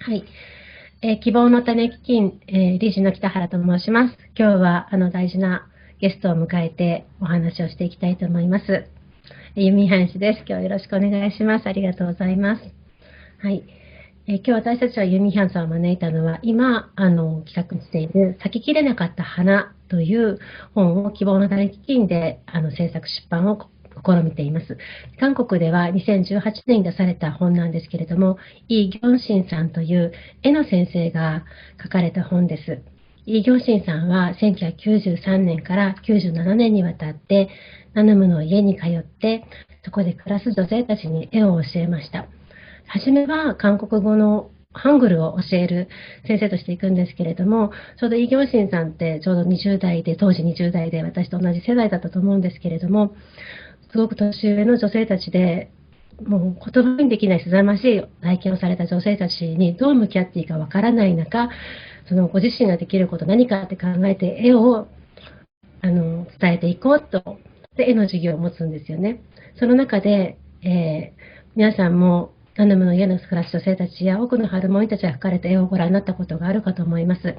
はい。希望の種基金、理事の北原と申します。今日は大事なゲストを迎えてお話をしていきたいと思います。ユミハン氏です。今日はよろしくお願いします。ありがとうございます。はい。今日私たちはユミヒャンさんを招いたのは、今、企画している、咲ききれなかった花という本を希望の種基金で、制作出版を試みています。韓国では2018年に出された本なんですけれども、イ・ギョンシンさんという絵の先生が書かれた本です。イ・ギョンシンさんは1993年から97年にわたって、ナヌムの家に通って、そこで暮らす女性たちに絵を教えました。初めは韓国語のハングルを教える先生として行くんですけれども、ちょうどイ・ギョンシンさんってちょうど20代で、当時20代で私と同じ世代だったと思うんですけれども、すごく年上の女性たちで、もう言葉にできないすざましい体験をされた女性たちにどう向き合っていいかわからない中、そのご自身ができること何かって考えて絵を伝えていこうと、で絵の授業を持つんですよね。その中で、皆さんもナヌムの家の暮らす女性たちや多くのハルモニたちが描かれた絵をご覧になったことがあるかと思います。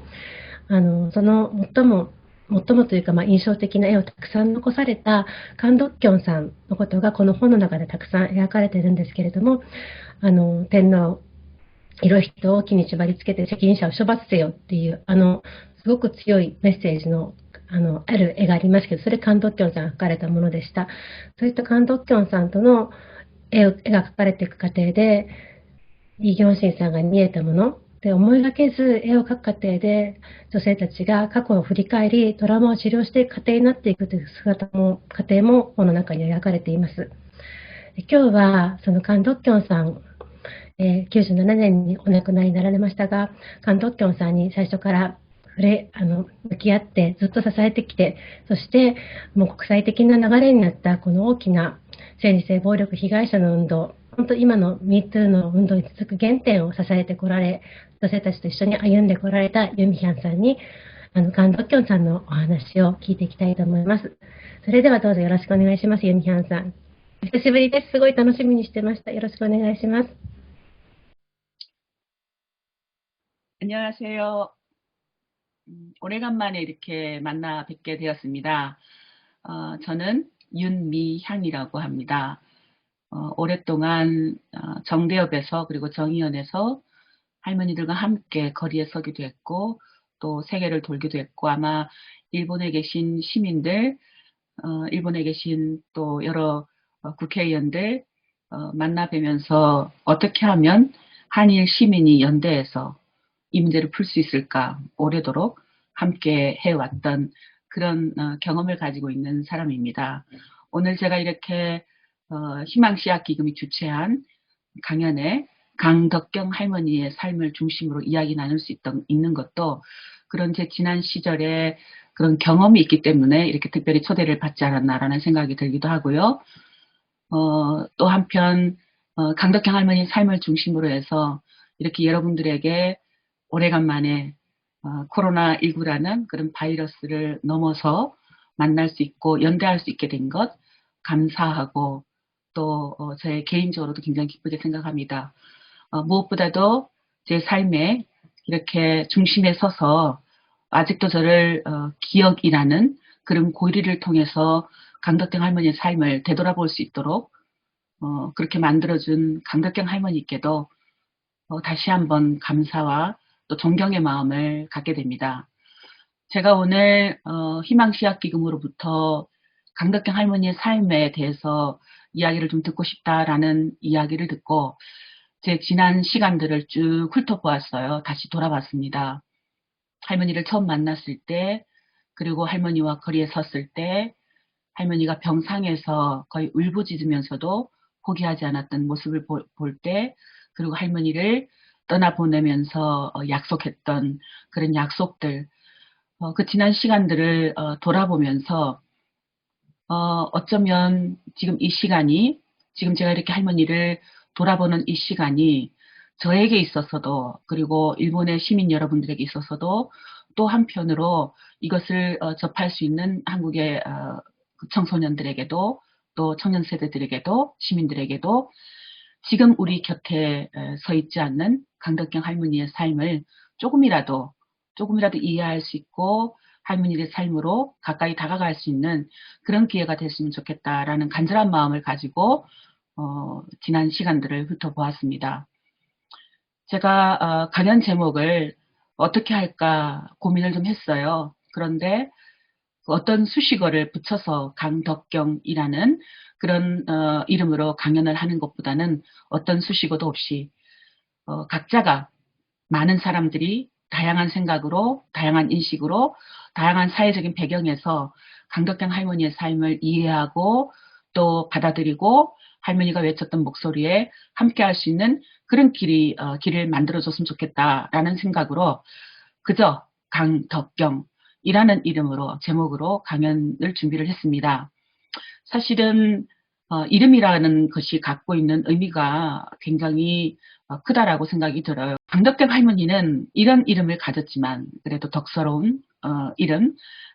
その最もというか、印象的な絵をたくさん残されたカン・ドッキョンさんのことがこの本の中でたくさん描かれているんですけれども、天皇、色人を木に縛り付けて責任者を処罰せよっていう、すごく強いメッセージの、ある絵がありますけど、それカン・ドッキョンさんが描かれたものでした。そういったカン・ドッキョンさんとの絵が描かれていく過程で、イ・ギョンシンさんが見えたもので、思いがけず絵を描く過程で、女性たちが過去を振り返り、トラウマを治療していく過程になっていくという過程も本の中に描かれています。今日は、そのカン・ドッキョンさん、97年にお亡くなりになられましたが、カン・ドッキョンさんに最初から向き合ってずっと支えてきて、そしてもう国際的な流れになったこの大きな性に性暴力被害者の運動、本当今の MeToo の運動に続く原点を支えてこられ、女性たちと一緒に歩んでこられたユミヒャンさんに、カン・ドッキョンさんのお話を聞いていきたいと思います。それではどうぞよろしくお願いします、ユミヒャンさん。お久しぶりです。すごい楽しみにしてました。よろしくお願いします。안녕하세요. 오래간만에 이렇게 만나 뵙게 되었습니다. 저는 윤미향이라고 합니다. 오랫동안 정대협에서 그리고 정의연에서 할머니들과 함께 거리에 서기도 했고 또 세계를 돌기도 했고 아마 일본에 계신 시민들, 일본에 계신 또 여러 국회의원들 만나 뵈면서 어떻게 하면 한일 시민이 연대해서 이 문제를 풀 수 있을까 오래도록 함께 해왔던 그런 경험을 가지고 있는 사람입니다. 오늘 제가 이렇게 희망씨앗기금이 주최한 강연에 강덕경 할머니의 삶을 중심으로 이야기 나눌 수 있는 것도 그런 제 지난 시절에 그런 경험이 있기 때문에 이렇게 특별히 초대를 받지 않았나라는 생각이 들기도 하고요. 또 한편 강덕경 할머니의 삶을 중심으로 해서 이렇게 여러분들에게 오래간만에 코로나19라는 그런 바이러스를 넘어서 만날 수 있고 연대할 수 있게 된 것 감사하고 또 제 개인적으로도 굉장히 기쁘게 생각합니다. 무엇보다도 제 삶에 이렇게 중심에 서서 아직도 저를 기억이라는 그런 고리를 통해서 강덕경 할머니의 삶을 되돌아볼 수 있도록 그렇게 만들어준 강덕경 할머니께도 다시 한번 감사와 또 존경의 마음을 갖게 됩니다. 제가 오늘 희망씨앗기금으로부터 강덕경 할머니의 삶에 대해서 이야기를 좀 듣고 싶다라는 이야기를 듣고 제 지난 시간들을 쭉 훑어보았어요. 다시 돌아봤습니다. 할머니를 처음 만났을 때, 그리고 할머니와 거리에 섰을 때, 할머니가 병상에서 거의 울부짖으면서도 포기하지 않았던 모습을 볼 때, 그리고 할머니를 떠나보내면서 약속했던 그런 약속들, 그 지난 시간들을 돌아보면서 어쩌면 지금 이 시간이, 지금 제가 이렇게 할머니를 돌아보는 이 시간이 저에게 있어서도, 그리고 일본의 시민 여러분들에게 있어서도 또 한편으로 이것을 접할 수 있는 한국의 청소년들에게도 또 청년 세대들에게도 시민들에게도 지금 우리 곁에 서 있지 않는 강덕경 할머니의 삶을 조금이라도 이해할 수 있고 할머니의 삶으로 가까이 다가갈 수 있는 그런 기회가 됐으면 좋겠다라는 간절한 마음을 가지고 지난 시간들을 훑어보았습니다. 제가 강연 제목을 어떻게 할까 고민을 좀 했어요. 그런데 어떤 수식어를 붙여서 강덕경이라는 그런 이름으로 강연을 하는 것보다는 어떤 수식어도 없이 각자가 많은 사람들이 다양한 생각으로, 다양한 인식으로, 다양한 사회적인 배경에서 강덕경 할머니의 삶을 이해하고 또 받아들이고 할머니가 외쳤던 목소리에 함께 할 수 있는 그런 길을 만들어줬으면 좋겠다라는 생각으로 그저 강덕경이라는 이름으로 제목으로 강연을 준비를 했습니다. 사실은 이름이라는 것이 갖고 있는 의미가 굉장히 크다라고 생각이 들어요. 강덕경 할머니는 이런 이름을 가졌지만 그래도 덕스러운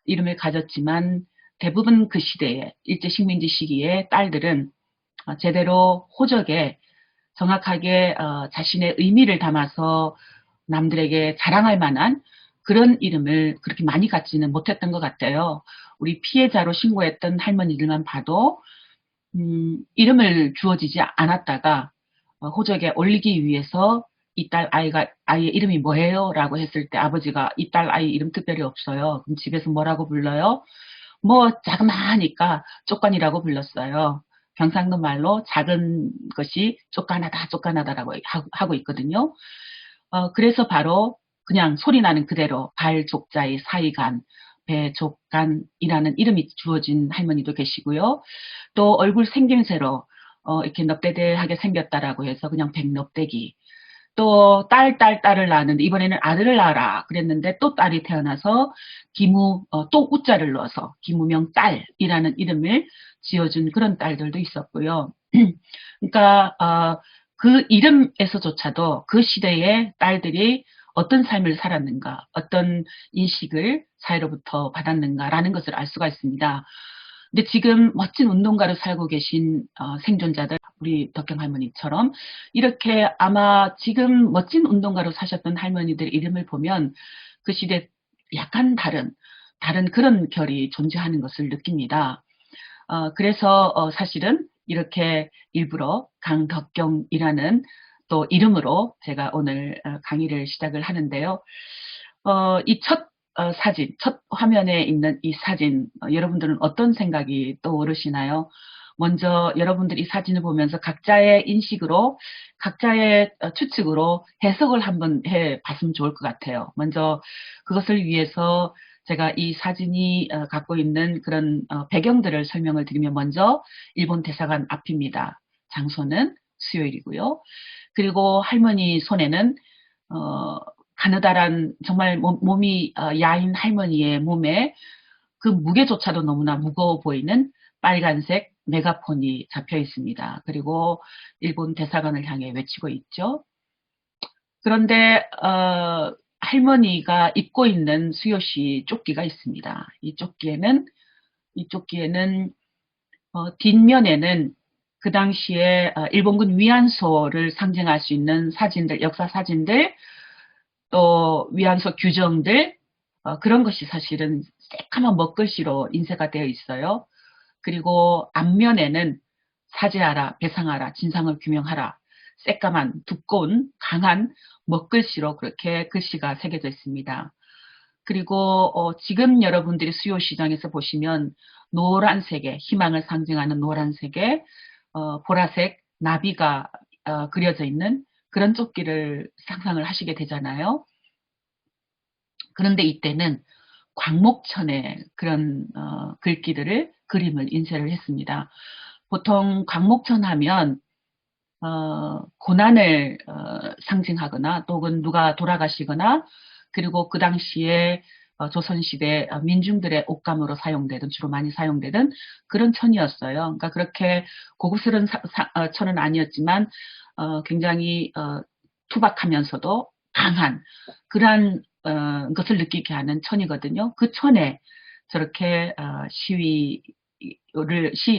이름을 가졌지만 대부분 그 시대에 일제식민지 시기에 딸들은 제대로 호적에 정확하게 자신의 의미를 담아서 남들에게 자랑할 만한 그런 이름을 그렇게 많이 갖지는 못했던 것 같아요. 우리 피해자로 신고했던 할머니들만 봐도 이름을 주어지지 않았다가 호적에 올리기 위해서 이 딸 아이의 이름이 뭐예요? 라고 했을 때 아버지가 이 딸 아이 이름 특별히 없어요. 그럼 집에서 뭐라고 불러요? 뭐 자그마하니까 쪽간이라고 불렀어요. 경상도 말로 작은 것이 쪽간하다라고 하고 있거든요. 그래서 바로 그냥 소리 나는 그대로 발족자의 사이간, 배족간이라는 이름이 주어진 할머니도 계시고요. 또 얼굴 생김새로 이렇게 넙대대하게 생겼다라고 해서 그냥 백넙대기. 또 딸을 낳았는데 이번에는 아들을 낳아라 그랬는데 또 딸이 태어나서 또 우자를 넣어서 기무명 딸이라는 이름을 지어준 그런 딸들도 있었고요. 그러니까 그 이름에서조차도 그 시대의 딸들이 어떤 삶을 살았는가, 어떤 인식을 사회로부터 받았는가라는 것을 알 수가 있습니다. 근데 지금 멋진 운동가로 살고 계신 생존자들, 우리 덕경 할머니처럼 이렇게 아마 지금 멋진 운동가로 사셨던 할머니들 이름을 보면 그 시대 약간 다른 그런 결이 존재하는 것을 느낍니다. 그래서 사실은 이렇게 일부러 강덕경이라는 또 이름으로 제가 오늘 강의를 시작을 하는데요. 이 사진, 첫 화면에 있는 이 사진, 여러분들은 어떤 생각이 떠오르시나요? 먼저 여러분들이 이 사진을 보면서 각자의 인식으로, 각자의 추측으로 해석을 한번 해봤으면 좋을 것 같아요. 먼저 그것을 위해서 제가 이 사진이 갖고 있는 그런 배경들을 설명을 드리면 먼저 일본 대사관 앞입니다. 장소는 수요일이고요. 그리고 할머니 손에는 가느다란 정말 몸이 야인 할머니의 몸에 그 무게조차도 너무나 무거워 보이는 빨간색 메가폰이 잡혀 있습니다. 그리고 일본 대사관을 향해 외치고 있죠. 그런데 할머니가 입고 있는 수요시 조끼가 있습니다. 이 조끼에는 뒷면에는 그 당시에 일본군 위안소를 상징할 수 있는 사진들, 역사 사진들, 또 위안소 규정들, 그런 것이 사실은 새까만 먹글씨로 인쇄가 되어 있어요. 그리고 앞면에는 사죄하라, 배상하라, 진상을 규명하라, 새까만 두꺼운 강한 먹글씨로 그렇게 글씨가 새겨져 있습니다. 그리고 지금 여러분들이 수요시장에서 보시면 노란색의 희망을 상징하는 노란색의 보라색 나비가 그려져 있는 그런 조끼를 상상을 하시게 되잖아요. 그런데 이때는 광목천의 그런 그림을 인쇄를 했습니다. 보통 광목천 하면 고난을 상징하거나 또는 누가 돌아가시거나 그리고 그 당시에 조선시대 민중들의 옷감으로 주로 많이 사용되던 그런 천이었어요. 그러니까 그렇게 고급스러운 천은 아니었지만 굉장히 투박하면서도 강한 그러한 것을 느끼게 하는 천이거든요. 그 천에 저렇게 시위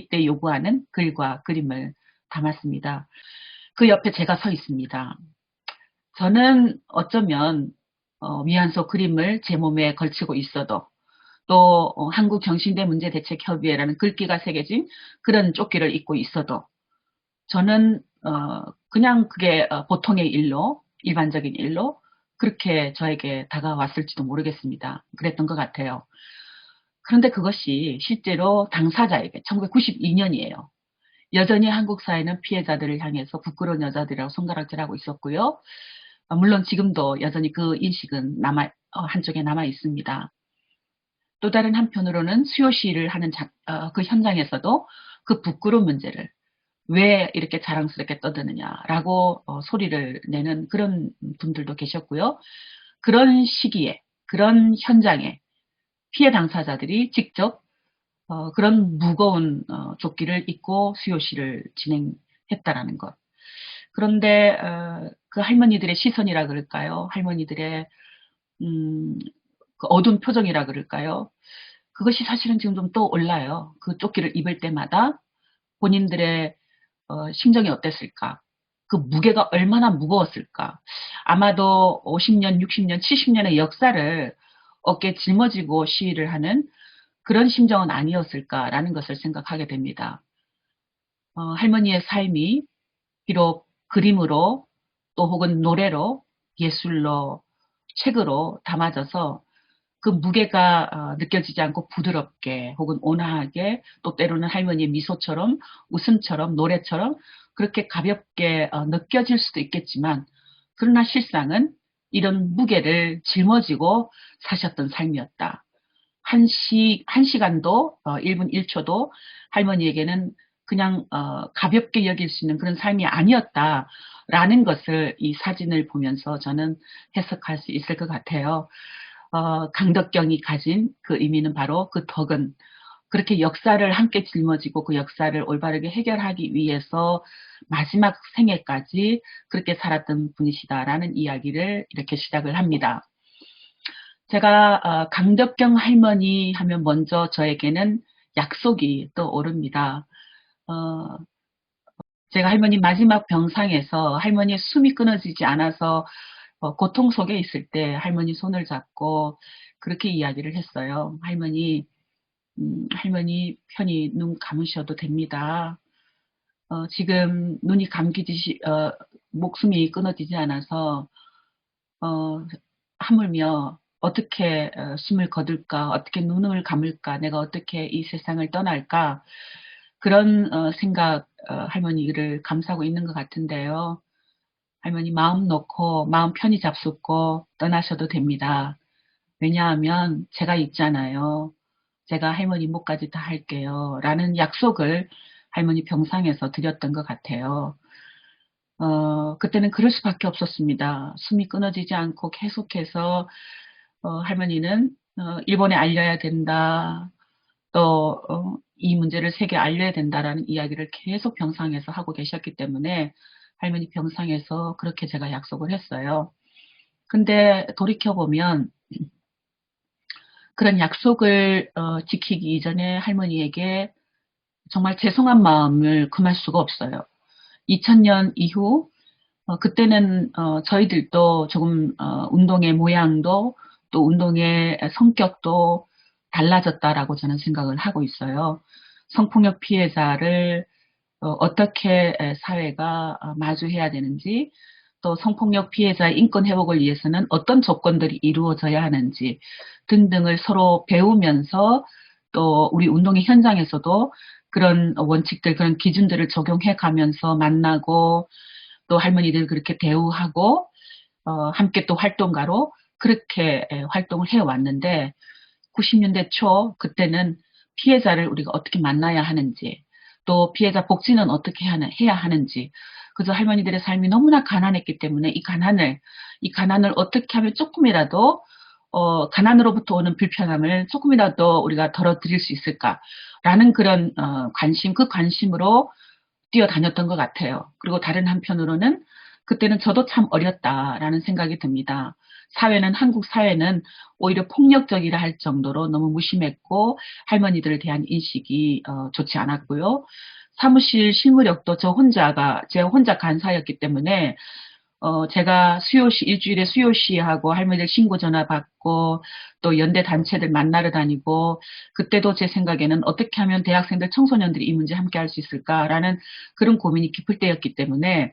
때 요구하는 글과 그림을 담았습니다. 그 옆에 제가 서 있습니다. 저는 어쩌면 위안소 그림을 제 몸에 걸치고 있어도 또 한국정신대 문제대책협의회라는 글귀가 새겨진 그런 조끼를 입고 있어도 저는 그냥 그게 보통의 일로 일반적인 일로 그렇게 저에게 다가왔을지도 모르겠습니다. 그랬던 것 같아요. 그런데 그것이 실제로 당사자에게 1992년이에요. 여전히 한국 사회는 피해자들을 향해서 부끄러운 여자들이라고 손가락질하고 있었고요. 물론 지금도 여전히 그 인식은 한쪽에 남아 있습니다. 또 다른 한편으로는 수요 시위를 하는 그 현장에서도 그 부끄러운 문제를 왜 이렇게 자랑스럽게 떠드느냐라고 소리를 내는 그런 분들도 계셨고요. 그런 시기에, 그런 현장에 피해 당사자들이 직접 그런 무거운 조끼를 입고 수요시를 진행했다라는 것. 그런데 그 할머니들의 시선이라 그럴까요? 할머니들의 그 어두운 표정이라 그럴까요? 그것이 사실은 지금 좀 떠올라요. 그 조끼를 입을 때마다 본인들의 심정이 어땠을까? 그 무게가 얼마나 무거웠을까? 아마도 50년, 60년, 70년의 역사를 어깨에 짊어지고 시위를 하는 그런 심정은 아니었을까라는 것을 생각하게 됩니다. 할머니의 삶이 비록 그림으로 또 혹은 노래로 예술로 책으로 담아져서 그 무게가 느껴지지 않고 부드럽게 혹은 온화하게 또 때로는 할머니의 미소처럼 웃음처럼 노래처럼 그렇게 가볍게 느껴질 수도 있겠지만 그러나 실상은 이런 무게를 짊어지고 사셨던 삶이었다. 한 시간도 1분 1초도 할머니에게는 그냥 가볍게 여길 수 있는 그런 삶이 아니었다라는 것을 이 사진을 보면서 저는 해석할 수 있을 것 같아요. 강덕경이 가진 그 의미는 바로 그 덕은 그렇게 역사를 함께 짊어지고 그 역사를 올바르게 해결하기 위해서 마지막 생애까지 그렇게 살았던 분이시다라는 이야기를 이렇게 시작을 합니다. 제가 강덕경 할머니 하면 먼저 저에게는 약속이 떠오릅니다. 제가 할머니 마지막 병상에서 할머니의 숨이 끊어지지 않아서 고통 속에 있을 때 할머니 손을 잡고 그렇게 이야기를 했어요. 할머니 편히 눈 감으셔도 됩니다. 지금 눈이 감기듯이 목숨이 끊어지지 않아서 하물며 어떻게 숨을 거둘까, 어떻게 눈을 감을까, 내가 어떻게 이 세상을 떠날까 그런 생각 할머니를 감싸고 있는 것 같은데요. 할머니 마음 놓고 마음 편히 잡숫고 떠나셔도 됩니다. 왜냐하면 제가 있잖아요. 제가 할머니 목까지 다 할게요. 라는 약속을 할머니 병상에서 드렸던 것 같아요. 그때는 그럴 수밖에 없었습니다. 숨이 끊어지지 않고 계속해서 할머니는 일본에 알려야 된다. 또 이 문제를 세계에 알려야 된다라는 이야기를 계속 병상에서 하고 계셨기 때문에 할머니 병상에서 그렇게 제가 약속을 했어요. 근데 돌이켜보면 그런 약속을 지키기 이전에 할머니에게 정말 죄송한 마음을 금할 수가 없어요. 2000년 이후 그때는 저희들도 조금 운동의 모양도 또 운동의 성격도 달라졌다라고 저는 생각을 하고 있어요. 성폭력 피해자를 어떻게 사회가 마주해야 되는지 또 성폭력 피해자의 인권 회복을 위해서는 어떤 조건들이 이루어져야 하는지 등등을 서로 배우면서 또 우리 운동의 현장에서도 그런 원칙들, 그런 기준들을 적용해 가면서 만나고 또 할머니들 그렇게 대우하고 함께 또 활동가로 그렇게 활동을 해왔는데 90년대 초 그때는 피해자를 우리가 어떻게 만나야 하는지 또 피해자 복지는 어떻게 해야 하는지 그저 할머니들의 삶이 너무나 가난했기 때문에 이 가난을 어떻게 하면 조금이라도 가난으로부터 오는 불편함을 조금이라도 우리가 덜어드릴 수 있을까라는 그런 관심, 그 관심으로 뛰어다녔던 것 같아요. 그리고 다른 한편으로는 그때는 저도 참 어렸다라는 생각이 듭니다. 한국 사회는 오히려 폭력적이라 할 정도로 너무 무심했고 할머니들에 대한 인식이 좋지 않았고요. 사무실 실무력도 제가 혼자 간사였기 때문에 제가 수요시, 일주일에 수요시하고 할머니들 신고 전화 받고 또 연대 단체들 만나러 다니고 그때도 제 생각에는 어떻게 하면 대학생들, 청소년들이 이 문제 함께 할 수 있을까라는 그런 고민이 깊을 때였기 때문에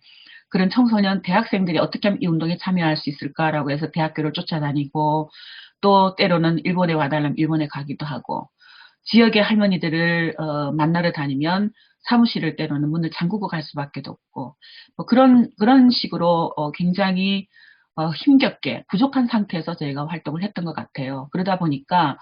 그런 청소년, 대학생들이 어떻게 하면 이 운동에 참여할 수 있을까라고 해서 대학교를 쫓아다니고 또 때로는 일본에 와달라면 일본에 가기도 하고 지역의 할머니들을 만나러 다니면 사무실을 때로는 문을 잠그고 갈 수밖에 없고 뭐 그런 식으로 굉장히 힘겹게 부족한 상태에서 저희가 활동을 했던 것 같아요. 그러다 보니까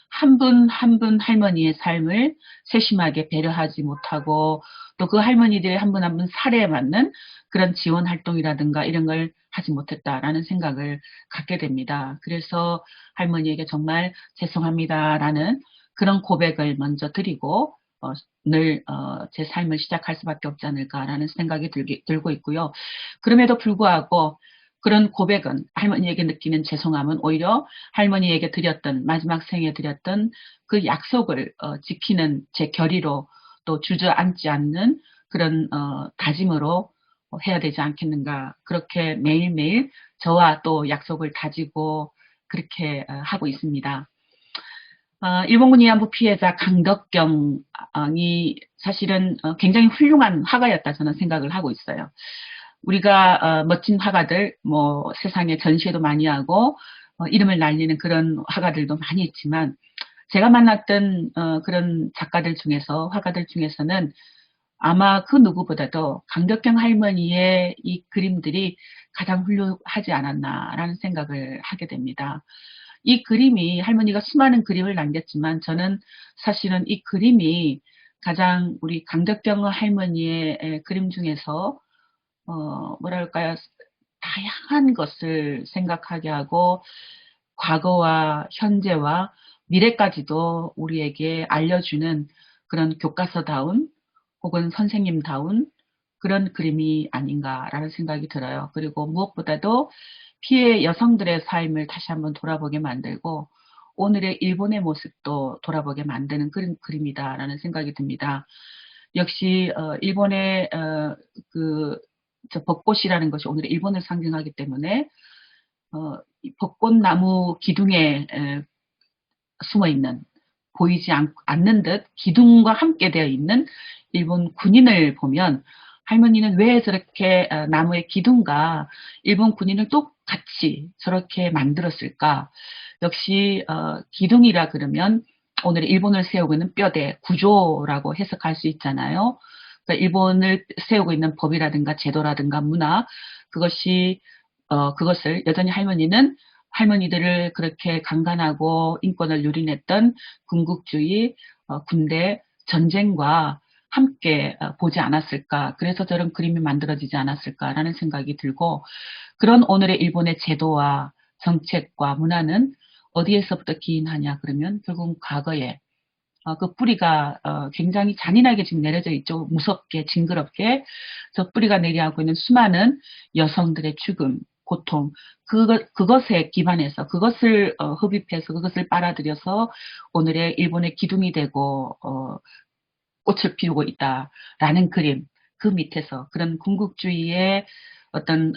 한 분 한 분 할머니의 삶을 세심하게 배려하지 못하고 또 그 할머니들의 한 분 한 분 사례에 맞는 그런 지원 활동이라든가 이런 걸 하지 못했다라는 생각을 갖게 됩니다. 그래서 할머니에게 정말 죄송합니다라는 그런 고백을 먼저 드리고 늘 제 삶을 시작할 수밖에 없지 않을까라는 생각이 들고 있고요. 그럼에도 불구하고 그런 고백은 할머니에게 느끼는 죄송함은 오히려 할머니에게 드렸던 마지막 생에 드렸던 그 약속을 지키는 제 결의로 또 주저앉지 않는 그런 다짐으로 해야 되지 않겠는가. 그렇게 매일매일 저와 또 약속을 다지고 그렇게 하고 있습니다. 일본군 위안부 피해자 강덕경이 사실은 굉장히 훌륭한 화가였다 저는 생각을 하고 있어요. 우리가 멋진 화가들, 뭐 세상에 전시회도 많이 하고 이름을 날리는 그런 화가들도 많이 있지만 제가 만났던 그런 작가들 중에서 화가들 중에서는 아마 그 누구보다도 강덕경 할머니의 이 그림들이 가장 훌륭하지 않았나라는 생각을 하게 됩니다. 이 그림이 할머니가 수많은 그림을 남겼지만 저는 사실은 이 그림이 가장 우리 강덕경 할머니의 그림 중에서 뭐랄까요, 다양한 것을 생각하게 하고 과거와 현재와 미래까지도 우리에게 알려주는 그런 교과서다운 혹은 선생님다운 그런 그림이 아닌가라는 생각이 들어요. 그리고 무엇보다도 피해 여성들의 삶을 다시 한번 돌아보게 만들고 오늘의 일본의 모습도 돌아보게 만드는 그런 그림이다라는 생각이 듭니다. 역시 일본의 벚꽃이라는 것이 오늘의 일본을 상징하기 때문에 벚꽃나무 기둥에 숨어 있는 보이지 않는 듯 기둥과 함께 되어 있는 일본 군인을 보면 할머니는 왜 저렇게 나무의 기둥과 일본 군인을 똑같이 저렇게 만들었을까? 역시 기둥이라 그러면 오늘 일본을 세우고 있는 뼈대, 구조라고 해석할 수 있잖아요. 그러니까 일본을 세우고 있는 법이라든가 제도라든가 문화 그것을 여전히 할머니들을 그렇게 강간하고 인권을 유린했던 군국주의, 군대, 전쟁과 함께 보지 않았을까. 그래서 저런 그림이 만들어지지 않았을까라는 생각이 들고 그런 오늘의 일본의 제도와 정책과 문화는 어디에서부터 기인하냐 그러면 결국은 과거에 그 뿌리가 굉장히 잔인하게 지금 내려져 있죠. 무섭게 징그럽게 저 뿌리가 내려하고 있는 수많은 여성들의 죽음, 고통 그것에 기반해서 그것을 흡입해서 그것을 빨아들여서 오늘의 일본의 기둥이 되고 꽃을 피우고 있다라는 그림 그 밑에서 그런 군국주의의 어떤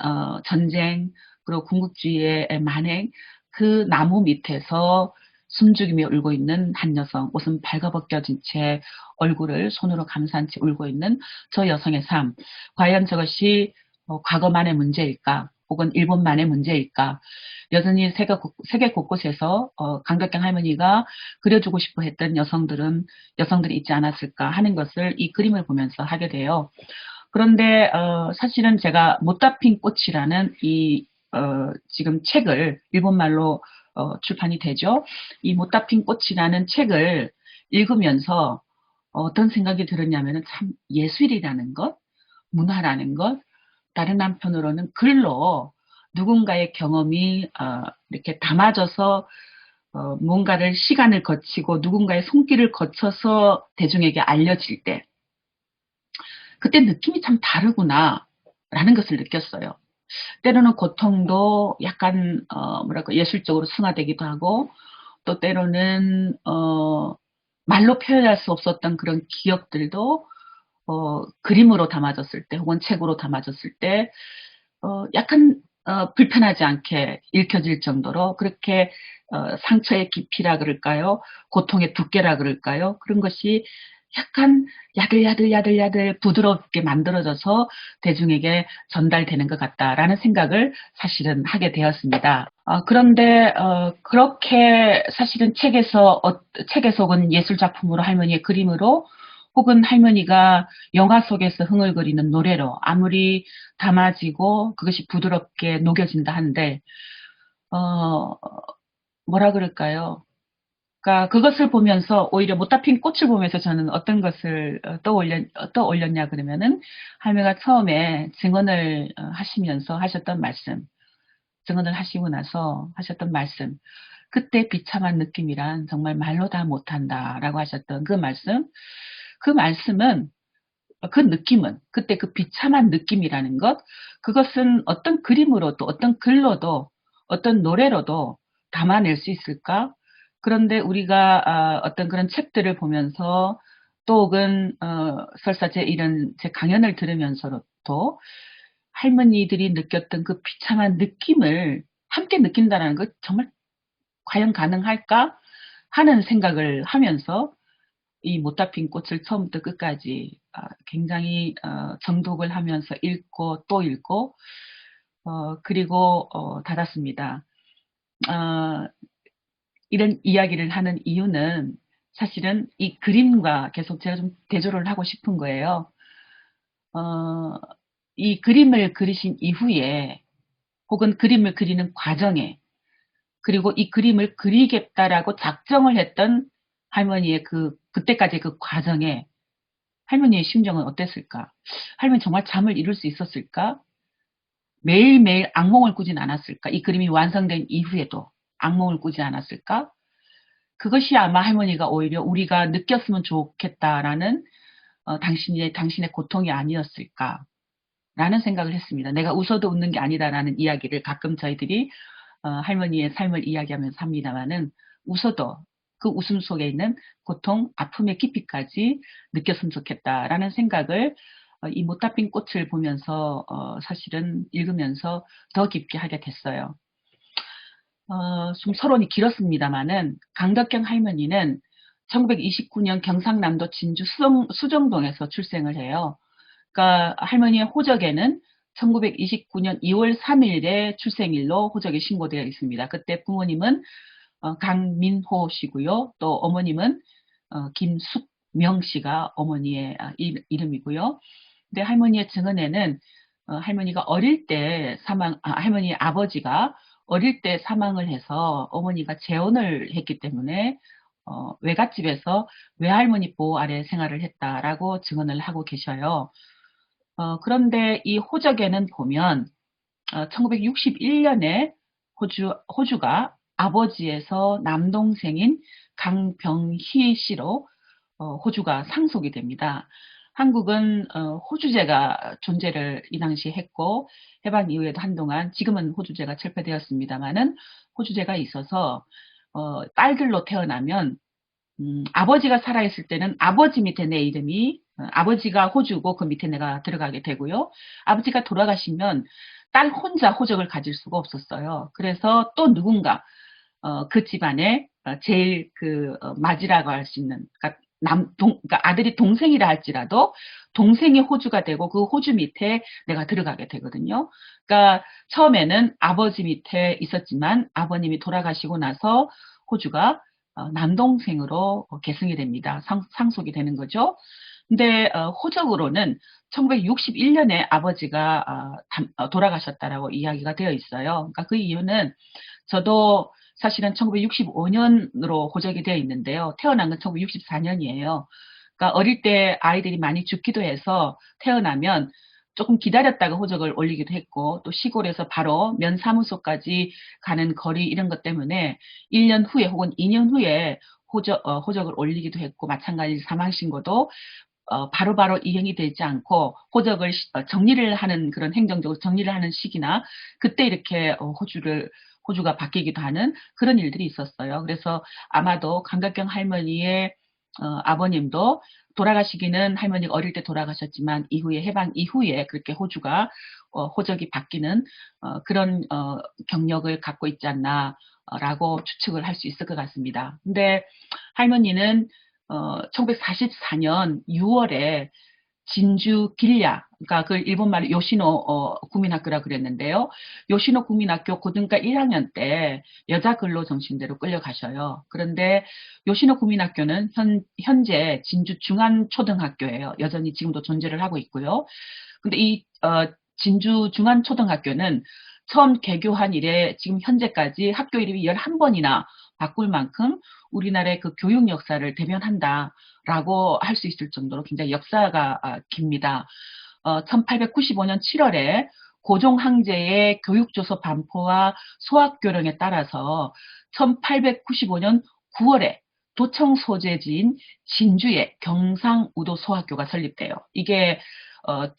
전쟁 그리고 군국주의의 만행 그 나무 밑에서 숨죽이며 울고 있는 한 여성 옷은 발가벗겨진 채 얼굴을 손으로 감싼 채 울고 있는 저 여성의 삶 과연 저것이 과거만의 문제일까 혹은 일본만의 문제일까 여전히 세계 곳곳에서 강덕경 할머니가 그려주고 싶어 했던 여성들이 있지 않았을까 하는 것을 이 그림을 보면서 하게 돼요. 그런데 사실은 제가 못다 핀 꽃이라는 이 지금 책을 일본말로 출판이 되죠. 이 못다 핀 꽃이라는 책을 읽으면서 어떤 생각이 들었냐면은 참 예술이라는 것, 문화라는 것, 다른 한편으로는 글로 누군가의 경험이 이렇게 담아져서 뭔가를 시간을 거치고 누군가의 손길을 거쳐서 대중에게 알려질 때 그때 느낌이 참 다르구나라는 것을 느꼈어요. 때로는 고통도 약간 뭐랄까 예술적으로 승화되기도 하고 또 때로는 말로 표현할 수 없었던 그런 기억들도 그림으로 담아졌을 때 혹은 책으로 담아졌을 때 약간 불편하지 않게 읽혀질 정도로 그렇게 상처의 깊이라 그럴까요? 고통의 두께라 그럴까요? 그런 것이 약간 야들야들 부드럽게 만들어져서 대중에게 전달되는 것 같다라는 생각을 사실은 하게 되었습니다. 그런데 그렇게 사실은 책에서 혹은 예술 작품으로 할머니의 그림으로 혹은 할머니가 영화 속에서 흥얼거리는 노래로 아무리 담아지고 그것이 부드럽게 녹여진다 한들 어, 뭐라 그럴까요? 그러니까 그것을 보면서 오히려 못다 핀 꽃을 보면서 저는 어떤 것을 떠올렸냐 그러면은 할머니가 처음에 증언을 하시면서 하셨던 말씀, 증언을 하시고 나서 하셨던 말씀, 그때 비참한 느낌이란 정말 말로 다 못한다라고 하셨던 그 말씀은 그 느낌은 그때 그 비참한 느낌이라는 것, 그것은 어떤 그림으로도 어떤 글로도 어떤 노래로도 담아낼 수 있을까? 그런데 우리가 어떤 그런 책들을 보면서 또 혹은 설사 제 강연을 들으면서도 할머니들이 느꼈던 그 비참한 느낌을 함께 느낀다는 것 정말 과연 가능할까 하는 생각을 하면서 이 못다 핀 꽃을 처음부터 끝까지 굉장히 정독을 하면서 읽고 또 읽고 그리고 닫았습니다. 어, 이런 이야기를 하는 이유는 사실은 이 그림과 계속 제가 좀 대조를 하고 싶은 거예요. 어, 이 그림을 그리신 이후에 혹은 그림을 그리는 과정에 그리고 이 그림을 그리겠다라고 작정을 했던 할머니의 그때까지 그 과정에 할머니의 심정은 어땠을까? 할머니 정말 잠을 이룰 수 있었을까? 매일매일 악몽을 꾸진 않았을까? 이 그림이 완성된 이후에도 악몽을 꾸지 않았을까? 그것이 아마 할머니가 오히려 우리가 느꼈으면 좋겠다라는 당신의 고통이 아니었을까? 라는 생각을 했습니다. 내가 웃어도 웃는 게 아니다라는 이야기를 가끔 저희들이 할머니의 삶을 이야기하면서 합니다마는 웃어도 그 웃음 속에 있는 고통, 아픔의 깊이까지 느꼈으면 좋겠다라는 생각을 이 못다 핀 꽃을 보면서 사실은 읽으면서 더 깊게 하게 됐어요. 좀 서론이 길었습니다마는 강덕경 할머니는 1929년 경상남도 진주 수정동에서 출생을 해요. 그러니까 할머니의 호적에는 1929년 2월 3일에 출생일로 호적에 신고되어 있습니다. 그때 부모님은 강민호 씨고요. 또 어머님은 김숙명 씨가 어머니의 이름이고요. 근데 할머니의 증언에는 할머니가 어릴 때 할머니의 아버지가 어릴 때 사망을 해서 어머니가 재혼을 했기 때문에 외갓집에서 외할머니 보호 아래 생활을 했다라고 증언을 하고 계셔요. 그런데 이 호적에는 보면 1961년에 호주가 아버지에서 남동생인 강병희 씨로 호주가 상속이 됩니다. 한국은 호주제가 존재를 이 당시 했고 해방 이후에도 한동안 지금은 호주제가 철폐되었습니다마는 호주제가 있어서 딸들로 태어나면 아버지가 살아있을 때는 아버지 밑에 내 이름이 아버지가 호주고 그 밑에 내가 들어가게 되고요. 아버지가 돌아가시면 딸 혼자 호적을 가질 수가 없었어요. 그래서 또 누군가 그 집안에 제일 맞이라고 할 수 있는 그러니까 그러니까 아들이 동생이라 할지라도 동생이 호주가 되고 그 호주 밑에 내가 들어가게 되거든요. 그러니까 처음에는 아버지 밑에 있었지만 아버님이 돌아가시고 나서 호주가 남동생으로 계승이 됩니다. 상속이 되는 거죠. 근데 호적으로는 1961년에 아버지가 돌아가셨다라고 이야기가 되어 있어요. 그러니까 그 이유는 저도 사실은 1965년으로 호적이 되어 있는데요. 태어난 건 1964년이에요. 그러니까 어릴 때 아이들이 많이 죽기도 해서 태어나면 조금 기다렸다가 호적을 올리기도 했고 또 시골에서 바로 면사무소까지 가는 거리 이런 것 때문에 1년 후에 혹은 2년 후에 호적을 올리기도 했고 마찬가지 사망신고도 바로바로 이행이 되지 않고 호적을 정리를 하는 그런 행정적으로 정리를 하는 시기나 그때 이렇게 호주가 바뀌기도 하는 그런 일들이 있었어요. 그래서 아마도 강덕경 할머니의 아버님도 돌아가시기는 할머니가 어릴 때 돌아가셨지만 이후에 해방 이후에 그렇게 호주가 호적이 바뀌는 그런 경력을 갖고 있지 않나라고 추측을 할 수 있을 것 같습니다. 근데 할머니는 1944년 6월에 진주 길야, 그러니까 그 일본말로 요시노 국민학교라 그랬는데요. 요시노 국민학교 고등과 1학년 때 여자 근로정신대로 끌려가셔요. 그런데 요시노 국민학교는 현재 진주 중앙초등학교예요. 여전히 지금도 존재를 하고 있고요. 근데 이 진주 중앙초등학교는 처음 개교한 이래 지금 현재까지 학교 이름이 11번이나 바꿀 만큼 우리나라의 그 교육 역사를 대변한다라고 할 수 있을 정도로 굉장히 역사가 깁니다. 1895년 7월에 고종 황제의 교육조서 반포와 소학교령에 따라서 1895년 9월에 도청 소재지인 진주의 경상우도 소학교가 설립돼요. 이게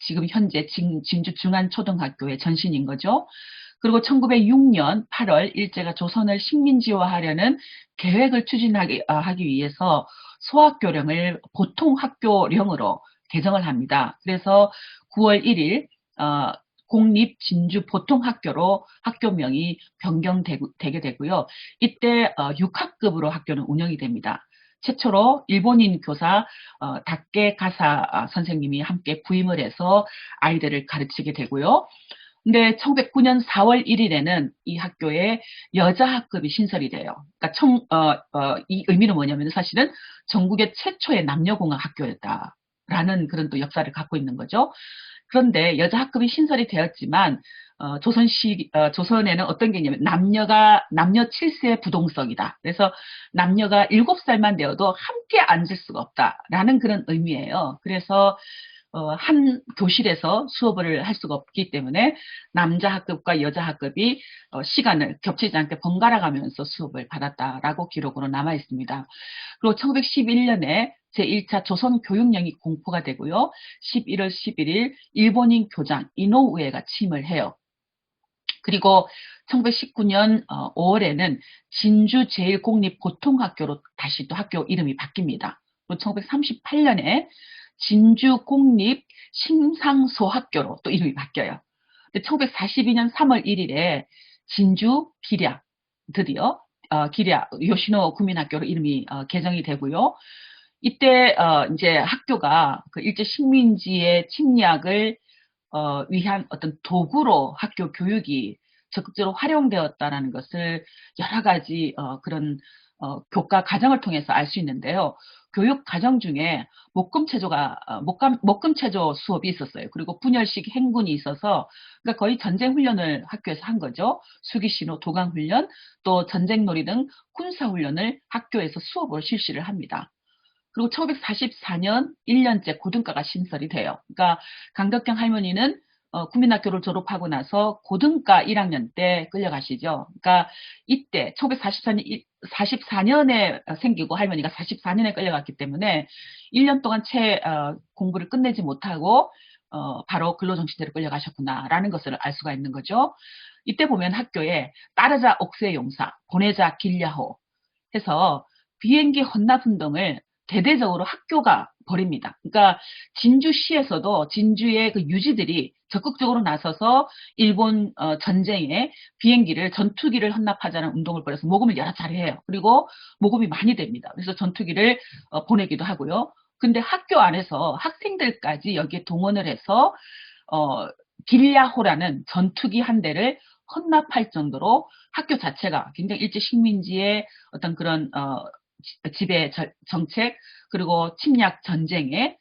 지금 현재 진주 중앙초등학교의 전신인 거죠. 그리고 1906년 8월 일제가 조선을 식민지화하려는 계획을 추진하기 위해서 소학교령을 보통학교령으로 개정을 합니다. 그래서 9월 1일 공립 진주 보통학교로 학교명이 변경되게 되고요. 이때 6학급으로 학교는 운영이 됩니다. 최초로 일본인 교사 다케 가사 선생님이 함께 부임을 해서 아이들을 가르치게 되고요. 근데 1909년 4월 1일에는 이 학교에 여자 학급이 신설이 돼요. 그러니까 이 의미는 뭐냐면 사실은 전국의 최초의 남녀공학 학교였다라는 그런 또 역사를 갖고 있는 거죠. 그런데 여자 학급이 신설이 되었지만 조선에는 어떤 게 있냐면 남녀 7세 부동석이다. 그래서 남녀가 7살만 되어도 함께 앉을 수가 없다라는 그런 의미예요. 그래서 한 교실에서 수업을 할 수가 없기 때문에 남자 학급과 여자 학급이 시간을 겹치지 않게 번갈아 가면서 수업을 받았다라고 기록으로 남아 있습니다. 그리고 1911년에 제1차 조선교육령이 공포가 되고요. 11월 11일 일본인 교장 이노우에가 취임을 해요. 그리고 1919년 5월에는 진주 제1공립보통학교로 다시 또 학교 이름이 바뀝니다. 그리고 1938년에 진주 공립 심상소학교로 또 이름이 바뀌어요. 1942년 3월 1일에 진주 기랴 드디어 기랴 요시노 국민학교로 이름이 개정이 되고요. 이때 이제 학교가 그 일제 식민지의 침략을 위한 어떤 도구로 학교 교육이 적극적으로 활용되었다라는 것을 여러 가지 그런 교과 과정을 통해서 알 수 있는데요. 교육 과정 중에 목금체조 수업이 있었어요. 그리고 분열식 행군이 있어서 그러니까 거의 전쟁 훈련을 학교에서 한 거죠. 수기신호, 도강 훈련, 또 전쟁놀이 등 군사 훈련을 학교에서 수업으로 실시를 합니다. 그리고 1944년 1년째 고등과가 신설이 돼요. 그러니까 강덕경 할머니는 국민학교를 졸업하고 나서 고등과 1학년 때 끌려가시죠. 그러니까 이때 1944년에 생기고 할머니가 44년에 끌려갔기 때문에 1년 동안 채 공부를 끝내지 못하고 바로 근로정신대로 끌려가셨구나라는 것을 알 수가 있는 거죠. 이때 보면 학교에 따르자 옥새 용사, 보내자 길야호 해서 비행기 헌납 운동을 대대적으로 학교가 벌입니다. 그러니까 진주시에서도 진주의 그 유지들이 적극적으로 나서서 일본 전쟁에 전투기를 헌납하자는 운동을 벌여서 모금을 여러 차례 해요. 그리고 모금이 많이 됩니다. 그래서 전투기를 보내기도 하고요. 근데 학교 안에서 학생들까지 여기에 동원을 해서 길야호라는 전투기 한 대를 헌납할 정도로 학교 자체가 굉장히 일제 식민지의 어떤 그런 지배 정책 그리고 침략 전쟁에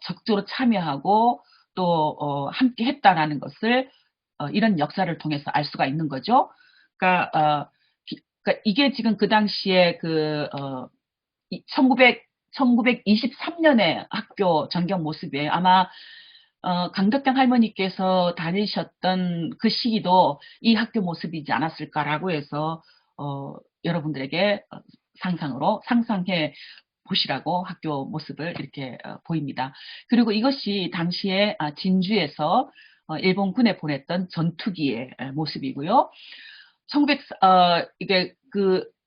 적극적으로 참여하고 또 함께 했다라는 것을 이런 역사를 통해서 알 수가 있는 거죠. 그러니까 이게 지금 그 당시에 1923년에 학교 전경 모습이에요. 아마 강덕경 할머니께서 다니셨던 그 시기도 이 학교 모습이지 않았을까라고 해서 여러분들에게 상상해 보시라고 학교 모습을 이렇게 보입니다. 그리고 이것이 당시에 진주에서 일본군에 보냈던 전투기의 모습이고요.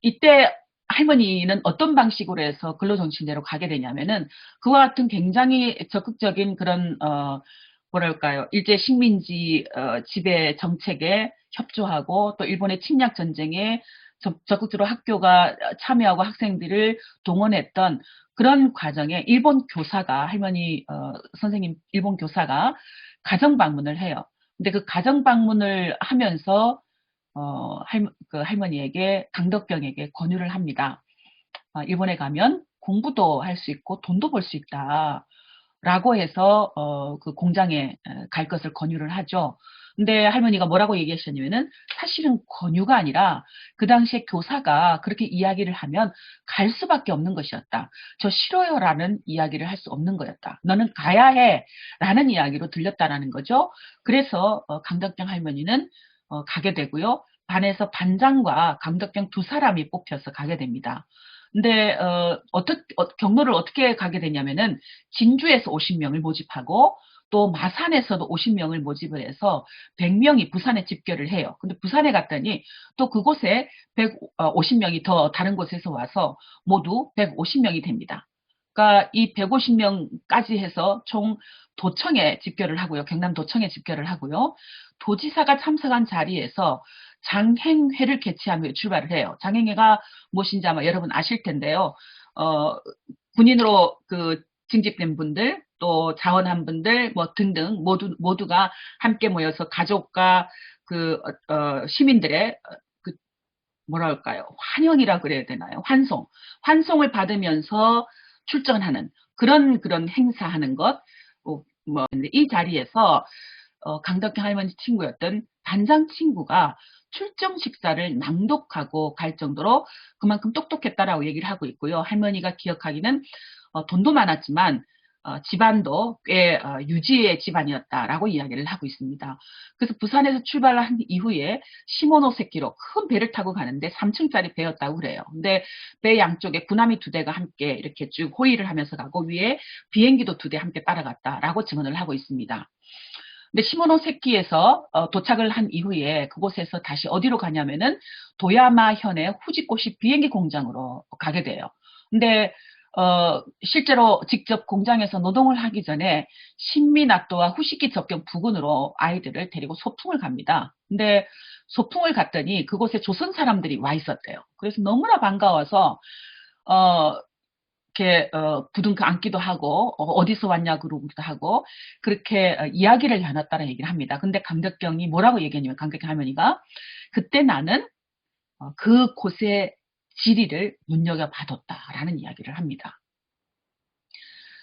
이때 할머니는 어떤 방식으로 해서 근로정신대로 가게 되냐면은 그와 같은 굉장히 적극적인 그런 뭐랄까요, 일제 식민지 지배 정책에 협조하고 또 일본의 침략 전쟁에 적극적으로 학교가 참여하고 학생들을 동원했던 그런 과정에 일본 교사가 할머니 선생님 일본 교사가 가정 방문을 해요. 근데 그 가정 방문을 하면서 그 할머니에게 강덕경에게 권유를 합니다. 일본에 가면 공부도 할 수 있고 돈도 벌 수 있다. 라고 해서 그 공장에 갈 것을 권유를 하죠. 근데 할머니가 뭐라고 얘기하셨냐면은 사실은 권유가 아니라 그 당시에 교사가 그렇게 이야기를 하면 갈 수밖에 없는 것이었다. 저 싫어요라는 이야기를 할 수 없는 거였다. 너는 가야 해라는 이야기로 들렸다라는 거죠. 그래서 강덕경 할머니는 가게 되고요. 반에서 반장과 강덕경 두 사람이 뽑혀서 가게 됩니다. 근데 경로를 어떻게 가게 되냐면은 진주에서 50명을 모집하고 또 마산에서도 50명을 모집을 해서 100명이 부산에 집결을 해요. 근데 부산에 갔더니 또 그곳에 150명이 더 다른 곳에서 와서 모두 150명이 됩니다. 그러니까 이 150명까지 해서 총 도청에 집결을 하고요. 경남도청에 집결을 하고요. 도지사가 참석한 자리에서 장행회를 개최한 후에 출발을 해요. 장행회가 무엇인지 아마 여러분 아실 텐데요. 군인으로 그 징집된 분들, 또 자원한 분들, 뭐 등등 모두가 함께 모여서 가족과 그 시민들의 그 뭐랄까요, 환영이라 그래야 되나요? 환송을 받으면서 출전하는 그런 행사하는 것. 이 자리에서 강덕희 할머니 친구였던 반장 친구가 출정 식사를 낭독하고 갈 정도로 그만큼 똑똑했다라고 얘기를 하고 있고요. 할머니가 기억하기는 돈도 많았지만 집안도 꽤 유지의 집안이었다라고 이야기를 하고 있습니다. 그래서 부산에서 출발한 이후에 시모노세키로 큰 배를 타고 가는데 3층짜리 배였다고 그래요. 근데 배 양쪽에 군함이 두 대가 함께 이렇게 쭉 호위를 하면서 가고 위에 비행기도 두 대 함께 따라갔다라고 증언을 하고 있습니다. 근데 시모노세키에서 도착을 한 이후에 그곳에서 다시 어디로 가냐면은 도야마현의 후지코시 비행기 공장으로 가게 돼요. 근데 실제로 직접 공장에서 노동을 하기 전에 신미나토와 후시키 접경 부근으로 아이들을 데리고 소풍을 갑니다. 근데 소풍을 갔더니 그곳에 조선 사람들이 와 있었대요. 그래서 너무나 반가워서 이렇게 부둥켜 안기도 하고 어디서 왔냐 그러기도 하고 그렇게 이야기를 나눴다는 얘기를 합니다. 근데 강덕경이 뭐라고 얘기했냐면 강덕경 할머니가 그때 나는 그 곳의 지리를 눈여겨봐뒀다라는 이야기를 합니다.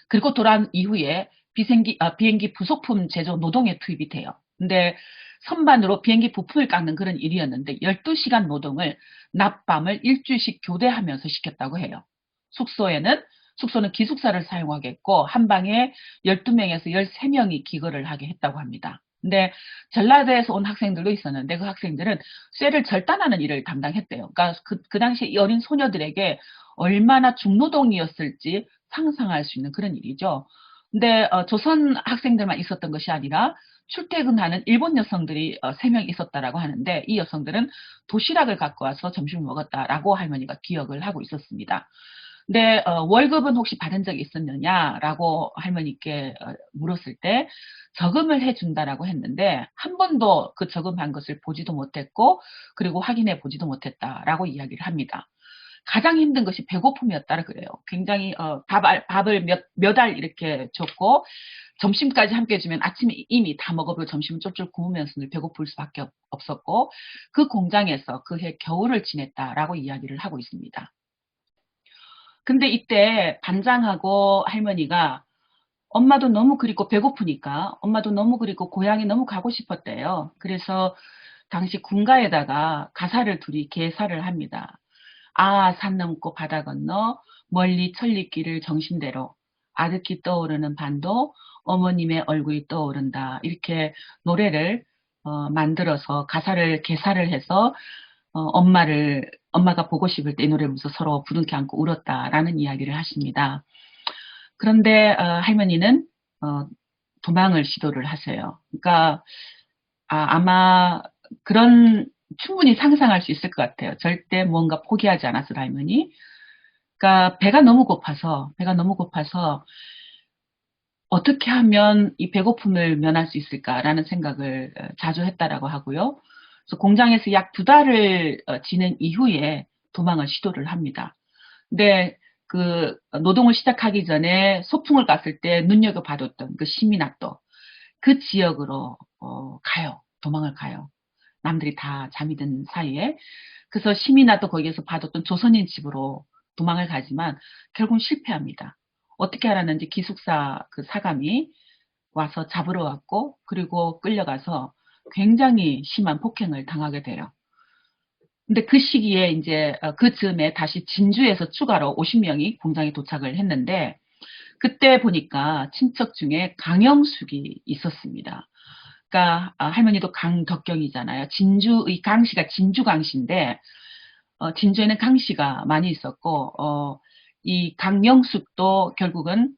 그리고 돌아온 이후에 비행기 부속품 제조 노동에 투입이 돼요. 근데 선반으로 비행기 부품을 깎는 그런 일이었는데 12시간 노동을 낮밤을 일주일씩 교대하면서 시켰다고 해요. 숙소는 기숙사를 사용하겠고 한 방에 12명에서 13명이 기거를 하게 했다고 합니다. 근데 전라도에서 온 학생들도 있었는데 그 학생들은 쇠를 절단하는 일을 담당했대요. 그러니까 그 당시 이 어린 소녀들에게 얼마나 중노동이었을지 상상할 수 있는 그런 일이죠. 근데 조선 학생들만 있었던 것이 아니라 출퇴근하는 일본 여성들이 3명 있었다라고 하는데 이 여성들은 도시락을 갖고 와서 점심을 먹었다라고 할머니가 기억을 하고 있었습니다. 근데 월급은 혹시 받은 적이 있었느냐라고 할머니께 물었을 때 저금을 해준다라고 했는데 한 번도 그 저금한 것을 보지도 못했고 그리고 확인해 보지도 못했다라고 이야기를 합니다. 가장 힘든 것이 배고픔이었다라 그래요. 굉장히 밥을 몇 알 이렇게 줬고 점심까지 함께 주면 아침에 이미 다 먹어버리고 점심은 쫄쫄 굶으면서 배고플 수밖에 없었고 그 공장에서 그해 겨울을 지냈다라고 이야기를 하고 있습니다. 근데 이때 반장하고 할머니가 엄마도 너무 그립고 배고프니까 엄마도 너무 그립고 고향에 너무 가고 싶었대요. 그래서 당시 군가에다가 가사를 둘이 개사를 합니다. 아, 산 넘고 바다 건너 멀리 천리길을 정신대로 아득히 떠오르는 반도 어머님의 얼굴이 떠오른다. 이렇게 노래를 만들어서 가사를 개사를 해서 엄마가 보고 싶을 때 이 노래 부르면서 서로 부둥켜 안고 울었다라는 이야기를 하십니다. 그런데 할머니는 도망을 시도를 하세요. 그러니까 아마 그런 충분히 상상할 수 있을 것 같아요. 절대 뭔가 포기하지 않았을 할머니. 그러니까 배가 너무 고파서 어떻게 하면 이 배고픔을 면할 수 있을까라는 생각을 자주 했다라고 하고요. 그래서 공장에서 약 2달을 지낸 이후에 도망을 시도를 합니다. 근데 그 노동을 시작하기 전에 소풍을 갔을 때 눈여겨봐뒀던 그 시미나토, 그 지역으로 가요. 도망을 가요. 남들이 다 잠이 든 사이에. 그래서 시미나토 거기에서 봐뒀던 조선인 집으로 도망을 가지만 결국은 실패합니다. 어떻게 알았는지 기숙사 그 사감이 와서 잡으러 왔고, 그리고 끌려가서 굉장히 심한 폭행을 당하게 돼요. 근데 그 시기에 이제 그 즈음에 다시 진주에서 추가로 50명이 공장에 도착을 했는데, 그때 보니까 친척 중에 강영숙이 있었습니다. 그러니까 할머니도 강덕경이잖아요. 진주의 강씨가 진주 강씨인데, 진주에는 강씨가 많이 있었고, 이 강영숙도 결국은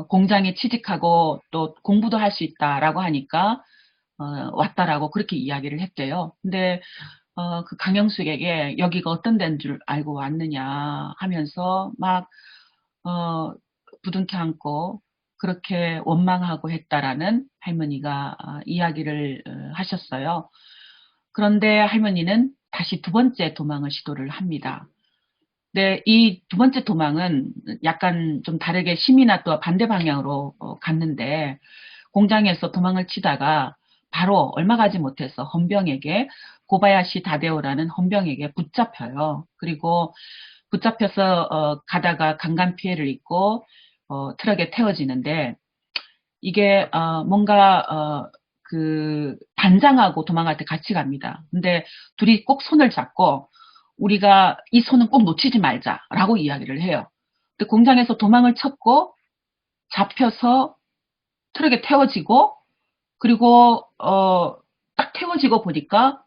공장에 취직하고 또 공부도 할 수 있다라고 하니까 왔다라고 그렇게 이야기를 했대요. 근데 그 강영숙에게 여기가 어떤 데인 줄 알고 왔느냐 하면서 막 부둥켜 안고 그렇게 원망하고 했다라는 할머니가 이야기를 하셨어요. 그런데 할머니는 다시 2번째 도망을 시도를 합니다. 네, 이 2번째 도망은 약간 좀 다르게 시미나토와 반대 방향으로 갔는데, 공장에서 도망을 치다가 바로 얼마 가지 못해서 헌병에게, 고바야시 다데오라는 헌병에게 붙잡혀요. 그리고 붙잡혀서 가다가 강간 피해를 입고 트럭에 태워지는데, 이게 뭔가 그 반장하고 도망갈 때 같이 갑니다. 근데 둘이 꼭 손을 잡고 우리가 이 손은 꼭 놓치지 말자라고 이야기를 해요. 근데 공장에서 도망을 쳤고 잡혀서 트럭에 태워지고, 그리고 딱 태워지고 보니까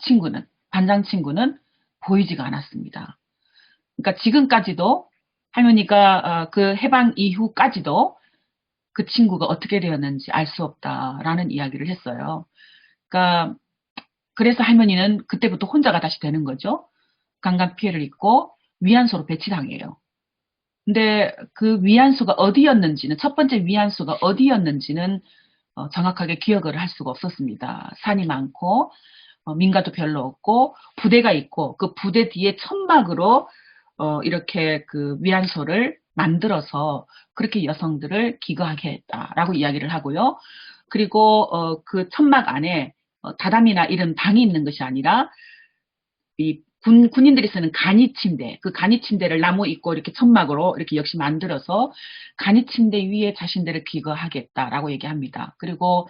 친구는, 반장 친구는 보이지가 않았습니다. 그러니까 지금까지도 할머니가 그 해방 이후까지도 그 친구가 어떻게 되었는지 알 수 없다라는 이야기를 했어요. 그러니까 그래서 할머니는 그때부터 혼자가 다시 되는 거죠. 강간 피해를 입고 위안소로 배치당해요. 근데 그 위안소가 어디였는지는, 첫 번째 위안소가 어디였는지는 정확하게 기억을 할 수가 없었습니다. 산이 많고 민가도 별로 없고 부대가 있고, 그 부대 뒤에 천막으로 이렇게 그 위안소를 만들어서 그렇게 여성들을 기거하게 했다라고 이야기를 하고요. 그리고 그 천막 안에 다담이나 이런 방이 있는 것이 아니라 이 군인들이 쓰는 간이 침대, 그 간이 침대를 나무 있고 이렇게 천막으로 이렇게 역시 만들어서 간이 침대 위에 자신들을 기거하겠다라고 얘기합니다. 그리고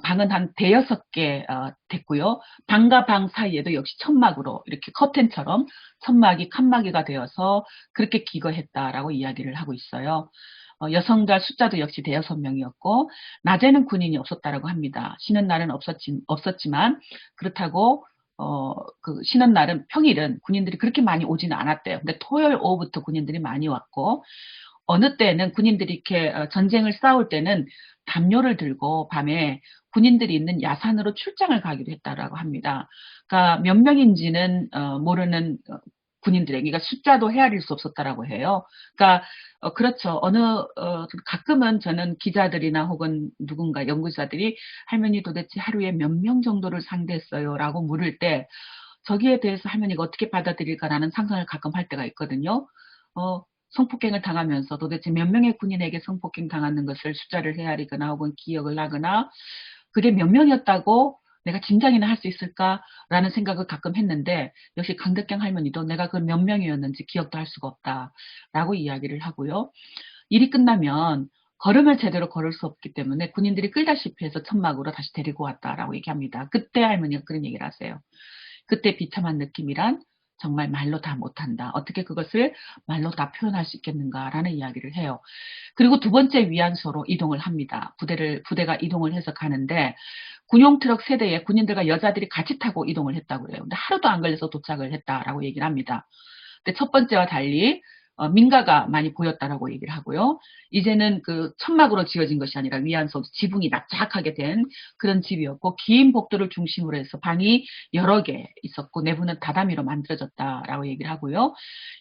방은 한 대여섯 개 됐고요. 방과 방 사이에도 역시 천막으로 이렇게 커튼처럼 천막이 칸막이가 되어서 그렇게 기거했다라고 이야기를 하고 있어요. 여성들 숫자도 역시 대여섯 명이었고, 낮에는 군인이 없었다라고 합니다. 쉬는 날은 없었지만 그렇다고 그 쉬는 날은, 평일은 군인들이 그렇게 많이 오지는 않았대요. 근데 토요일 오후부터 군인들이 많이 왔고, 어느 때는 군인들이 이렇게 전쟁을 싸울 때는 담요를 들고 밤에 군인들이 있는 야산으로 출장을 가기도 했다라고 합니다. 그러니까 몇 명인지는 모르는 군인들에게, 그러니까 숫자도 헤아릴 수 없었다라고 해요. 그러니까 그렇죠. 가끔은 저는 기자들이나 혹은 누군가 연구자들이 할머니 도대체 하루에 몇 명 정도를 상대했어요라고 물을 때 저기에 대해서 할머니가 어떻게 받아들일까라는 상상을 가끔 할 때가 있거든요. 성폭행을 당하면서 도대체 몇 명의 군인에게 성폭행 당하는 것을 숫자를 헤아리거나 혹은 기억을 하거나, 그게 몇 명이었다고 내가 짐작이나 할 수 있을까라는 생각을 가끔 했는데, 역시 강덕경 할머니도 내가 그 몇 명이었는지 기억도 할 수가 없다라고 이야기를 하고요. 일이 끝나면 걸음을 제대로 걸을 수 없기 때문에 군인들이 끌다시피 해서 천막으로 다시 데리고 왔다라고 얘기합니다. 그때 할머니가 그런 얘기를 하세요. 그때 비참한 느낌이란 정말 말로 다 못한다. 어떻게 그것을 말로 다 표현할 수 있겠는가라는 이야기를 해요. 그리고 2번째 위안소로 이동을 합니다. 부대가 이동을 해서 가는데, 군용 트럭 세대에 군인들과 여자들이 같이 타고 이동을 했다고 해요. 근데 하루도 안 걸려서 도착을 했다라고 얘기를 합니다. 근데 첫 번째와 달리 민가가 많이 보였다라고 얘기를 하고요. 이제는 그 천막으로 지어진 것이 아니라 위안소 지붕이 납작하게 된 그런 집이었고, 긴 복도를 중심으로 해서 방이 여러 개 있었고, 내부는 다다미로 만들어졌다라고 얘기를 하고요.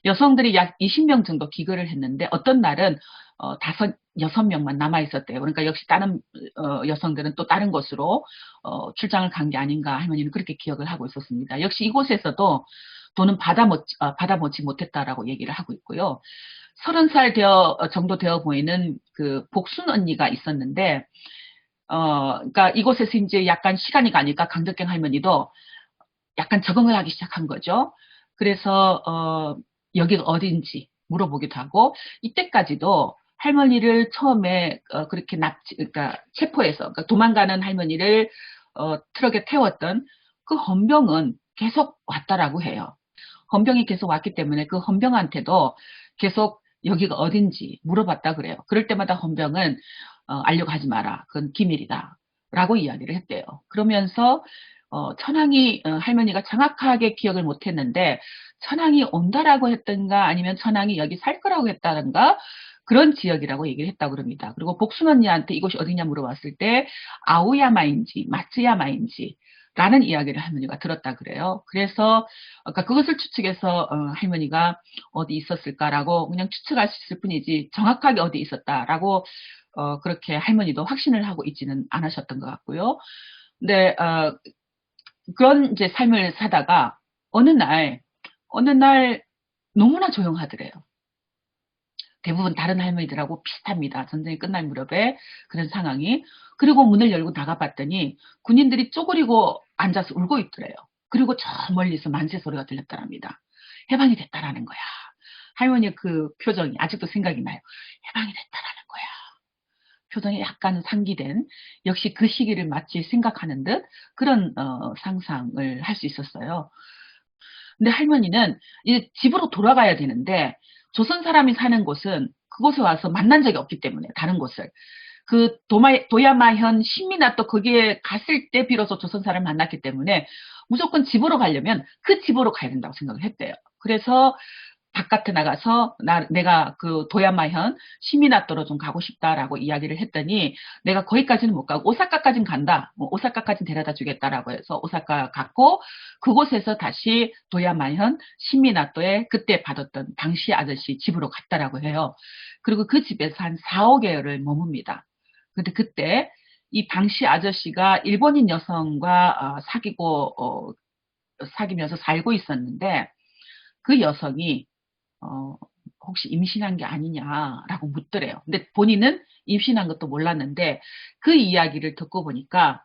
여성들이 약 20명 정도 기거를 했는데, 어떤 날은 여섯 명만 남아 있었대요. 그러니까 역시 다른 여성들은 또 다른 곳으로 출장을 간 게 아닌가 할머니는 그렇게 기억을 하고 있었습니다. 역시 이곳에서도 돈은 받아먹지 못했다라고 얘기를 하고 있고요. 30살 정도 되어 보이는 그 복순 언니가 있었는데, 그러니까 이곳에서 이제 약간 시간이 가니까 강덕경 할머니도 약간 적응을 하기 시작한 거죠. 그래서 여기가 어딘지 물어보기도 하고, 이때까지도 할머니를 처음에 그렇게 그러니까 체포해서, 그러니까 도망가는 할머니를 트럭에 태웠던 그 헌병은 계속 왔다라고 해요. 헌병이 계속 왔기 때문에 그 헌병한테도 계속 여기가 어딘지 물어봤다 그래요. 그럴 때마다 헌병은 알려고 하지 마라. 그건 기밀이다. 라고 이야기를 했대요. 그러면서 천황이 할머니가 정확하게 기억을 못했는데 천황이 온다라고 했던가 아니면 천황이 여기 살 거라고 했다던가 그런 지역이라고 얘기를 했다고 그럽니다. 그리고 복순 언니한테 이곳이 어디냐 물어봤을 때 아오야마인지 마츠야마인지 라는 이야기를 할머니가 들었다 그래요. 그래서 그러니까 그것을 추측해서 할머니가 어디 있었을까라고 그냥 추측할 수 있을 뿐이지 정확하게 어디 있었다라고 그렇게 할머니도 확신을 하고 있지는 않으셨던 것 같고요. 근데 그런 이제 삶을 사다가 어느 날 너무나 조용하더래요. 대부분 다른 할머니들하고 비슷합니다. 전쟁이 끝날 무렵에 그런 상황이. 그리고 문을 열고 나가봤더니 군인들이 쪼그리고 앉아서 울고 있더래요. 그리고 저 멀리서 만세 소리가 들렸다랍니다. 해방이 됐다라는 거야. 할머니의 그 표정이 아직도 생각이 나요. 해방이 됐다라는 거야. 표정이 약간 상기된, 역시 그 시기를 마치 생각하는 듯 그런 상상을 할 수 있었어요. 근데 할머니는 이제 집으로 돌아가야 되는데 조선 사람이 사는 곳은 그곳에 와서 만난 적이 없기 때문에 다른 곳을 그 도야마현 신미나또 거기에 갔을 때 비로소 조선 사람을 만났기 때문에 무조건 집으로 가려면 그 집으로 가야 된다고 생각을 했대요. 그래서 바깥에 나가서 내가 그 도야마현 시미나토로 좀 가고 싶다라고 이야기를 했더니 내가 거기까지는 못 가고 오사카까지는 간다. 오사카까지는 데려다 주겠다라고 해서 오사카 갔고 그곳에서 다시 도야마현 시미나토에 그때 받았던 방시 아저씨 집으로 갔다라고 해요. 그리고 그 집에서 한 4, 5개월을 머뭅니다. 근데 그때 이 방시 아저씨가 일본인 여성과 사귀면서 살고 있었는데 그 여성이 혹시 임신한 게 아니냐라고 묻더래요. 근데 본인은 임신한 것도 몰랐는데 그 이야기를 듣고 보니까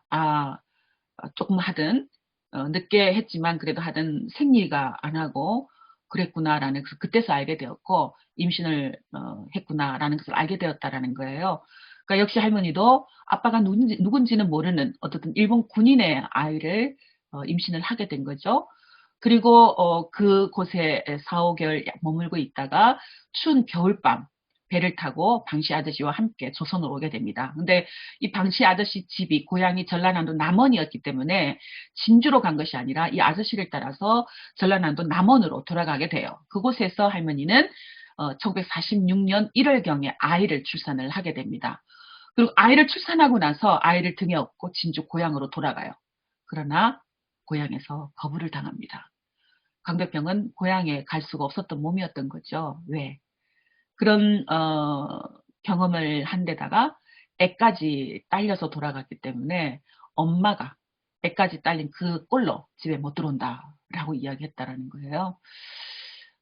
조금 하든 늦게 했지만 그래도 하든 생리가 안 하고 그랬구나라는 것을 그때서 알게 되었고 임신을 했구나라는 것을 알게 되었다라는 거예요. 그러니까 역시 할머니도 아빠가 누군지는 모르는 어쨌든 일본 군인의 아이를 임신을 하게 된 거죠. 그리고 그곳에 4, 5개월 머물고 있다가 추운 겨울밤 배를 타고 방시 아저씨와 함께 조선으로 오게 됩니다. 근데 이 방시 아저씨 집이 고향이 전라남도 남원이었기 때문에 진주로 간 것이 아니라 이 아저씨를 따라서 전라남도 남원으로 돌아가게 돼요. 그곳에서 할머니는 1946년 1월경에 아이를 출산을 하게 됩니다. 그리고 아이를 출산하고 나서 아이를 등에 업고 진주 고향으로 돌아가요. 그러나 고향에서 거부를 당합니다. 강백병은 고향에 갈 수가 없었던 몸이었던 거죠. 왜? 그런 경험을 한 데다가 애까지 딸려서 돌아갔기 때문에 엄마가 애까지 딸린 그 꼴로 집에 못 들어온다라고 이야기했다라는 거예요.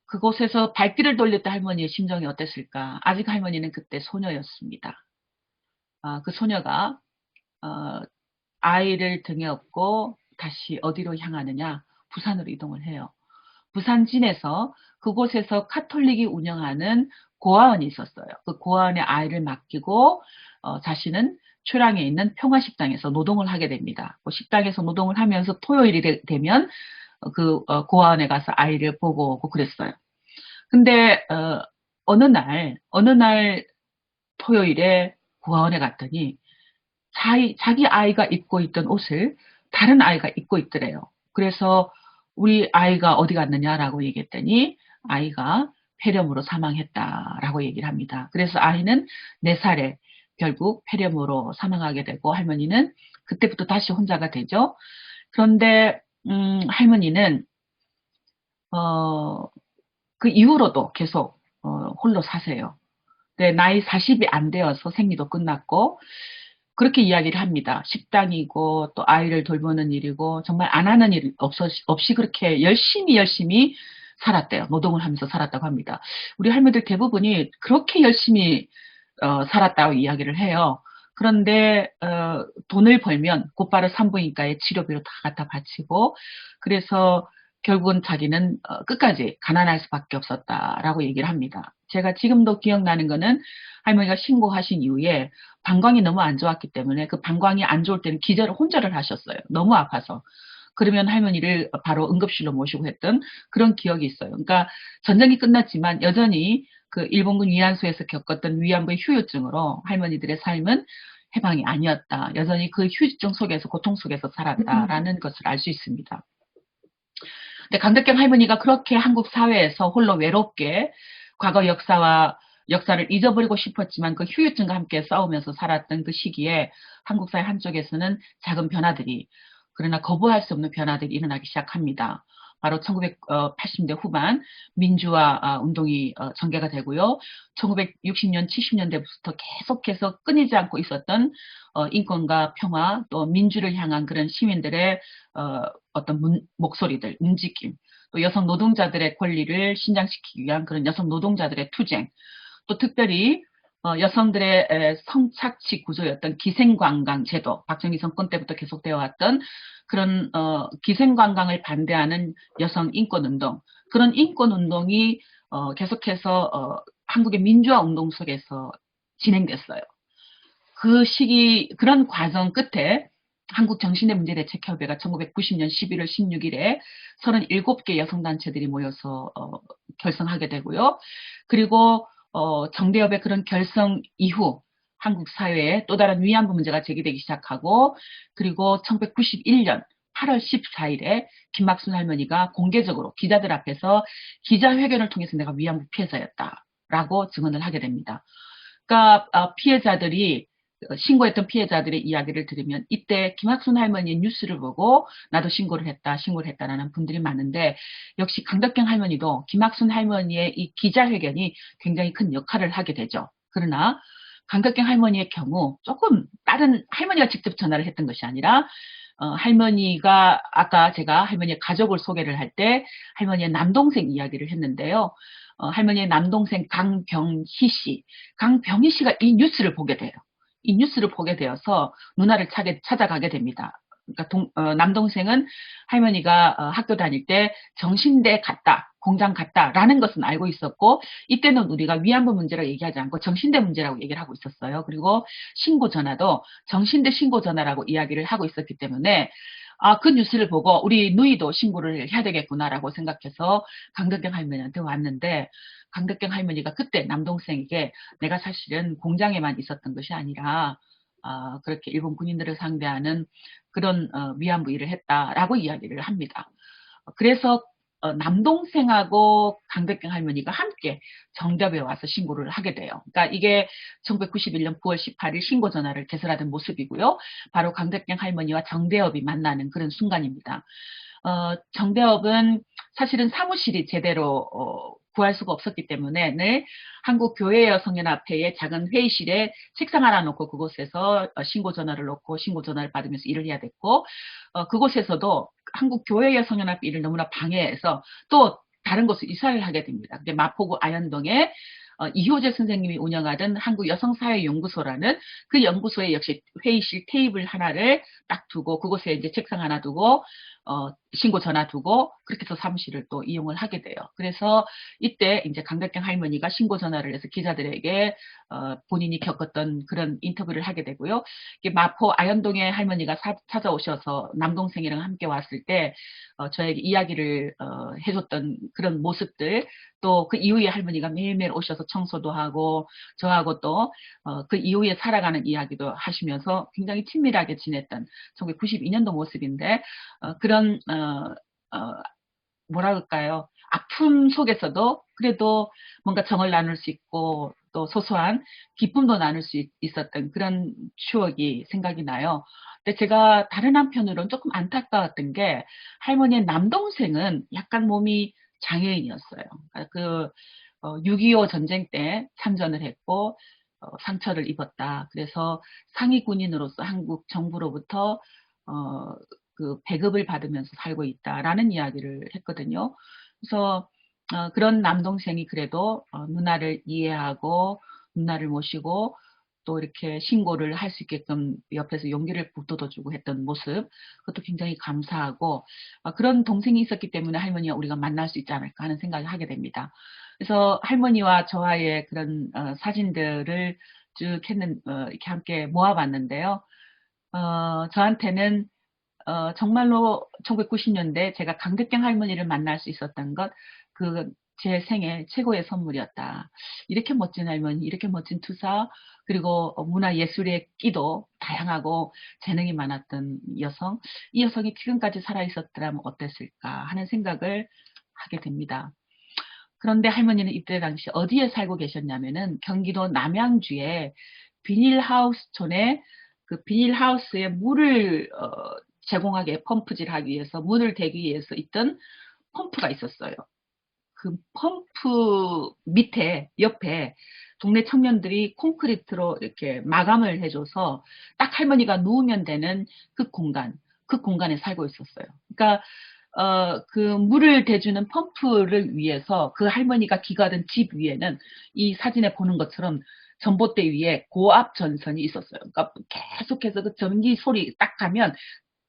그곳에서 발길을 돌릴 때 할머니의 심정이 어땠을까? 아직 할머니는 그때 소녀였습니다. 그 소녀가 아이를 등에 업고 다시 어디로 향하느냐? 부산으로 이동을 해요. 부산진에서 그곳에서 카톨릭이 운영하는 고아원이 있었어요. 그 고아원에 아이를 맡기고 자신은 초량에 있는 평화식당에서 노동을 하게 됩니다. 그 식당에서 노동을 하면서 토요일이 되면 그 고아원에 가서 아이를 보고 오고 그랬어요. 근데 어느 날 토요일에 고아원에 갔더니 자기 아이가 입고 있던 옷을 다른 아이가 입고 있더래요. 그래서 우리 아이가 어디 갔느냐라고 얘기했더니 아이가 폐렴으로 사망했다라고 얘기를 합니다. 그래서 아이는 4살에 결국 폐렴으로 사망하게 되고 할머니는 그때부터 다시 혼자가 되죠. 그런데 할머니는 그 이후로도 계속 홀로 사세요. 네, 나이 40이 안 되어서 생리도 끝났고 그렇게 이야기를 합니다. 식당이고 또 아이를 돌보는 일이고 정말 안 하는 일 없이 그렇게 열심히 살았대요. 노동을 하면서 살았다고 합니다. 우리 할머니들 대부분이 그렇게 열심히 살았다고 이야기를 해요. 그런데 돈을 벌면 곧바로 산부인과에 치료비로 다 갖다 바치고 그래서 결국은 자기는 끝까지 가난할 수밖에 없었다라고 얘기를 합니다. 제가 지금도 기억나는 거는 할머니가 신고하신 이후에 방광이 너무 안 좋았기 때문에 그 방광이 안 좋을 때는 기절을 혼자를 하셨어요. 너무 아파서. 그러면 할머니를 바로 응급실로 모시고 했던 그런 기억이 있어요. 그러니까 전쟁이 끝났지만 여전히 그 일본군 위안소에서 겪었던 위안부의 후유증으로 할머니들의 삶은 해방이 아니었다. 여전히 그 후유증 속에서 고통 속에서 살았다라는 것을 알 수 있습니다. 근데 강덕경 할머니가 그렇게 한국 사회에서 홀로 외롭게 과거 역사를 잊어버리고 싶었지만 그 후유증과 함께 싸우면서 살았던 그 시기에 한국 사회 한쪽에서는 작은 변화들이 그러나 거부할 수 없는 변화들이 일어나기 시작합니다. 바로 1980년대 후반 민주화 운동이 전개가 되고요. 1960년, 70년대부터 계속해서 끊이지 않고 있었던 인권과 평화 또 민주를 향한 그런 시민들의 어떤 목소리들, 움직임, 또 여성 노동자들의 권리를 신장시키기 위한 그런 여성 노동자들의 투쟁, 또 특별히 여성들의 성착취 구조였던 기생관광 제도, 박정희 정권 때부터 계속되어 왔던 그런 기생관광을 반대하는 여성 인권운동, 그런 인권운동이 계속해서 한국의 민주화 운동 속에서 진행됐어요. 그 시기, 그런 과정 끝에 한국정신의문제대책협의회가 1990년 11월 16일에 37개 여성단체들이 모여서 결성하게 되고요. 그리고 정대협의 그런 결성 이후 한국 사회에 또 다른 위안부 문제가 제기되기 시작하고 그리고 1991년 8월 14일에 김막순 할머니가 공개적으로 기자들 앞에서 기자회견을 통해서 내가 위안부 피해자였다라고 증언을 하게 됩니다. 그러니까 피해자들이 신고했던 피해자들의 이야기를 들으면 이때 김학순 할머니의 뉴스를 보고 나도 신고를 했다라는 분들이 많은데 역시 강덕경 할머니도 김학순 할머니의 이 기자회견이 굉장히 큰 역할을 하게 되죠. 그러나 강덕경 할머니의 경우 조금 다른 할머니가 직접 전화를 했던 것이 아니라 할머니가 아까 제가 할머니의 가족을 소개를 할 때 할머니의 남동생 이야기를 했는데요. 할머니의 남동생 강병희 씨, 강병희 씨가 이 뉴스를 보게 돼요. 이 뉴스를 보게 되어서 누나를 찾아가게 됩니다. 그러니까 남동생은 할머니가 학교 다닐 때 정신대 갔다, 공장 갔다라는 것은 알고 있었고 이때는 우리가 위안부 문제라고 얘기하지 않고 정신대 문제라고 얘기를 하고 있었어요. 그리고 신고 전화도 정신대 신고 전화라고 이야기를 하고 있었기 때문에 그 뉴스를 보고 우리 누이도 신고를 해야 되겠구나라고 생각해서 강덕경 할머니한테 왔는데 강덕경 할머니가 그때 남동생에게 내가 사실은 공장에만 있었던 것이 아니라 그렇게 일본 군인들을 상대하는 그런 위안부 일을 했다라고 이야기를 합니다. 그래서 남동생하고 강덕경 할머니가 함께 정답에 와서 신고를 하게 돼요. 그러니까 이게 1991년 9월 18일 신고 전화를 개설하던 모습이고요. 바로 강덕경 할머니와 정대업이 만나는 그런 순간입니다. 정대업은 사실은 사무실이 제대로 구할 수가 없었기 때문에 늘 한국교회여성연합회의 작은 회의실에 책상 하나 놓고 그곳에서 신고 전화를 놓고 신고 전화를 받으면서 일을 해야 됐고 그곳에서도 한국교회여성연합회 일을 너무나 방해해서 또 다른 곳으로 이사를 하게 됩니다. 근데 마포구 아현동에 이효재 선생님이 운영하던 한국여성사회연구소라는 그 연구소에 역시 회의실 테이블 하나를 딱 두고 그곳에 이제 책상 하나 두고 신고 전화 두고 그렇게 해서 사무실을 또 이용을 하게 돼요. 그래서 이때 이제 강덕경 할머니가 신고 전화를 해서 기자들에게 본인이 겪었던 그런 인터뷰를 하게 되고요. 마포 아현동의 할머니가 찾아오셔서 남동생이랑 함께 왔을 때 저에게 이야기를 해줬던 그런 모습들 또 그 이후에 할머니가 매일매일 오셔서 청소도 하고 저하고 또 그 이후에 살아가는 이야기도 하시면서 굉장히 친밀하게 지냈던 1992년도 모습인데 그런 뭐라 그럴까요? 아픔 속에서도 그래도 뭔가 정을 나눌 수 있고 또 소소한 기쁨도 나눌 수 있었던 그런 추억이 생각이 나요. 근데 제가 다른 한편으로는 조금 안타까웠던 게 할머니의 남동생은 약간 몸이 장애인이었어요. 그러니까 6.25 전쟁 때 참전을 했고 상처를 입었다. 그래서 상위 군인으로서 한국 정부로부터 어, 그 배급을 받으면서 살고 있다라는 이야기를 했거든요. 그래서 그런 남동생이 그래도 누나를 이해하고 누나를 모시고 또 이렇게 신고를 할 수 있게끔 옆에서 용기를 북돋워주고 했던 모습, 그것도 굉장히 감사하고 그런 동생이 있었기 때문에 할머니와 우리가 만날 수 있지 않을까 하는 생각을 하게 됩니다. 그래서 할머니와 저와의 그런 사진들을 쭉 이렇게 함께 모아봤는데요. 저한테는 정말로 1990년대 제가 강덕경 할머니를 만날 수 있었던 것, 제 생애 최고의 선물이었다. 이렇게 멋진 할머니, 이렇게 멋진 투사, 그리고 문화예술의 끼도 다양하고 재능이 많았던 여성, 이 여성이 지금까지 살아있었더라면 어땠을까 하는 생각을 하게 됩니다. 그런데 할머니는 이때 당시 어디에 살고 계셨냐면은 경기도 남양주에 비닐하우스촌에 그 비닐하우스에 물을 제공하게 펌프질하기 위해서 문을 대기 위해서 있던 펌프가 있었어요. 그 펌프 밑에 옆에 동네 청년들이 콘크리트로 이렇게 마감을 해줘서 딱 할머니가 누우면 되는 그 공간에 살고 있었어요. 그러니까 그 물을 대주는 펌프를 위해서 그 할머니가 기가던 집 위에는 이 사진에 보는 것처럼 전봇대 위에 고압 전선이 있었어요. 그러니까 계속해서 그 전기 소리 딱 가면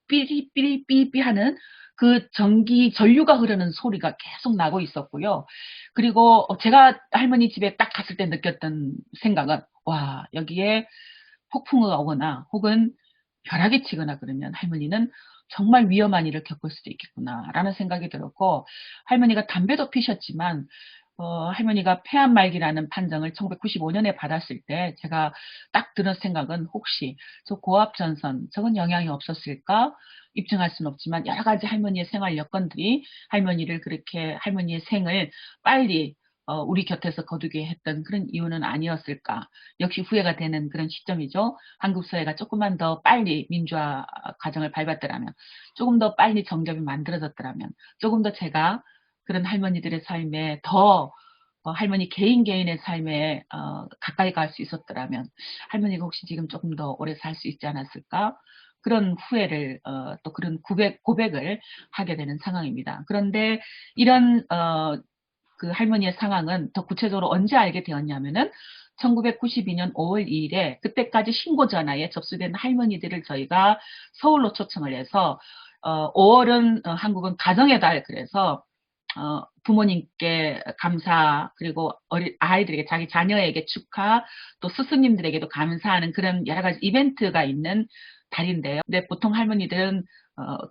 삐리삐리삐리 하는 그 전류가 흐르는 소리가 계속 나고 있었고요. 그리고 제가 할머니 집에 딱 갔을 때 느꼈던 생각은, 와, 여기에 폭풍우가 오거나 혹은 벼락이 치거나 그러면 할머니는 정말 위험한 일을 겪을 수도 있겠구나라는 생각이 들었고, 할머니가 담배도 피셨지만 할머니가 폐암 말기라는 판정을 1995년에 받았을 때 제가 딱 드는 생각은, 혹시 저 고압전선 저건 영향이 없었을까? 입증할 수는 없지만 여러 가지 할머니의 생활 여건들이 할머니를 그렇게, 할머니의 생을 빨리 우리 곁에서 거두게 했던 그런 이유는 아니었을까. 역시 후회가 되는 그런 시점이죠. 한국 사회가 조금만 더 빨리 민주화 과정을 밟았더라면, 조금 더 빨리 정ገብ이 만들어졌더라면, 조금 더 제가 그런 할머니들의 삶에 더 할머니 개인의 삶에 가까이 갈 수 있었더라면 할머니가 혹시 지금 조금 더 오래 살 수 있지 않았을까? 그런 후회를 또 그런 고백을 하게 되는 상황입니다. 그런데 이런 그 할머니의 상황은 더 구체적으로 언제 알게 되었냐면은 1992년 5월 2일에 그때까지 신고 전화에 접수된 할머니들을 저희가 서울로 초청을 해서 5월은 한국은 가정의 달, 그래서 부모님께 감사, 그리고 아이들에게, 자기 자녀에게 축하, 또 스승님들에게도 감사하는 그런 여러 가지 이벤트가 있는 달인데요. 근데 보통 할머니들은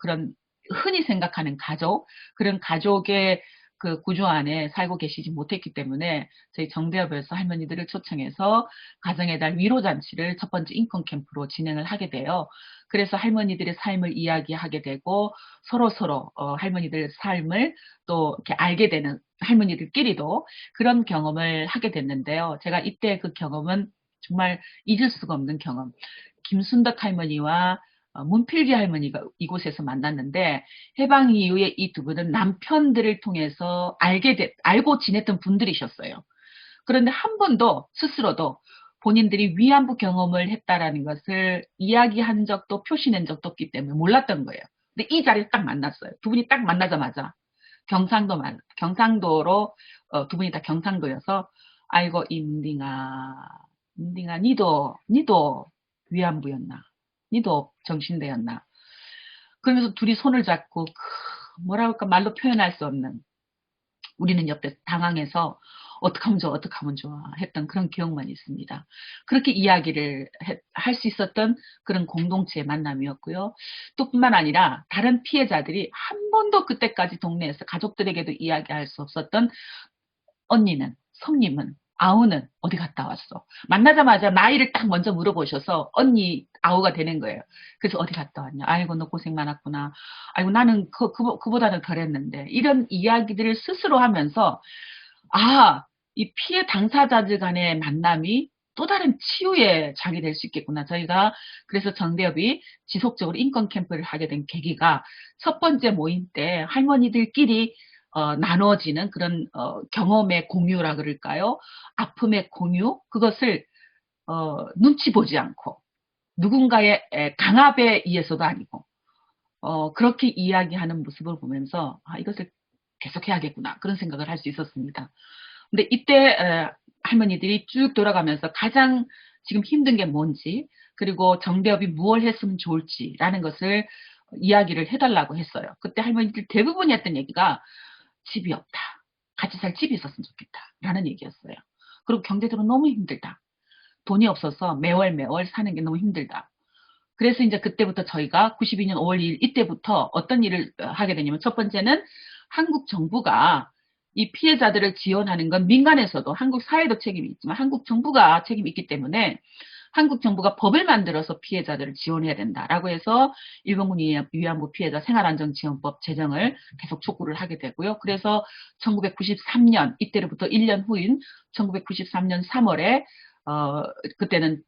그런 흔히 생각하는 가족, 그런 가족의 그 구조 안에 살고 계시지 못했기 때문에 저희 정대협에서 할머니들을 초청해서 가정의 달 위로잔치를 첫 번째 인권 캠프로 진행을 하게 돼요. 그래서 할머니들의 삶을 이야기하게 되고 서로 할머니들의 삶을 또 이렇게 알게 되는, 할머니들끼리도 그런 경험을 하게 됐는데요. 제가 이때 그 경험은 정말 잊을 수가 없는 경험. 김순덕 할머니와 문필기 할머니가 이곳에서 만났는데, 해방 이후에 이 두 분은 남편들을 통해서 알고 지냈던 분들이셨어요. 그런데 한 번도 스스로도 본인들이 위안부 경험을 했다라는 것을 이야기한 적도 표시낸 적도 없기 때문에 몰랐던 거예요. 근데 이 자리에 딱 만났어요. 두 분이 딱 만나자마자 경상도로 두 분이 다 경상도여서, 아이고 인딩아 니도 위안부였나? 니도 정신대였나? 그러면서 둘이 손을 잡고 뭐라 할까, 말로 표현할 수 없는, 우리는 옆에 당황해서 어떻게 하면 좋아 했던 그런 기억만 있습니다. 그렇게 이야기를 할 수 있었던 그런 공동체의 만남이었고요. 또 뿐만 아니라 다른 피해자들이 한 번도 그때까지 동네에서 가족들에게도 이야기할 수 없었던, 언니는, 성님은, 아우는 어디 갔다 왔어? 만나자마자 나이를 딱 먼저 물어보셔서 언니 아우가 되는 거예요. 그래서 어디 갔다 왔냐? 아이고, 너 고생 많았구나. 아이고, 나는 그보다는 덜했는데. 이런 이야기들을 스스로 하면서, 아, 이 피해 당사자들 간의 만남이 또 다른 치유의 장이 될 수 있겠구나. 저희가 그래서 정대협이 지속적으로 인권 캠프를 하게 된 계기가 첫 번째 모임 때 할머니들끼리 나눠지는 그런 경험의 공유라 그럴까요? 아픔의 공유, 그것을 눈치 보지 않고 누군가의 강압에 의해서도 아니고 그렇게 이야기하는 모습을 보면서 이것을 계속해야겠구나 그런 생각을 할 수 있었습니다. 근데 이때 할머니들이 쭉 돌아가면서 가장 지금 힘든 게 뭔지, 그리고 정대협이 무엇을 했으면 좋을지라는 것을 이야기를 해달라고 했어요. 그때 할머니들 대부분이 했던 얘기가 집이 없다. 같이 살 집이 있었으면 좋겠다. 라는 얘기였어요. 그리고 경제적으로 너무 힘들다. 돈이 없어서 매월 매월 사는 게 너무 힘들다. 그래서 이제 그때부터 저희가 92년 5월 2일 이때부터 어떤 일을 하게 되냐면, 첫 번째는 한국 정부가 이 피해자들을 지원하는 건 민간에서도 한국 사회도 책임이 있지만 한국 정부가 책임이 있기 때문에 한국 정부가 법을 만들어서 피해자들을 지원해야 된다라고 해서 일본군 위안부 피해자 생활안정지원법 제정을 계속 촉구를 하게 되고요. 그래서 1993년 이때로부터 1년 후인 1993년 3월에 그때는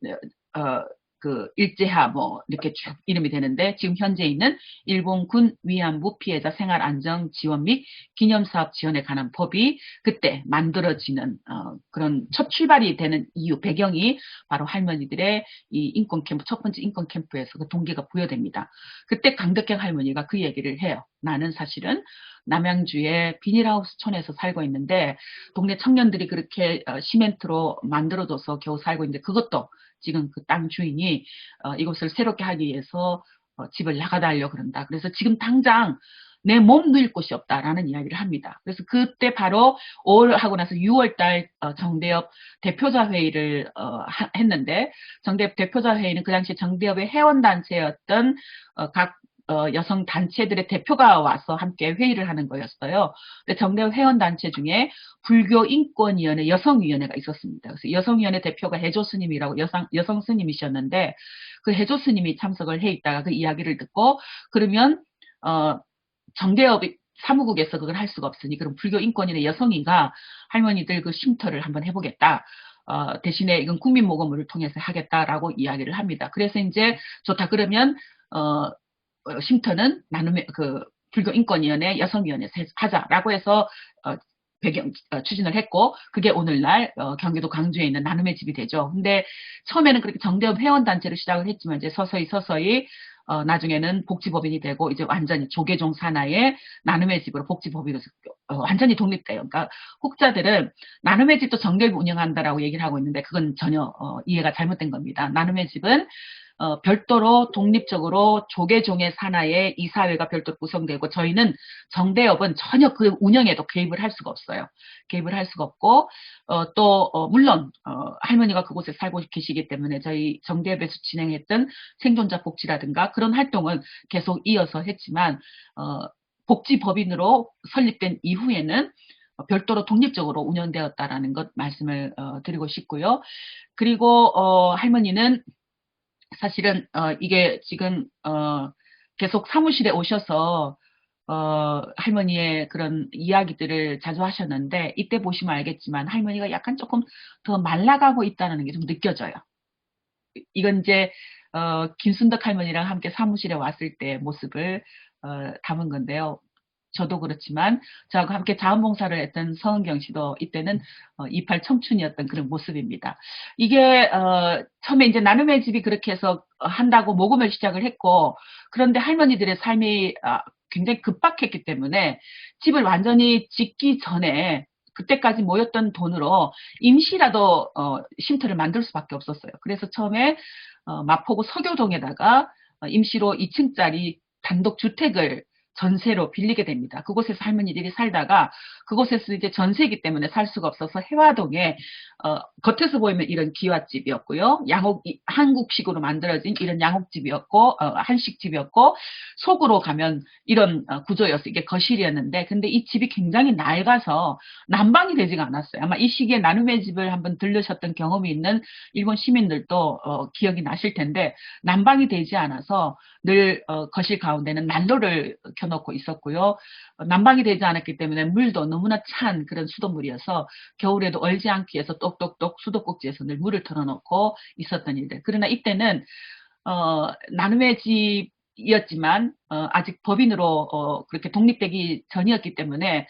그 일제하 뭐 이렇게 쭉 이름이 되는데, 지금 현재 있는 일본군 위안부 피해자 생활안정 지원 및 기념사업 지원에 관한 법이 그때 만들어지는 그런 첫 출발이 되는 이유, 배경이 바로 할머니들의 이 인권 캠프, 첫 번째 인권 캠프에서 그 동기가 부여됩니다. 그때 강덕경 할머니가 그 얘기를 해요. 나는 사실은 남양주의 비닐하우스 촌에서 살고 있는데 동네 청년들이 그렇게 시멘트로 만들어줘서 겨우 살고 있는데, 그것도 지금 그 땅 주인이 이곳을 새롭게 하기 위해서 집을 나가달려 그런다. 그래서 지금 당장 내 몸 누일 곳이 없다라는 이야기를 합니다. 그래서 그때 바로 5월 하고 나서 6월달 정대협 대표자 회의를 했는데, 정대협 대표자 회의는 그 당시에 정대협의 회원단체였던 각 여성 단체들의 대표가 와서 함께 회의를 하는 거였어요. 근데 정대협 회원단체 중에 불교인권위원회 여성위원회가 있었습니다. 그래서 여성위원회 대표가 해조 스님이라고 여성 스님이셨는데, 그 해조 스님이 참석을 해 있다가 그 이야기를 듣고, 그러면 정대협 사무국에서 그걸 할 수가 없으니 그럼 불교인권위원회 여성위가 할머니들 그 쉼터를 한번 해보겠다. 대신에 이건 국민모금을 통해서 하겠다라고 이야기를 합니다. 그래서 이제 좋다 그러면 쉼터는 나눔의 그 불교인권위원회 여성위원회에서 하자라고 해서 추진을 했고, 그게 오늘날 경기도 광주에 있는 나눔의 집이 되죠. 근데 처음에는 그렇게 정대협 회원단체로 시작을 했지만 이제 서서히 나중에는 복지법인이 되고 이제 완전히 조계종 산하의 나눔의 집으로 복지법인으로 완전히 독립돼요. 그러니까 혹자들은 나눔의 집도 정대협이 운영한다라고 얘기를 하고 있는데 그건 전혀 이해가 잘못된 겁니다. 나눔의 집은 별도로 독립적으로 조계종의 산하에 이사회가 별도로 구성되고, 저희는 정대협은 전혀 그 운영에도 개입을 할 수가 없어요. 개입을 할 수가 없고 물론 할머니가 그곳에 살고 계시기 때문에 저희 정대협에서 진행했던 생존자 복지라든가 그런 활동은 계속 이어서 했지만 복지법인으로 설립된 이후에는 별도로 독립적으로 운영되었다라는 것 말씀을 드리고 싶고요. 그리고 할머니는 사실은 이게 지금 계속 사무실에 오셔서 할머니의 그런 이야기들을 자주 하셨는데, 이때 보시면 알겠지만 할머니가 약간 조금 더 말라가고 있다는 게 좀 느껴져요. 이건 이제 김순덕 할머니랑 함께 사무실에 왔을 때 모습을 담은 건데요. 저도 그렇지만 저하고 함께 자원봉사를 했던 서은경 씨도 이때는 28 청춘이었던 그런 모습입니다. 이게 처음에 이제 나눔의 집이 그렇게 해서 한다고 모금을 시작을 했고, 그런데 할머니들의 삶이 굉장히 급박했기 때문에 집을 완전히 짓기 전에 그때까지 모였던 돈으로 임시라도 쉼터를 만들 수밖에 없었어요. 그래서 처음에 마포구 서교동에다가 임시로 2층짜리 단독 주택을 전세로 빌리게 됩니다. 그곳에서 할머니들이 살다가 그곳에서 이제 전세이기 때문에 살 수가 없어서 해화동에 겉에서 보이면 이런 기와집이었고요. 한국식으로 만들어진 이런 양옥집이었고 한식집이었고 속으로 가면 이런 구조였어요. 이게 거실이었는데 근데 이 집이 굉장히 낡아서 난방이 되지가 않았어요. 아마 이 시기에 나눔의 집을 한번 들르셨던 경험이 있는 일본 시민들도 기억이 나실 텐데 난방이 되지 않아서 늘 거실 가운데는 난로를 켜놓고 있었고요. 난방이 되지 않았기 때문에 물도 너무나 찬 그런 수돗물이어서 겨울에도 얼지 않기 위해서 똑똑똑 수도꼭지에서 늘 물을 틀어놓고 있었던 일들. 그러나 이때는 나눔의 집이었지만 아직 법인으로 그렇게 독립되기 전이었기 때문에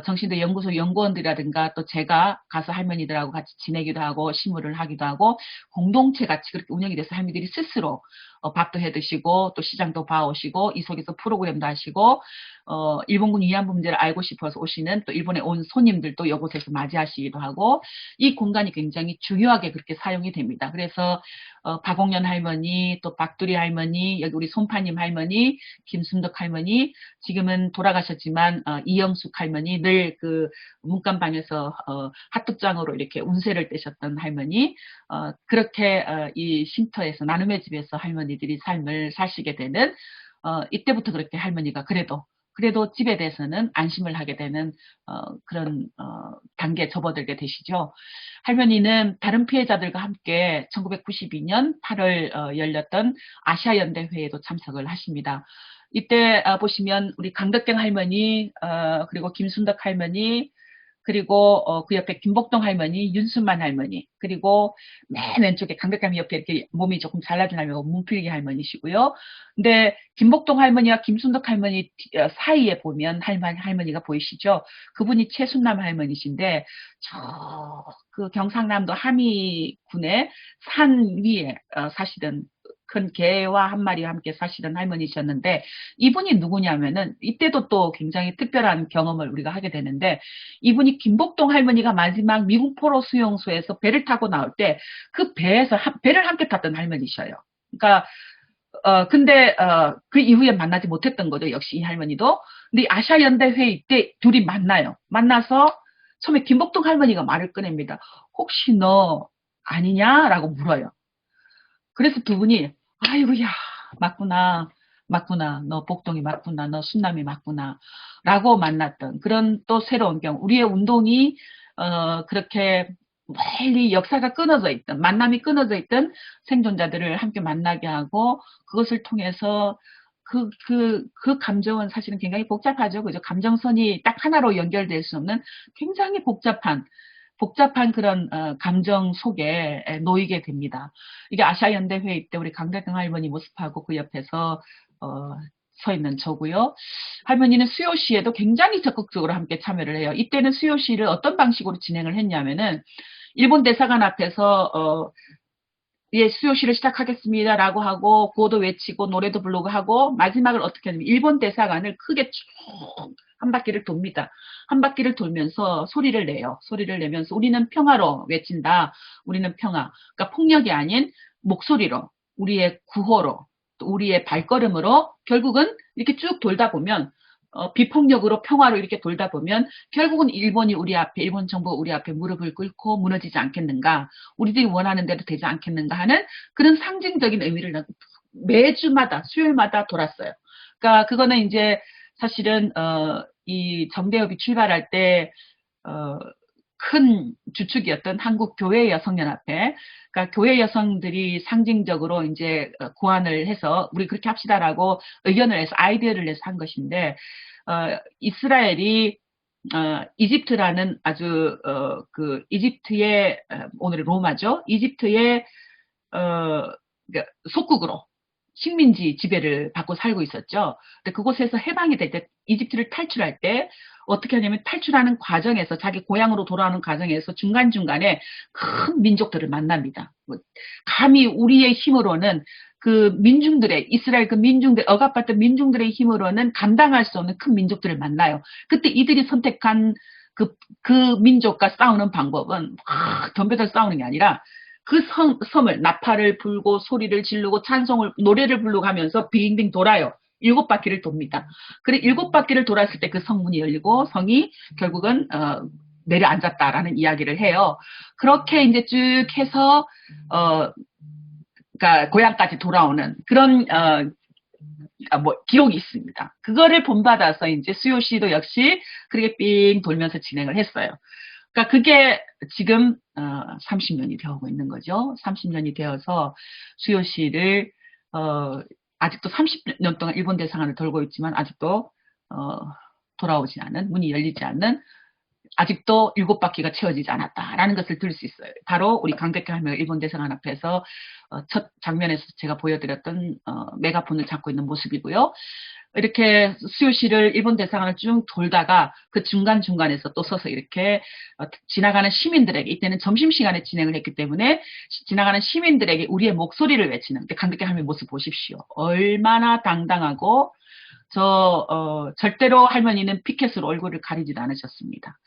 정신대 연구소 연구원들이라든가 또 제가 가서 할머니들하고 같이 지내기도 하고 시무를 하기도 하고 공동체 같이 그렇게 운영이 돼서 할머니들이 스스로 밥도 해 드시고 또 시장도 봐오시고 이 속에서 프로그램도 하시고 일본군 위안부 문제를 알고 싶어서 오시는 또 일본에 온 손님들도 이곳에서 맞이하시기도 하고 이 공간이 굉장히 중요하게 그렇게 사용이 됩니다. 그래서 박옥년 할머니 또 박두리 할머니 여기 우리 손파님 할머니 김순덕 할머니 지금은 돌아가셨지만 이영숙 할머니 늘 그 문간방에서 핫도장으로 이렇게 운세를 떼셨던 할머니 그렇게 이 쉼터에서 나눔의 집에서 할머니들이 삶을 사시게 되는 이때부터 그렇게 할머니가 그래도 집에 대해서는 안심을 하게 되는 그런 단계에 접어들게 되시죠. 할머니는 다른 피해자들과 함께 1992년 8월 열렸던 아시아연대회에도 참석을 하십니다. 이때 보시면 우리 강덕경 할머니 그리고 김순덕 할머니 그리고 그 옆에 김복동 할머니, 윤순만 할머니, 그리고 맨 왼쪽에 강백감 옆에 이렇게 몸이 조금 잘라진 할머니가 문필기 할머니시고요. 근데 김복동 할머니와 김순덕 할머니 사이에 보면 할머니가 보이시죠? 그분이 최순남 할머니신데 그 경상남도 함의군의 산 위에 사시던 큰 개와 한 마리와 함께 사시던 할머니셨는데 이분이 누구냐면은 이때도 또 굉장히 특별한 경험을 우리가 하게 되는데 이분이 김복동 할머니가 마지막 미국 포로 수용소에서 배를 타고 나올 때 그 배에서 배를 함께 탔던 할머니셔요. 그러니까 근데 그 이후에 만나지 못했던 거죠. 역시 이 할머니도. 근데 아시아 연대 회의 때 둘이 만나요. 만나서 처음에 김복동 할머니가 말을 꺼냅니다. 혹시 너 아니냐라고 물어요. 그래서 두 분이 아이고야 맞구나 너 복동이 맞구나 너 순남이 맞구나 라고 만났던 그런 또 새로운 경우 우리의 운동이 그렇게 멀리 역사가 끊어져 있던 만남이 끊어져 있던 생존자들을 함께 만나게 하고 그것을 통해서 그 감정은 사실은 굉장히 복잡하죠. 그죠? 감정선이 딱 하나로 연결될 수 없는 굉장히 복잡한 그런 감정 속에 놓이게 됩니다. 이게 아시아연대회의 때 우리 강대경 할머니 모습하고 그 옆에서 서 있는 저고요. 할머니는 수요시에도 굉장히 적극적으로 함께 참여를 해요. 이때는 수요시를 어떤 방식으로 진행을 했냐면은 일본 대사관 앞에서 예, 수요시를 시작하겠습니다라고 하고 구호도 외치고 노래도 부르고 하고 마지막을 어떻게 하냐면 일본 대사관을 크게 쭉 한 바퀴를 돕니다. 한 바퀴를 돌면서 소리를 내요. 소리를 내면서 우리는 평화로 외친다. 우리는 평화. 그러니까 폭력이 아닌 목소리로 우리의 구호로 또 우리의 발걸음으로 결국은 이렇게 쭉 돌다 보면 비폭력으로 평화로 이렇게 돌다 보면 결국은 일본 정부가 우리 앞에 무릎을 꿇고 무너지지 않겠는가, 우리들이 원하는 대로 되지 않겠는가 하는 그런 상징적인 의미를 매주마다 수요일마다 돌았어요. 그러니까 그거는 이제 사실은 이 정대협이 출발할 때 큰 주축이었던 한국 교회 여성연합회, 그러니까 교회 여성들이 상징적으로 이제 고안을 해서 우리 그렇게 합시다라고 의견을 해서 아이디어를 내서 한 것인데 이스라엘이 이집트라는 아주 그 이집트의 오늘의 로마죠. 이집트의 그러니까 속국으로 식민지 지배를 받고 살고 있었죠. 근데 그곳에서 해방이 될 때 이집트를 탈출할 때 어떻게 하냐면 탈출하는 과정에서 자기 고향으로 돌아오는 과정에서 중간중간에 큰 민족들을 만납니다. 감히 우리의 힘으로는 그 민중들의 이스라엘 그 민중들 억압받던 민중들의 힘으로는 감당할 수 없는 큰 민족들을 만나요. 그때 이들이 선택한 그 민족과 싸우는 방법은 덤벼들 싸우는 게 아니라 그 섬을 나팔을 불고 소리를 지르고 찬송을 노래를 부르고 하면서 빙빙 돌아요. 7바퀴를 돕니다. 그래 7바퀴를 돌았을 때 그 성문이 열리고 성이 결국은 내려앉았다라는 이야기를 해요. 그렇게 이제 쭉 해서 그러니까 고향까지 돌아오는 그런 뭐 기록이 있습니다. 그거를 본받아서 이제 수요시도 역시 그렇게 삥 돌면서 진행을 했어요. 그러니까 그게 지금 30년이 되어오고 있는 거죠. 30년이 되어서 수요시를 아직도 30년 동안 일본 대사관을 돌고 있지만 아직도 돌아오지 않은, 문이 열리지 않는, 아직도 7바퀴가 채워지지 않았다라는 것을 들 수 있어요. 바로 우리 강백현 할머니가 일본 대사관 앞에서 첫 장면에서 제가 보여드렸던 메가폰을 잡고 있는 모습이고요. 이렇게 수요시를 일본 대사관을 쭉 돌다가 그 중간중간에서 또 서서 이렇게 지나가는 시민들에게, 이때는 점심시간에 진행을 했기 때문에 지나가는 시민들에게 우리의 목소리를 외치는 강백현 할머니 모습 보십시오. 얼마나 당당하고 절대로 할머니는 피켓으로 얼굴을 가리지도 않으셨습니다.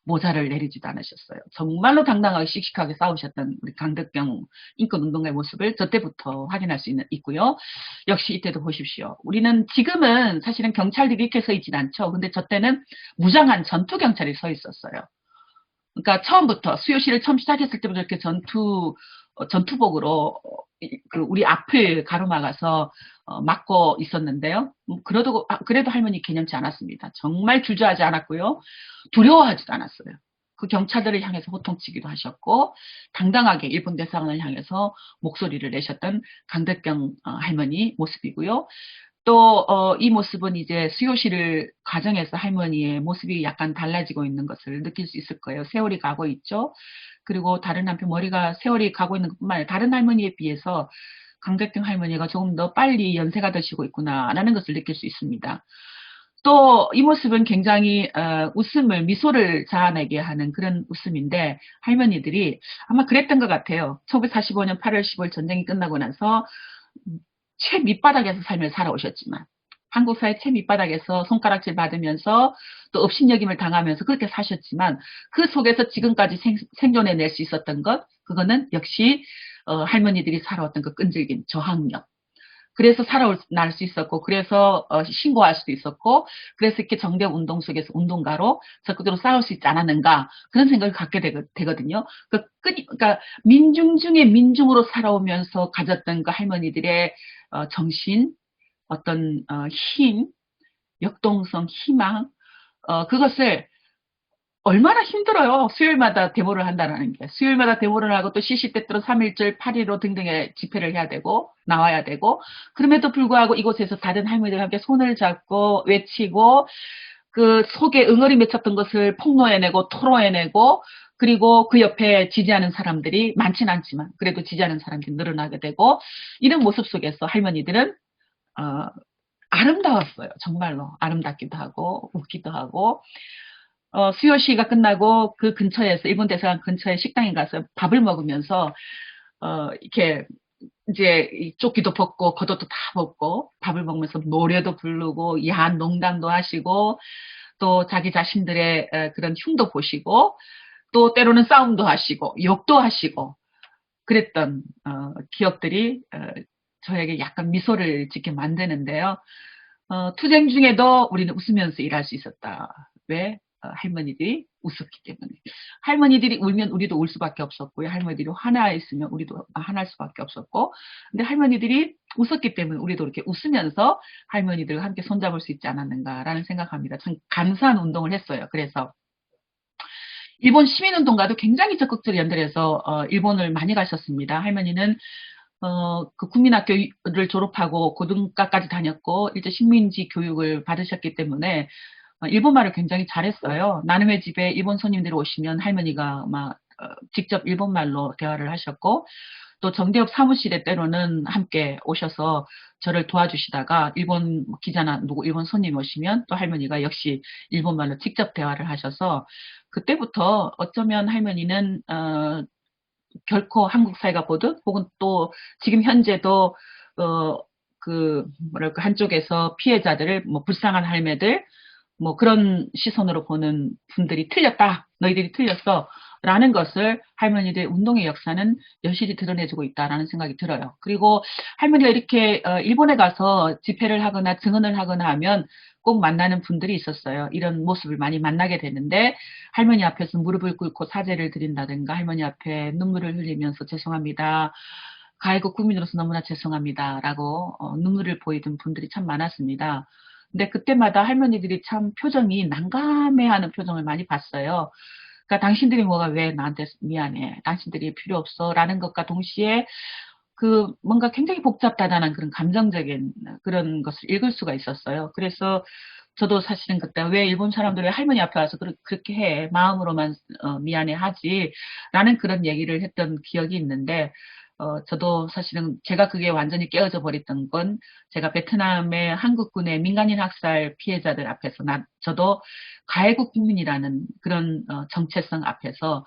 모자를 내리지도 않으셨어요. 정말로 당당하게 씩씩하게 싸우셨던 우리 강덕경 인권운동가의 모습을 저 때부터 확인할 수 있고요. 역시 이때도 보십시오. 우리는 지금은 사실은 경찰들이 이렇게 서 있진 않죠. 근데 저 때는 무장한 전투경찰이 서 있었어요. 그러니까 처음부터 수요시를 처음 시작했을 때부터 이렇게 전투복으로 우리 앞을 가로막아서 막고 있었는데요. 그래도 할머니 개념치 않았습니다. 정말 주저하지 않았고요. 두려워하지도 않았어요. 그 경찰들을 향해서 호통치기도 하셨고 당당하게 일본 대사관을 향해서 목소리를 내셨던 강덕경 할머니 모습이고요. 또 이 모습은 이제 수요시를 과정에서 할머니의 모습이 약간 달라지고 있는 것을 느낄 수 있을 거예요. 세월이 가고 있죠. 그리고 다른 한편 머리가 세월이 가고 있는 것뿐만 아니라 다른 할머니에 비해서 강백경 할머니가 조금 더 빨리 연세가 드시고 있구나라는 것을 느낄 수 있습니다. 또 이 모습은 굉장히 미소를 자아내게 하는 그런 웃음인데 할머니들이 아마 그랬던 것 같아요. 1945년 8월 15일 전쟁이 끝나고 나서 최 밑바닥에서 삶을 살아오셨지만 한국 사회 최 밑바닥에서 손가락질 받으면서 또 업신여김을 당하면서 그렇게 사셨지만 그 속에서 지금까지 생존해낼 수 있었던 것, 그거는 역시 할머니들이 살아왔던 그 끈질긴 저항력. 그래서 살아날 수 있었고, 그래서 신고할 수도 있었고, 그래서 이렇게 정대업 운동 속에서 운동가로 적극적으로 싸울 수 있지 않았는가, 그런 생각을 갖게 되거든요. 그러니까 민중 중에 민중으로 살아오면서 가졌던 그 할머니들의 정신, 어떤 힘, 역동성, 희망, 그것을 얼마나 힘들어요. 수요일마다 데모를 한다는 게. 수요일마다 데모를 하고 또 시시때때로 3.1절, 8.15 등등의 집회를 해야 되고 나와야 되고 그럼에도 불구하고 이곳에서 다른 할머니들과 함께 손을 잡고 외치고 그 속에 응어리 맺혔던 것을 폭로해내고 토로해내고 그리고 그 옆에 지지하는 사람들이 많진 않지만 그래도 지지하는 사람들이 늘어나게 되고 이런 모습 속에서 할머니들은 아름다웠어요. 정말로 아름답기도 하고 웃기도 하고 수요시가 끝나고 그 근처에서 일본 대사관 근처에 식당에 가서 밥을 먹으면서 이렇게 이제 조끼도 벗고 겉옷도 다 벗고 밥을 먹으면서 노래도 부르고 야한 농담도 하시고 또 자기 자신들의 그런 흉도 보시고 또 때로는 싸움도 하시고 욕도 하시고 그랬던 기억들이 저에게 약간 미소를 짓게 만드는데요. 투쟁 중에도 우리는 웃으면서 일할 수 있었다. 왜? 할머니들이 웃었기 때문에. 할머니들이 울면 우리도 울 수밖에 없었고요. 할머니들이 화나 있으면 우리도 화날 수밖에 없었고. 근데 할머니들이 웃었기 때문에 우리도 이렇게 웃으면서 할머니들과 함께 손잡을 수 있지 않았는가라는 생각합니다. 참 감사한 운동을 했어요. 그래서 일본 시민운동가도 굉장히 적극적으로 연대해서 일본을 많이 가셨습니다. 할머니는 그 국민학교를 졸업하고 고등과까지 다녔고 일제 식민지 교육을 받으셨기 때문에 일본말을 굉장히 잘했어요. 나눔의 집에 일본 손님들이 오시면 할머니가 막 직접 일본말로 대화를 하셨고 또 정대협 사무실에 때로는 함께 오셔서 저를 도와주시다가 일본 기자나 누구 일본 손님 오시면 또 할머니가 역시 일본말로 직접 대화를 하셔서 그때부터 어쩌면 할머니는 결코 한국 사회가 보듯 혹은 또 지금 현재도 뭐랄까 한쪽에서 피해자들을 뭐 불쌍한 할매들 뭐 그런 시선으로 보는 분들이 틀렸다. 너희들이 틀렸어. 라는 것을 할머니들의 운동의 역사는 여실히 드러내주고 있다라는 생각이 들어요. 그리고 할머니가 이렇게 일본에 가서 집회를 하거나 증언을 하거나 하면 꼭 만나는 분들이 있었어요. 이런 모습을 많이 만나게 되는데 할머니 앞에서 무릎을 꿇고 사죄를 드린다든가 할머니 앞에 눈물을 흘리면서 죄송합니다. 가해국 국민으로서 너무나 죄송합니다. 라고 눈물을 보이던 분들이 참 많았습니다. 근데 그때마다 할머니들이 참 표정이 난감해하는 표정을 많이 봤어요. 그러니까 당신들이 뭐가 왜 나한테 미안해. 당신들이 필요 없어. 라는 것과 동시에 그 뭔가 굉장히 복잡다단한 그런 감정적인 그런 것을 읽을 수가 있었어요. 그래서 저도 사실은 그때 왜 일본 사람들이 할머니 앞에 와서 그렇게 해. 마음으로만 미안해 하지. 라는 그런 얘기를 했던 기억이 있는데 저도 사실은 제가 그게 완전히 깨어져 버렸던 건 제가 베트남의 한국군의 민간인 학살 피해자들 앞에서 저도 가해국 국민이라는 그런 정체성 앞에서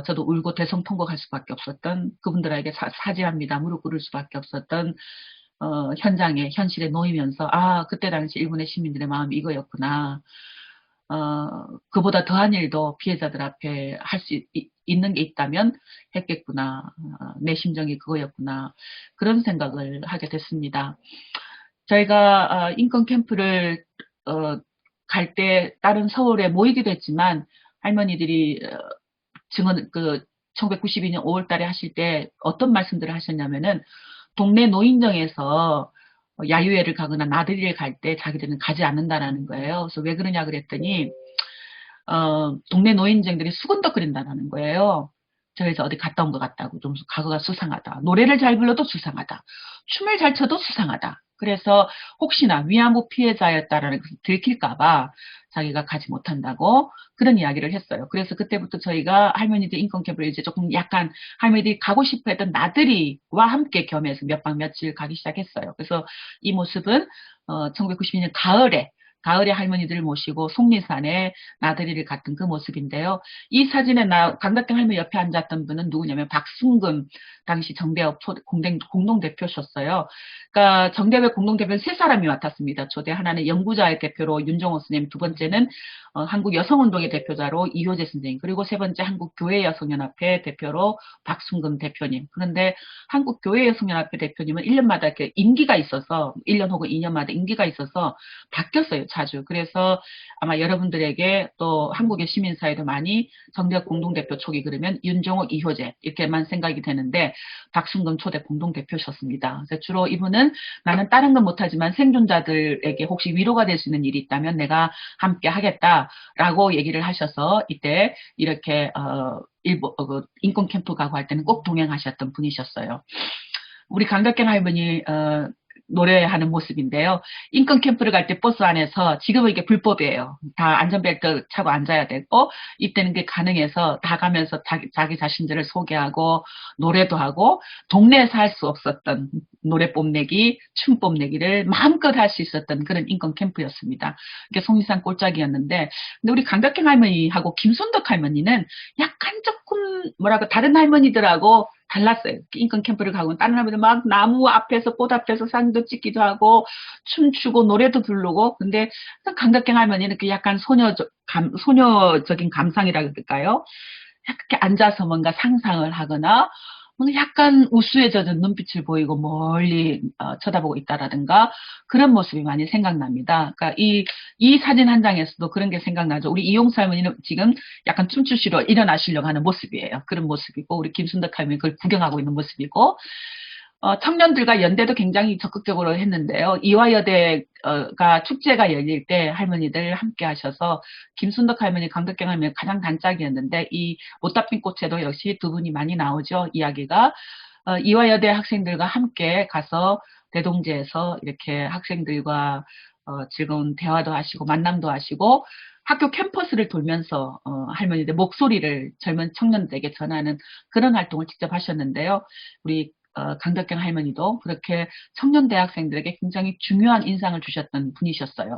저도 울고 대성통곡할 수밖에 없었던 그분들에게 사죄합니다. 무릎 꿇을 수밖에 없었던 현장에 현실에 놓이면서 그때 당시 일본의 시민들의 마음이 이거였구나. 그보다 더한 일도 피해자들 앞에 할 수 있는 게 있다면 했겠구나. 내 심정이 그거였구나. 그런 생각을 하게 됐습니다. 저희가 인권 캠프를 갈 때 다른 서울에 모이기도 했지만 할머니들이 증언 1992년 5월 달에 하실 때 어떤 말씀들을 하셨냐면은 동네 노인정에서 야유회를 가거나 나들이를 갈 때 자기들은 가지 않는다라는 거예요. 그래서 왜 그러냐 그랬더니 동네 노인정들이 수군덕 거린다라는 거예요. 저에서 어디 갔다 온 것 같다고 좀 과거가 수상하다. 노래를 잘 불러도 수상하다. 춤을 잘 춰도 수상하다. 그래서 혹시나 위안부 피해자였다라는 것을 들킬까봐 자기가 가지 못한다고 그런 이야기를 했어요. 그래서 그때부터 저희가 할머니들 인권 캠프를 이제 조금 약간 할머니들이 가고 싶어 했던 나들이와 함께 겸해서 몇 박 며칠 가기 시작했어요. 그래서 이 모습은 1992년 가을에 할머니들을 모시고 속리산에 나들이를 갔던 그 모습인데요. 이 사진에 강덕경 할머니 옆에 앉았던 분은 누구냐면 박순금 당시 정대협 공동대표셨어요. 그러니까 정대협 공동대표는 세 사람이 맡았습니다. 초대 하나는 연구자의 대표로 윤종호 선생님, 두 번째는 한국 여성운동의 대표자로 이효재 선생님, 그리고 세 번째 한국교회여성연합회 대표로 박순금 대표님. 그런데 한국교회여성연합회 대표님은 1년마다 이렇게 임기가 있어서 1년 혹은 2년마다 임기가 있어서 바뀌었어요, 자주. 그래서 아마 여러분들에게 또 한국의 시민사회도 많이 정대협 공동대표 초기 그러면 윤종호, 이효재 이렇게만 생각이 되는데 박순금 초대 공동대표셨습니다. 그래서 주로 이분은 나는 다른 건 못하지만 생존자들에게 혹시 위로가 될 수 있는 일이 있다면 내가 함께 하겠다라고 얘기를 하셔서 이때 이렇게 인권 캠프 가고 할 때는 꼭 동행하셨던 분이셨어요. 우리 강덕경 할머니 노래하는 모습인데요. 인권 캠프를 갈 때 버스 안에서 지금은 이게 불법이에요. 다 안전벨트 차고 앉아야 되고 이때는 그게 가능해서 다 가면서 자기 자신들을 소개하고 노래도 하고 동네에서 할 수 없었던 노래 뽐내기, 춤 뽐내기를 마음껏 할 수 있었던 그런 인권 캠프였습니다. 이게 속리산 꼴짝이었는데 근데 우리 강덕경 할머니하고 김순덕 할머니는 약간 조금 뭐라고 다른 할머니들하고 달랐어요. 인권 캠프를 가고 다른 할머니들 막 나무 앞에서 꽃 앞에서 사진도 찍기도 하고 춤추고 노래도 부르고 근데 강덕경 할머니는 그 약간 소녀적인 감상이라 그럴까요? 이렇게 앉아서 뭔가 상상을 하거나 뭔가 약간 우수해져진 눈빛을 보이고 멀리 쳐다보고 있다라든가 그런 모습이 많이 생각납니다. 그러니까 이 사진 한 장에서도 그런 게 생각나죠. 우리 이용수 할머니는 지금 약간 춤추시러 일어나시려고 하는 모습이에요. 그런 모습이고 우리 김순덕 할머니 그걸 구경하고 있는 모습이고 청년들과 연대도 굉장히 적극적으로 했는데요. 이화여대가 축제가 열릴 때 할머니들 함께 하셔서 김순덕 할머니, 강덕경 할머니 가장 단짝이었는데 이 못다 핀 꽃에도 역시 두 분이 많이 나오죠. 이야기가 이화여대 학생들과 함께 가서 대동제에서 이렇게 학생들과 즐거운 대화도 하시고 만남도 하시고 학교 캠퍼스를 돌면서 할머니들 목소리를 젊은 청년들에게 전하는 그런 활동을 직접 하셨는데요. 우리 강덕경 할머니도 그렇게 청년 대학생들에게 굉장히 중요한 인상을 주셨던 분이셨어요.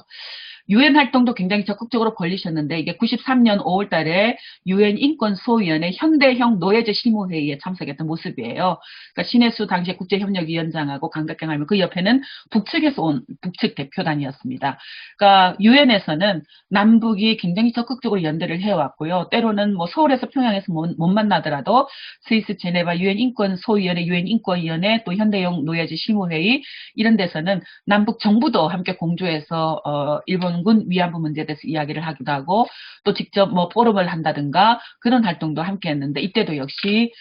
유엔 활동도 굉장히 적극적으로 벌리셨는데 이게 93년 5월 달에 유엔 인권소위원회 현대형 노예제 실무회의에 참석했던 모습이에요. 그러니까 신혜수 당시에 국제협력위원장하고 강덕경 할머니 그 옆에는 북측에서 온 북측 대표단이었습니다. 그러니까 유엔에서는 남북이 굉장히 적극적으로 연대를 해왔고요. 때로는 뭐 서울에서 평양에서 못 만나더라도 스위스 제네바 유엔 인권소위원회, 유엔 인권위원회, 또 현대형 노예제 실무회의 이런 데서는 남북 정부도 함께 공조해서 일본군 위안부 문제에 대해서 이야기를 하기도 하고 또 직접 뭐 포럼을 한다든가 그런 활동도 함께 했는데 이때도 역시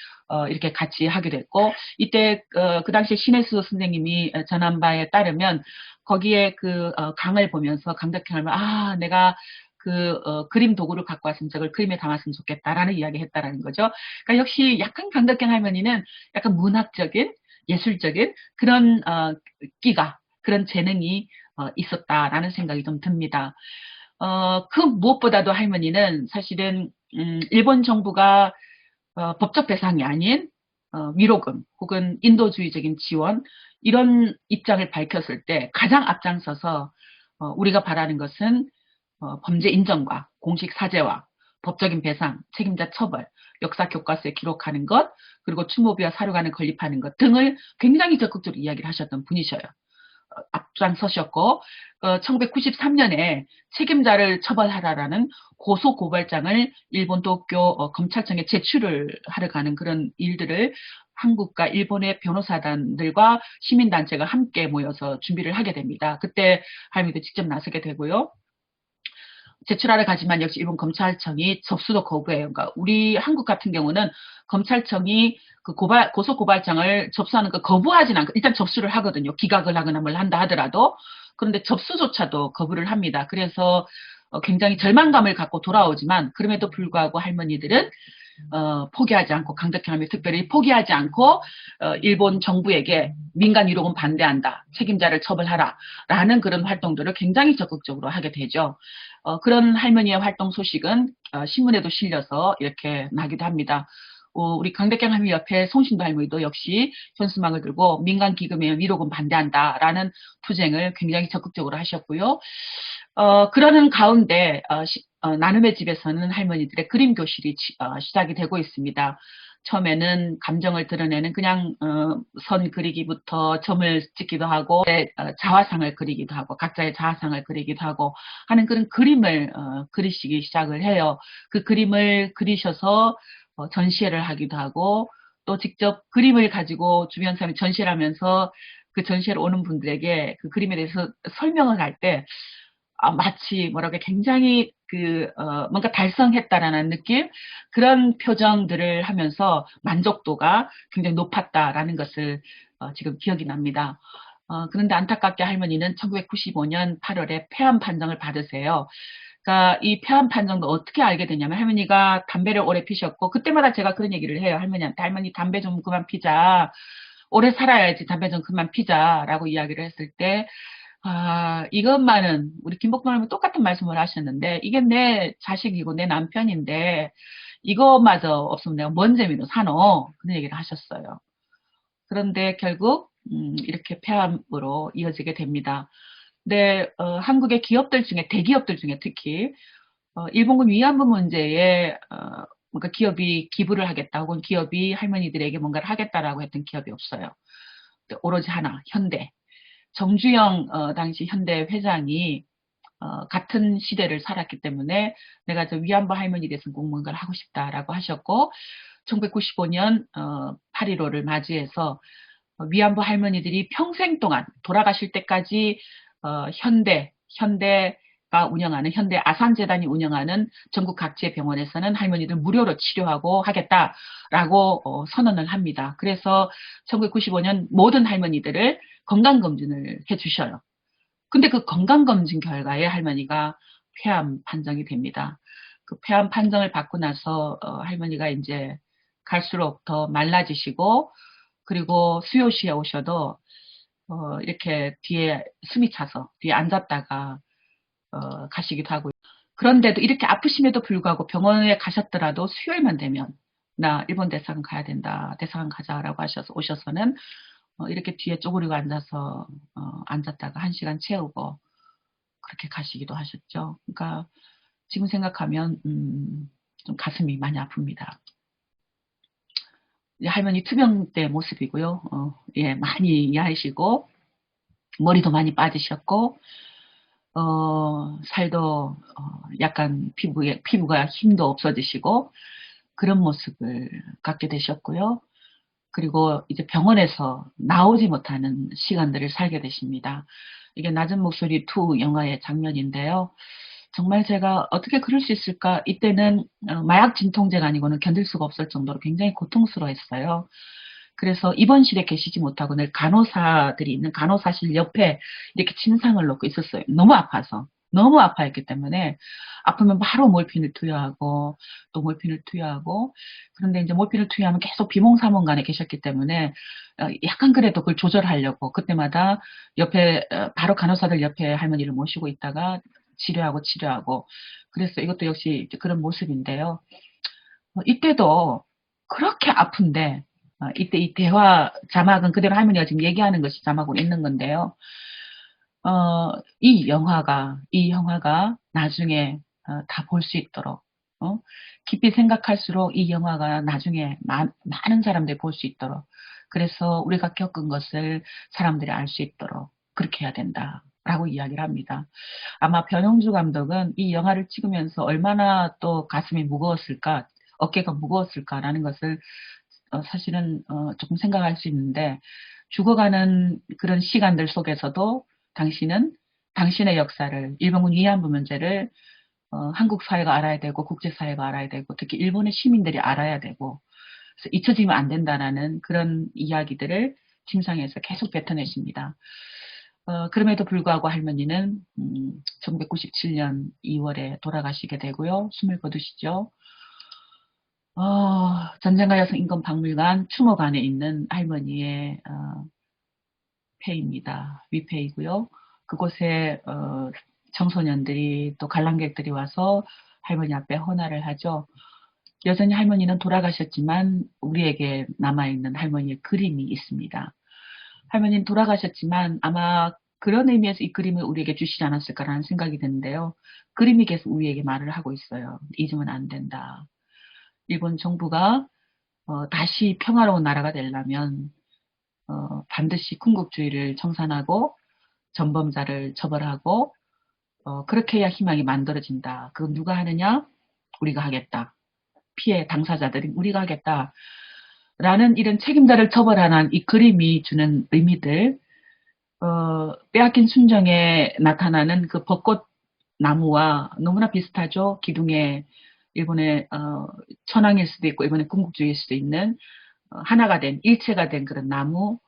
이렇게 같이 하게 됐고 이때 그 당시에 신혜수 선생님이 전한 바에 따르면 거기에 그 강을 보면서 강덕형 할머니 내가 그림 도구를 갖고 왔으면 저걸 그림에 담았으면 좋겠다라는 이야기 했다라는 거죠. 그러니까 역시 약간 강덕경 할머니는 약간 문학적인 예술적인 그런 끼가 그런 재능이 있었다라는 생각이 좀 듭니다. 그 무엇보다도 할머니는 사실은 일본 정부가 법적 배상이 아닌 위로금 혹은 인도주의적인 지원 이런 입장을 밝혔을 때 가장 앞장서서 우리가 바라는 것은 범죄 인정과 공식 사죄와 법적인 배상, 책임자 처벌, 역사 교과서에 기록하는 것, 그리고 추모비와 사료관을 건립하는 것 등을 굉장히 적극적으로 이야기를 하셨던 분이셔요. 앞장서셨고 1993년에 책임자를 처벌하라라는 고소고발장을 일본 도쿄 검찰청에 제출을 하러 가는 그런 일들을 한국과 일본의 변호사단들과 시민단체가 함께 모여서 준비를 하게 됩니다. 그때 할머니도 직접 나서게 되고요. 제출하러 가지만 역시 일본 검찰청이 접수도 거부해요. 그러니까 우리 한국 같은 경우는 검찰청이 그 고소고발장을 접수하는 거 거부하진 않고 일단 접수를 하거든요. 기각을 하거나 뭘 한다 하더라도. 그런데 접수조차도 거부를 합니다. 그래서 굉장히 절망감을 갖고 돌아오지만 그럼에도 불구하고 할머니들은 포기하지 않고 강덕형 할머니 특별히 포기하지 않고 일본 정부에게 민간 위로금 반대한다. 책임자를 처벌하라. 라는 그런 활동들을 굉장히 적극적으로 하게 되죠. 그런 할머니의 활동 소식은 신문에도 실려서 이렇게 나기도 합니다. 우리 강덕경 할머니 옆에 송신도 할머니도 역시 현수막을 들고 민간 기금에 위로금 반대한다라는 투쟁을 굉장히 적극적으로 하셨고요. 그러는 가운데 나눔의 집에서는 할머니들의 그림 교실이 시작이 되고 있습니다. 처음에는 감정을 드러내는 그냥 선 그리기부터 점을 찍기도 하고 자화상을 그리기도 하고 각자의 자화상을 그리기도 하고 하는 그런 그림을 그리시기 시작을 해요. 그 그림을 그리셔서 전시회를 하기도 하고 또 직접 그림을 가지고 주변 사람이 전시를 하면서 그 전시회를 오는 분들에게 그 그림에 대해서 설명을 할 때 마치 뭐라고 굉장히 뭔가 달성했다라는 느낌 그런 표정들을 하면서 만족도가 굉장히 높았다라는 것을 지금 기억이 납니다. 그런데 안타깝게 할머니는 1995년 8월에 폐암 판정을 받으세요. 그러니까 이 폐암 판정도 어떻게 알게 되냐면 할머니가 담배를 오래 피셨고 그때마다 제가 그런 얘기를 해요. 할머니한테 할머니 담배 좀 그만 피자. 오래 살아야지 담배 좀 그만 피자라고 이야기를 했을 때 이것만은 우리 김복동 할머니 똑같은 말씀을 하셨는데 이게 내 자식이고 내 남편인데 이거마저 없으면 내가 뭔 재미로 사노 그런 얘기를 하셨어요. 그런데 결국 이렇게 폐암으로 이어지게 됩니다. 근데 한국의 기업들 중에 대기업들 중에 특히 일본군 위안부 문제에 뭔가 기업이 기부를 하겠다 혹은 기업이 할머니들에게 뭔가를 하겠다라고 했던 기업이 없어요. 오로지 하나 현대. 정주영 당시 현대 회장이 같은 시대를 살았기 때문에 내가 저 위안부 할머니 대해서 꼭 뭔가를 하고 싶다라고 하셨고 1995년 8.15를 맞이해서 위안부 할머니들이 평생 동안 돌아가실 때까지 현대가 운영하는 현대 아산재단이 운영하는 전국 각지의 병원에서는 할머니들 무료로 치료하고 하겠다라고 선언을 합니다. 그래서 1995년 모든 할머니들을 건강검진을 해주셔요. 근데 그 건강검진 결과에 할머니가 폐암 판정이 됩니다. 그 폐암 판정을 받고 나서 할머니가 이제 갈수록 더 말라지시고 그리고 수요시에 오셔도 이렇게 뒤에 숨이 차서 뒤에 앉았다가 가시기도 하고요. 그런데도 이렇게 아프심에도 불구하고 병원에 가셨더라도 수요일만 되면 나 일본 대사관 가야 된다. 대사관 가자라고 오셔서는 이렇게 뒤에 쪼그리고 앉아서 앉았다가 1시간 채우고 그렇게 가시기도 하셨죠. 그러니까 지금 생각하면 좀 가슴이 많이 아픕니다. 할머니 투병 때 모습이고요. 예, 많이 야하시고 머리도 많이 빠지셨고 살도 약간 피부가 힘도 없어지시고 그런 모습을 갖게 되셨고요. 그리고 이제 병원에서 나오지 못하는 시간들을 살게 되십니다. 이게 낮은 목소리 2 영화의 장면인데요. 정말 제가 어떻게 그럴 수 있을까? 이때는 마약 진통제가 아니고는 견딜 수가 없을 정도로 굉장히 고통스러웠어요. 그래서 입원실에 계시지 못하고 늘 간호사들이 있는 간호사실 옆에 이렇게 침상을 놓고 있었어요. 너무 아파서. 너무 아파했기 때문에 아프면 바로 몰핀을 투여하고 또 몰핀을 투여하고 그런데 이제 몰핀을 투여하면 계속 비몽사몽간에 계셨기 때문에 약간 그래도 그걸 조절하려고 그때마다 옆에 바로 간호사들 옆에 할머니를 모시고 있다가 치료하고 그래서 이것도 역시 그런 모습인데요. 이때도 그렇게 아픈데 이때 이 대화 자막은 그대로 할머니가 지금 얘기하는 것이 자막으로 있는 건데요. 이 영화가 나중에 다 볼 수 있도록 깊이 생각할수록 이 영화가 나중에 많은 사람들이 볼 수 있도록 그래서 우리가 겪은 것을 사람들이 알 수 있도록 그렇게 해야 된다라고 이야기를 합니다. 아마 변영주 감독은 이 영화를 찍으면서 얼마나 또 가슴이 무거웠을까, 어깨가 무거웠을까라는 것을 사실은 조금 생각할 수 있는데 죽어가는 그런 시간들 속에서도 당신은 당신의 역사를 일본군 위안부 문제를 한국 사회가 알아야 되고 국제사회가 알아야 되고 특히 일본의 시민들이 알아야 되고 그래서 잊혀지면 안 된다라는 그런 이야기들을 침상에서 계속 뱉어내십니다. 그럼에도 불구하고 할머니는 1997년 2월에 돌아가시게 되고요. 숨을 거두시죠. 전쟁과 여성 인권 박물관 추모관에 있는 할머니의 폐입니다. 위폐이고요. 그곳에 청소년들이 또 관람객들이 와서 할머니 앞에 헌화를 하죠. 여전히 할머니는 돌아가셨지만 우리에게 남아있는 할머니의 그림이 있습니다. 할머니는 돌아가셨지만 아마 그런 의미에서 이 그림을 우리에게 주시지 않았을까라는 생각이 드는데요. 그림이 계속 우리에게 말을 하고 있어요. 잊으면 안 된다. 일본 정부가 다시 평화로운 나라가 되려면 반드시 군국주의를 청산하고 전범자를 처벌하고 그렇게 해야 희망이 만들어진다. 그건 누가 하느냐? 우리가 하겠다. 피해 당사자들이 우리가 하겠다. 라는 이런 책임자를 처벌하는 이 그림이 주는 의미들 빼앗긴 순정에 나타나는 그 벚꽃 나무와 너무나 비슷하죠. 기둥에 일본의 천황일 수도 있고 일본의 군국주의일 수도 있는 하나가 된 일체가 된 그런 나무.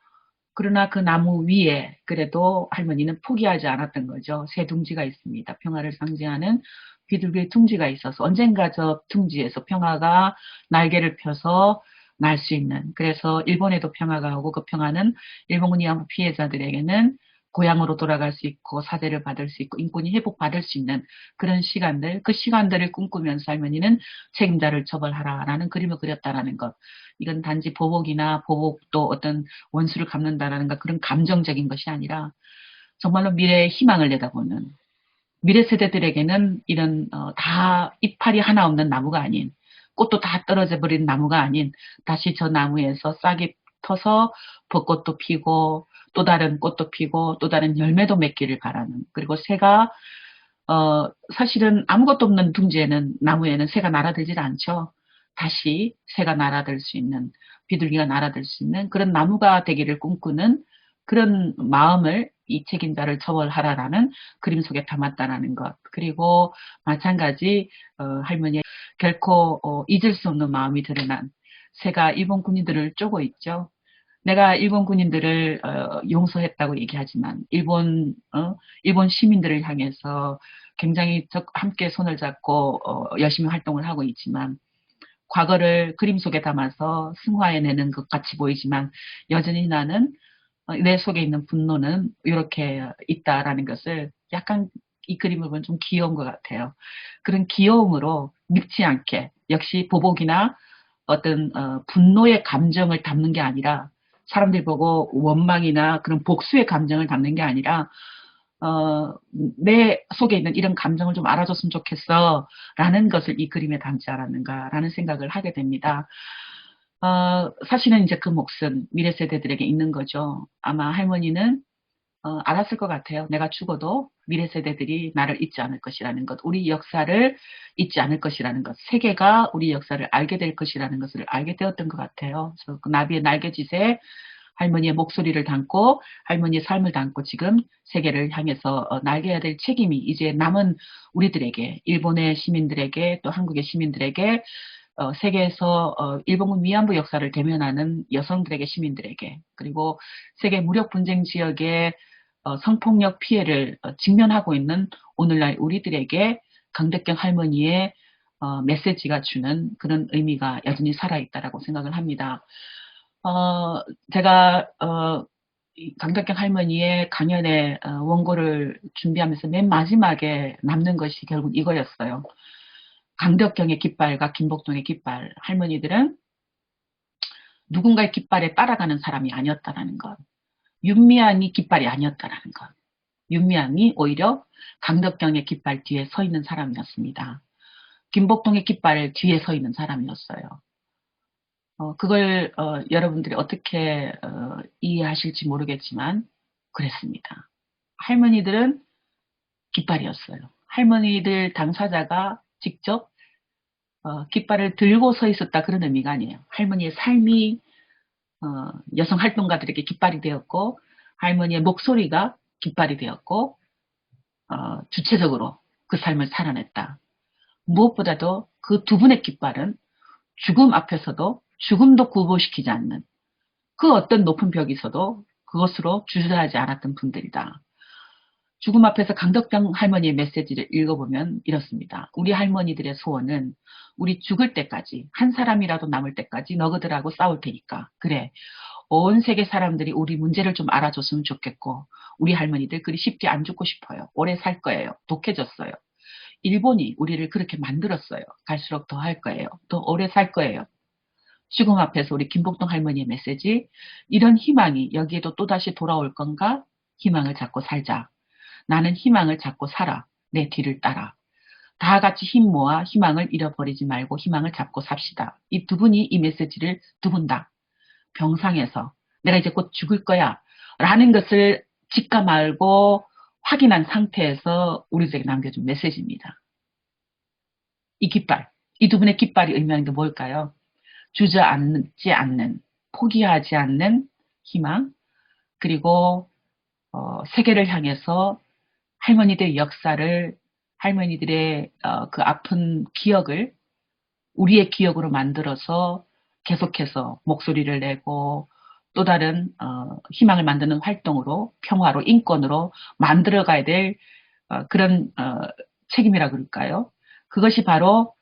그러나 그 나무 위에 그래도 할머니는 포기하지 않았던 거죠. 새 둥지가 있습니다. 평화를 상징하는 비둘기의 둥지가 있어서 언젠가 저 둥지에서 평화가 날개를 펴서 날 수 있는 그래서 일본에도 평화가 오고 그 평화는 일본군 위안부 피해자들에게는 고향으로 돌아갈 수 있고 사죄를 받을 수 있고 인권이 회복받을 수 있는 그런 시간들 그 시간들을 꿈꾸면서 할머니는 책임자를 처벌하라라는 그림을 그렸다라는 것 이건 단지 보복이나 보복도 어떤 원수를 갚는다라는 그런 감정적인 것이 아니라 정말로 미래의 희망을 내다보는 미래 세대들에게는 이런 다 이파리 하나 없는 나무가 아닌 꽃도 다 떨어져 버린 나무가 아닌 다시 저 나무에서 싹이 터서 벚꽃도 피고 또 다른 꽃도 피고 또 다른 열매도 맺기를 바라는 그리고 새가 사실은 아무것도 없는 둥지에는 나무에는 새가 날아들질 않죠. 다시 새가 날아들 수 있는 비둘기가 날아들 수 있는 그런 나무가 되기를 꿈꾸는 그런 마음을 이 책임자를 처벌하라라는 그림 속에 담았다라는 것. 그리고 마찬가지 할머니의 결코 잊을 수 없는 마음이 드러난 새가 일본 군인들을 쪼고 있죠. 내가 일본 군인들을 용서했다고 얘기하지만 일본 시민들을 향해서 굉장히 함께 손을 잡고 열심히 활동을 하고 있지만 과거를 그림 속에 담아서 승화해내는 것 같이 보이지만 여전히 나는 내 속에 있는 분노는 이렇게 있다라는 것을 약간 이 그림을 보면 좀 귀여운 것 같아요. 그런 귀여움으로 늙지 않게 역시 보복이나 어떤 분노의 감정을 담는 게 아니라 사람들 보고 원망이나 그런 복수의 감정을 담는 게 아니라 내 속에 있는 이런 감정을 좀 알아줬으면 좋겠어 라는 것을 이 그림에 담지 않았는가라는 생각을 하게 됩니다. 사실은 이제 그 몫은 미래 세대들에게 있는 거죠. 아마 할머니는 알았을 것 같아요. 내가 죽어도 미래 세대들이 나를 잊지 않을 것이라는 것, 우리 역사를 잊지 않을 것이라는 것, 세계가 우리 역사를 알게 될 것이라는 것을 알게 되었던 것 같아요. 그래서 그 나비의 날개짓에 할머니의 목소리를 담고 할머니의 삶을 담고 지금 세계를 향해서 날개해야 될 책임이 이제 남은 우리들에게, 일본의 시민들에게 또 한국의 시민들에게 세계에서 일본군 위안부 역사를 대면하는 여성들에게, 시민들에게, 그리고 세계 무력 분쟁 지역의 성폭력 피해를 직면하고 있는 오늘날 우리들에게 강덕경 할머니의 메시지가 주는 그런 의미가 여전히 살아있다라고 생각을 합니다. 제가 강덕경 할머니의 강연의 원고를 준비하면서 맨 마지막에 남는 것이 결국 이거였어요. 강덕경의 깃발과 김복동의 깃발. 할머니들은 누군가의 깃발에 따라가는 사람이 아니었다라는 것. 윤미향이 깃발이 아니었다라는 것. 윤미향이 오히려 강덕경의 깃발 뒤에 서 있는 사람이었습니다. 김복동의 깃발 뒤에 서 있는 사람이었어요. 그걸 여러분들이 어떻게 이해하실지 모르겠지만 그랬습니다. 할머니들은 깃발이었어요. 할머니들 당사자가 직접 깃발을 들고 서 있었다 그런 의미가 아니에요. 할머니의 삶이 여성 활동가들에게 깃발이 되었고 할머니의 목소리가 깃발이 되었고 주체적으로 그 삶을 살아냈다. 무엇보다도 그 두 분의 깃발은 죽음 앞에서도 죽음도 구보시키지 않는 그 어떤 높은 벽이 있어도 그것으로 주저하지 않았던 분들이다. 죽음 앞에서 강덕경 할머니의 메시지를 읽어보면 이렇습니다. 우리 할머니들의 소원은 우리 죽을 때까지, 한 사람이라도 남을 때까지 너희들하고 싸울 테니까. 그래, 온 세계 사람들이 우리 문제를 좀 알아줬으면 좋겠고 우리 할머니들 그리 쉽게 안 죽고 싶어요. 오래 살 거예요. 독해졌어요. 일본이 우리를 그렇게 만들었어요. 갈수록 더 할 거예요. 더 오래 살 거예요. 죽음 앞에서 우리 김복동 할머니의 메시지, 이런 희망이 여기에도 또다시 돌아올 건가? 희망을 잡고 살자. 나는 희망을 잡고 살아. 내 뒤를 따라. 다 같이 힘 모아 희망을 잃어버리지 말고 희망을 잡고 삽시다. 이 두 분이 이 메시지를 두 분 다 병상에서 내가 이제 곧 죽을 거야 라는 것을 직감 알고 확인한 상태에서 우리들에게 남겨준 메시지입니다. 이 깃발, 이 두 분의 깃발이 의미하는 게 뭘까요? 주저앉지 않는, 포기하지 않는 희망, 그리고 세계를 향해서 할머니들의 역사를, 할머니들의 그 아픈 기억을 우리의 기억으로 만들어서 계속해서 목소리를 내고 또 다른 희망을 만드는 활동으로, 평화로, 인권으로 만들어가야 될 그런 책임이라 그럴까요? 그것이 바로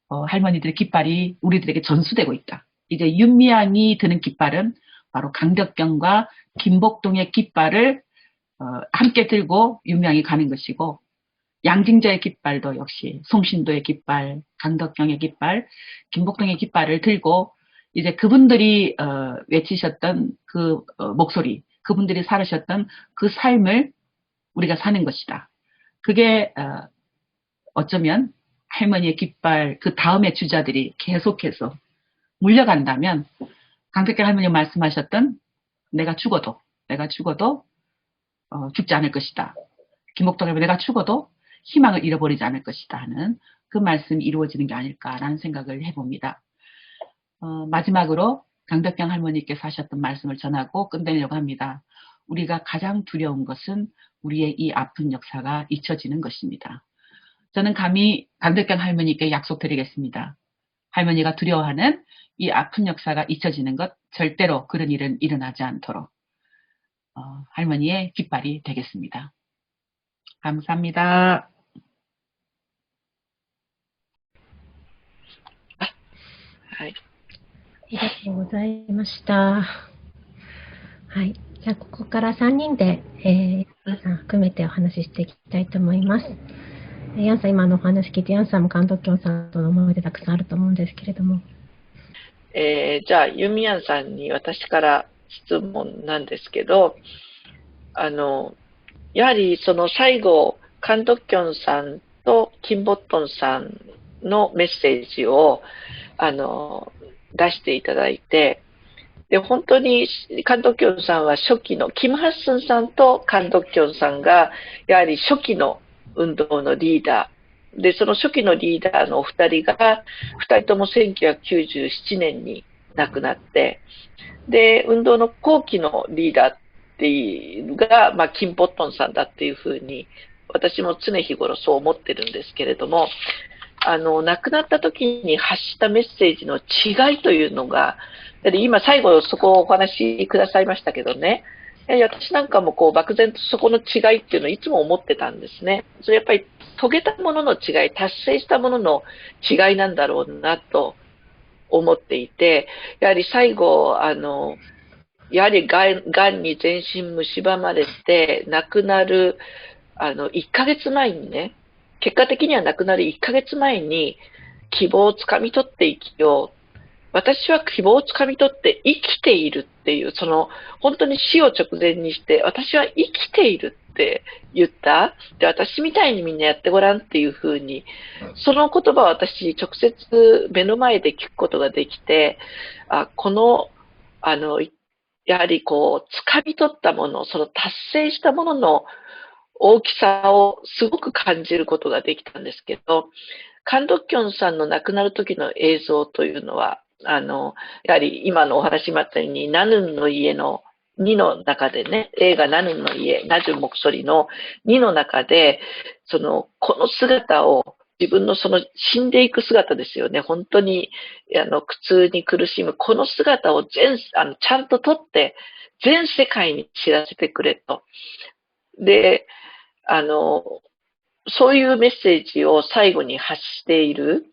할머니들의 깃발이 우리들에게 전수되고 있다. 이제 윤미향이 드는 깃발은 바로 강덕경과 김복동의 깃발을 함께 들고 윤미향이 가는 것이고, 양징자의 깃발도 역시 송신도의 깃발, 강덕경의 깃발, 김복동의 깃발을 들고 이제 그분들이 외치셨던 그 목소리, 그분들이 살으셨던 그 삶을 우리가 사는 것이다. 그게 어쩌면 할머니의 깃발 그 다음의 주자들이 계속해서 물려간다면 강덕경 할머니가 말씀하셨던 내가 죽어도 죽지 않을 것이다. 김복동 할머니 내가 죽어도 희망을 잃어버리지 않을 것이다 하는 그 말씀이 이루어지는 게 아닐까라는 생각을 해봅니다. 마지막으로 강덕경 할머니께서 하셨던 말씀을 전하고 끝내려고 합니다. 우리가 가장 두려운 것은 우리의 이 아픈 역사가 잊혀지는 것입니다. 저는 감히 강덕경 할머니께 약속드리겠습니다. 할머니가 두려워하는 이 아픈 역사가 잊혀지는 것, 절대로 그런 일은 일어나지 않도록 할머니의 깃발이 되겠습니다. 감사합니다. はい。ありがとうございました。はい。じゃあ、ここから3人で、皆さん含めてお話ししていきたいと思います。ヤンさん、今のお話聞いて、ヤンさんも監督さんとの思い出たくさんあると思うんですけれども。じゃあ、ユミヤンさんに私から質問なんですけど、やはりその最後、カンドッキョンさんとキンボットンさんのメッセージを、出していただいて、で、本当に、カンドッキョンさんは初期の、キム・ハッスンさんとカンドッキョンさんが、やはり初期の運動のリーダー。で、その初期のリーダーのお二人が、二人とも1997年に亡くなって、で、運動の後期のリーダーっていうのが、まあ、キン・ポットンさんだっていうふうに、私も常日頃そう思ってるんですけれども、亡くなった時に発したメッセージの違いというのが、今最後そこをお話しくださいましたけどね、私なんかもこう漠然とそこの違いっていうのをいつも思ってたんですね。それやっぱり遂げたものの違い、達成したものの違いなんだろうなと思っていて、やはり最後、やはりがんに全身蝕まれて亡くなる、1ヶ月前にね、結果的には亡くなる1ヶ月前に希望をつかみ取って生きよう。私は希望をつかみ取って生きているっていう、その本当に死を直前にして、私は生きているって言った。で、私みたいにみんなやってごらんっていう風に、その言葉を私直接目の前で聞くことができて、この、やはりこう、掴み取ったもの、その達成したものの大きさをすごく感じることができたんですけど、カンドッキョンさんの亡くなる時の映像というのは、やはり今のお話もあったように、ナヌンの家の2の中でね、映画ナヌンの家、ナジュン・モクソリの2の中で、この姿を、自分のその死んでいく姿ですよね。本当に、苦痛に苦しむ、この姿をちゃんと撮って、全世界に知らせてくれと。で、あの、そういうメッセージを最後に発している。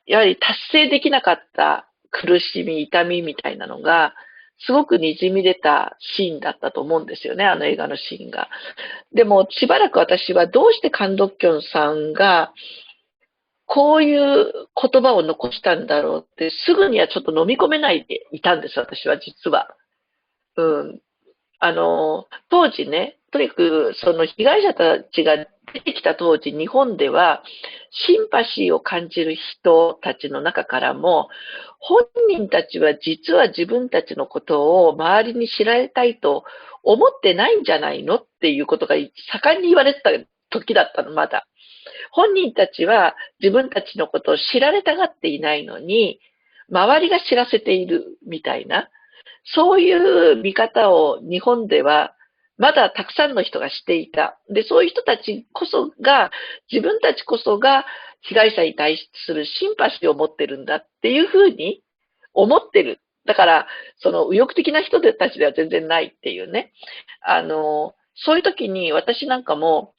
やはり達成できなかった苦しみ、痛みみたいなのが、すごく滲み出たシーンだったと思うんですよね、あの映画のシーンが。でも、しばらく私はどうしてカンドッキョンさんが、こういう言葉を残したんだろうって、すぐにはちょっと飲み込めないでいたんです、私は実は。うん。当時ね、とにかくその被害者たちが出てきた当時、日本ではシンパシーを感じる人たちの中からも、本人たちは実は自分たちのことを周りに知られたいと思ってないんじゃないのっていうことが盛んに言われてた時だったの、まだ。本人たちは自分たちのことを知られたがっていないのに、周りが知らせているみたいな。そういう見方を日本ではまだたくさんの人がしていた。で、そういう人たちこそが、自分たちこそが被害者に対するシンパシーを持ってるんだっていうふうに思ってる。だから、その右翼的な人たちでは全然ないっていうね。そういう時に私なんかも、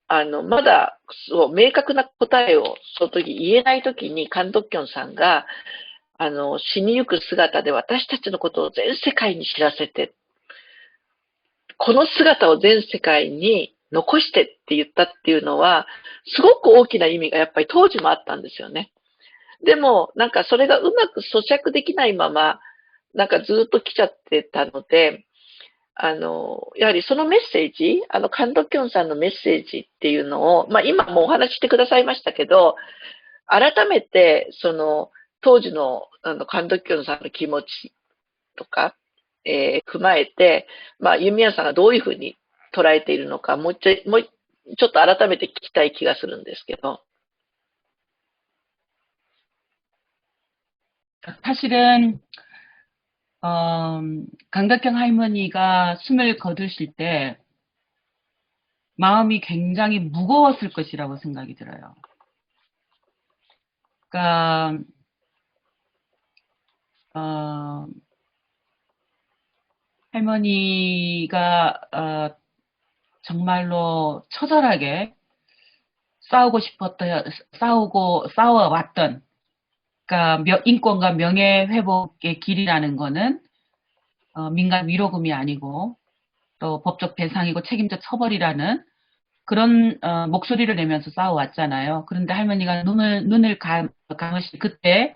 まだ、そう、明確な答えをその時言えない時にカンドッキョンさんが、死にゆく姿で私たちのことを全世界に知らせて、この姿を全世界に残してって言ったっていうのは、すごく大きな意味がやっぱり当時もあったんですよね。でも、なんかそれがうまく咀嚼できないまま、なんかずっと来ちゃってたので、やはりそのメッセージ、カンドキョンさんのメッセージっていうのを、まあ今もお話ししてくださいましたけど、改めて、当時の、カンドキョンさんの気持ちとか、踏まえて、まあ、弓矢さんがどういうふうに捉えているのか、もうちょっと改めて聞きたい気がするんですけど。 사실은 강덕경 할머니가 숨을 거두실 때 마음이 굉장히 무거웠을 것이라고 생각이 들어요. 그러니까 할머니가 정말로 처절하게 싸워왔던, 그러니까 인권과 명예 회복의 길이라는 거는 민간 위로금이 아니고 또 법적 배상이고 책임자 처벌이라는 그런 목소리를 내면서 싸워왔잖아요. 그런데 할머니가 눈을 감으실 그때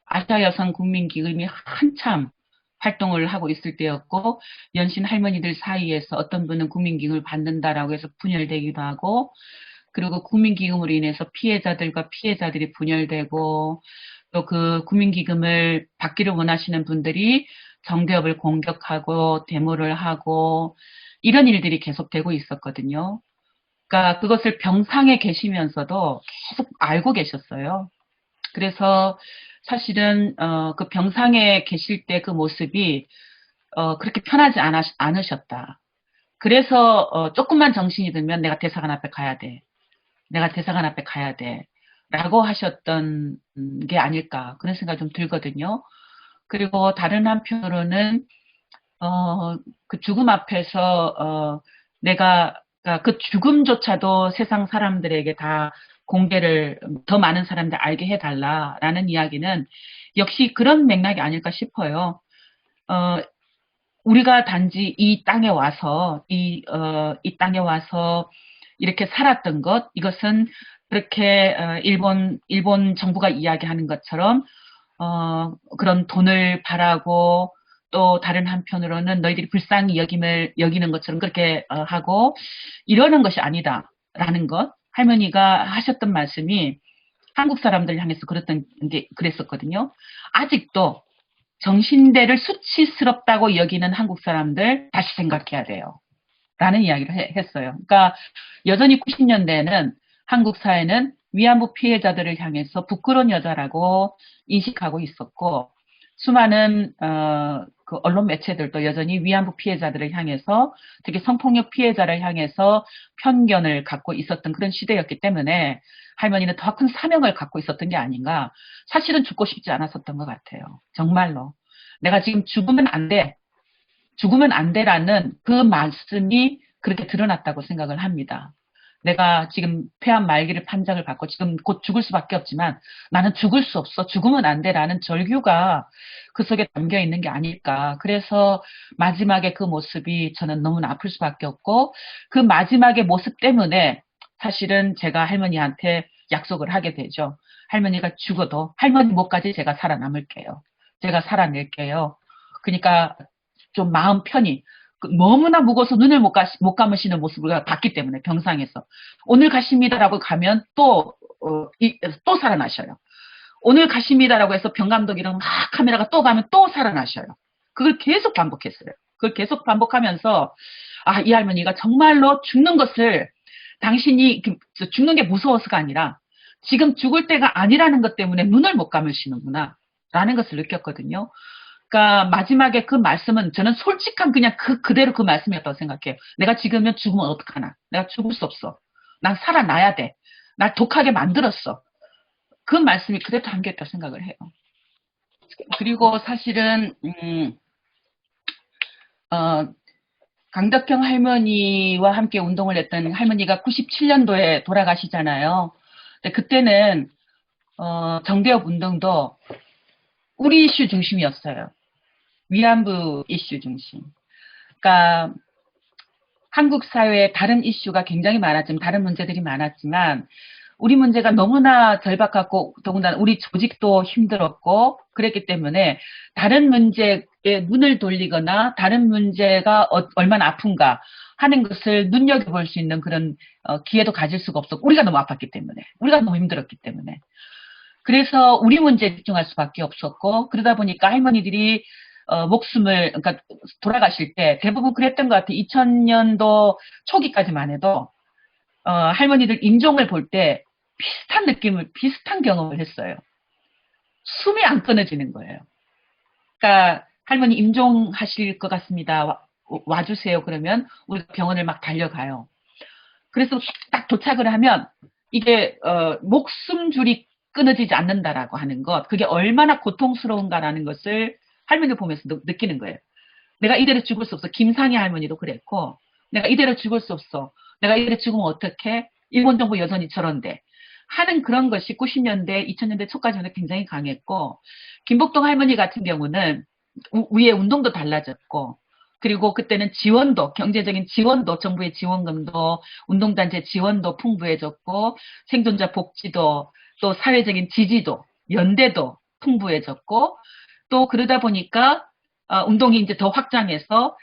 아시아 여성 국민기금이 한참 활동을 하고 있을 때였고, 연신 할머니들 사이에서 어떤 분은 국민기금을 받는다라고 해서 분열되기도 하고, 그리고 국민기금으로 인해서 피해자들과 피해자들이 분열되고, 또 그 국민기금을 받기를 원하시는 분들이 정대협을 공격하고 데모를 하고 이런 일들이 계속되고 있었거든요. 그러니까 그것을 병상에 계시면서도 계속 알고 계셨어요. 그래서 사실은 그 병상에 계실 때 그 모습이 그렇게 편하지 않으셨다. 그래서 조금만 정신이 들면 내가 대사관 앞에 가야 돼. 내가 대사관 앞에 가야 돼. 라고 하셨던 게 아닐까 그런 생각이 좀 들거든요. 그리고 다른 한편으로는 그 죽음 앞에서 내가 그러니까 그 죽음조차도 세상 사람들에게 다 공개를 더 많은 사람들 알게 해달라라는 이야기는 역시 그런 맥락이 아닐까 싶어요. 우리가 단지 이 땅에 와서 이 땅에 와서 이렇게 살았던 것 이것은 그렇게 일본 정부가 이야기하는 것처럼 그런 돈을 바라고 또 다른 한편으로는 너희들이 불쌍히 여기는 것처럼 그렇게 하고 이러는 것이 아니다라는 것 할머니가 하셨던 말씀이 한국 사람들 향해서 그랬었거든요. 아직도 정신대를 수치스럽다고 여기는 한국 사람들 다시 생각해야 돼요. 라는 이야기를 했어요. 그러니까 여전히 90년대에는 한국 사회는 위안부 피해자들을 향해서 부끄러운 여자라고 인식하고 있었고 수많은 그 언론 매체들도 여전히 위안부 피해자들을 향해서 특히 성폭력 피해자를 향해서 편견을 갖고 있었던 그런 시대였기 때문에 할머니는 더 큰 사명을 갖고 있었던 게 아닌가. 사실은 죽고 싶지 않았었던 것 같아요. 정말로. 내가 지금 죽으면 안 돼. 죽으면 안 돼라는 그 말씀이 그렇게 드러났다고 생각을 합니다. 내가 지금 폐암 말기를 판정을 받고 지금 곧 죽을 수밖에 없지만 나는 죽을 수 없어. 죽으면 안 돼라는 절규가 그 속에 담겨 있는 게 아닐까. 그래서 마지막에 그 모습이 저는 너무나 아플 수밖에 없고 그 마지막의 모습 때문에 사실은 제가 할머니한테 약속을 하게 되죠. 할머니가 죽어도 할머니 목까지 제가 살아남을게요. 제가 살아낼게요. 그러니까 좀 마음 편히 너무나 무거워서 눈을 못 감으시는 모습을 봤기 때문에 병상에서 오늘 가십니다라고 가면 또 살아나셔요. 오늘 가십니다라고 해서 병감독이랑 막 카메라가 또 가면 또 살아나셔요. 그걸 계속 반복했어요. 그걸 계속 반복하면서 이 할머니가 정말로 죽는 것을 당신이 죽는 게 무서워서가 아니라 지금 죽을 때가 아니라는 것 때문에 눈을 못 감으시는구나 라는 것을 느꼈거든요. 그러니까 마지막에 그 말씀은 저는 솔직한 그냥 그대로 그 말씀이었다고 생각해요. 내가 지금은 죽으면 어떡하나. 내가 죽을 수 없어. 난 살아나야 돼. 날 독하게 만들었어. 그 말씀이 그대로 담겨있다고 생각을 해요. 그리고 사실은 강덕경 할머니와 함께 운동을 했던 할머니가 97년도에 돌아가시잖아요. 근데 그때는 정대협 운동도 우리 이슈 중심이었어요. 위안부 이슈 중심. 그러니까 한국 사회에 다른 이슈가 굉장히 많았지만 다른 문제들이 많았지만 우리 문제가 너무나 절박하고 더군다나 우리 조직도 힘들었고 그랬기 때문에 다른 문제에 눈을 돌리거나 다른 문제가 얼마나 아픈가 하는 것을 눈여겨볼 수 있는 그런 기회도 가질 수가 없었고 우리가 너무 아팠기 때문에 우리가 너무 힘들었기 때문에 그래서 우리 문제에 집중할 수밖에 없었고 그러다 보니까 할머니들이 목숨을 그러니까 돌아가실 때 대부분 그랬던 것 같아요. 2000년도 초기까지만 해도 할머니들 임종을 볼 때 비슷한 경험을 했어요. 숨이 안 끊어지는 거예요. 그러니까 할머니 임종하실 것 같습니다. 와주세요. 그러면 우리가 병원을 막 달려가요. 그래서 딱 도착을 하면 이게 목숨줄이 끊어지지 않는다라고 하는 것 그게 얼마나 고통스러운가라는 것을 할머니를 보면서 느끼는 거예요. 내가 이대로 죽을 수 없어. 김상희 할머니도 그랬고 내가 이대로 죽을 수 없어. 내가 이대로 죽으면 어떡해? 일본 정부 여전히 저런데 하는 그런 것이 90년대, 2000년대 초까지는 굉장히 강했고 김복동 할머니 같은 경우는 위에 운동도 달라졌고 그리고 그때는 지원도, 경제적인 지원도, 정부의 지원금도, 운동단체 지원도 풍부해졌고, 생존자 복지도, 또 사회적인 지지도, 연대도 풍부해졌고, 또 그러다 보니까, 운동이 이제 더 확장해서,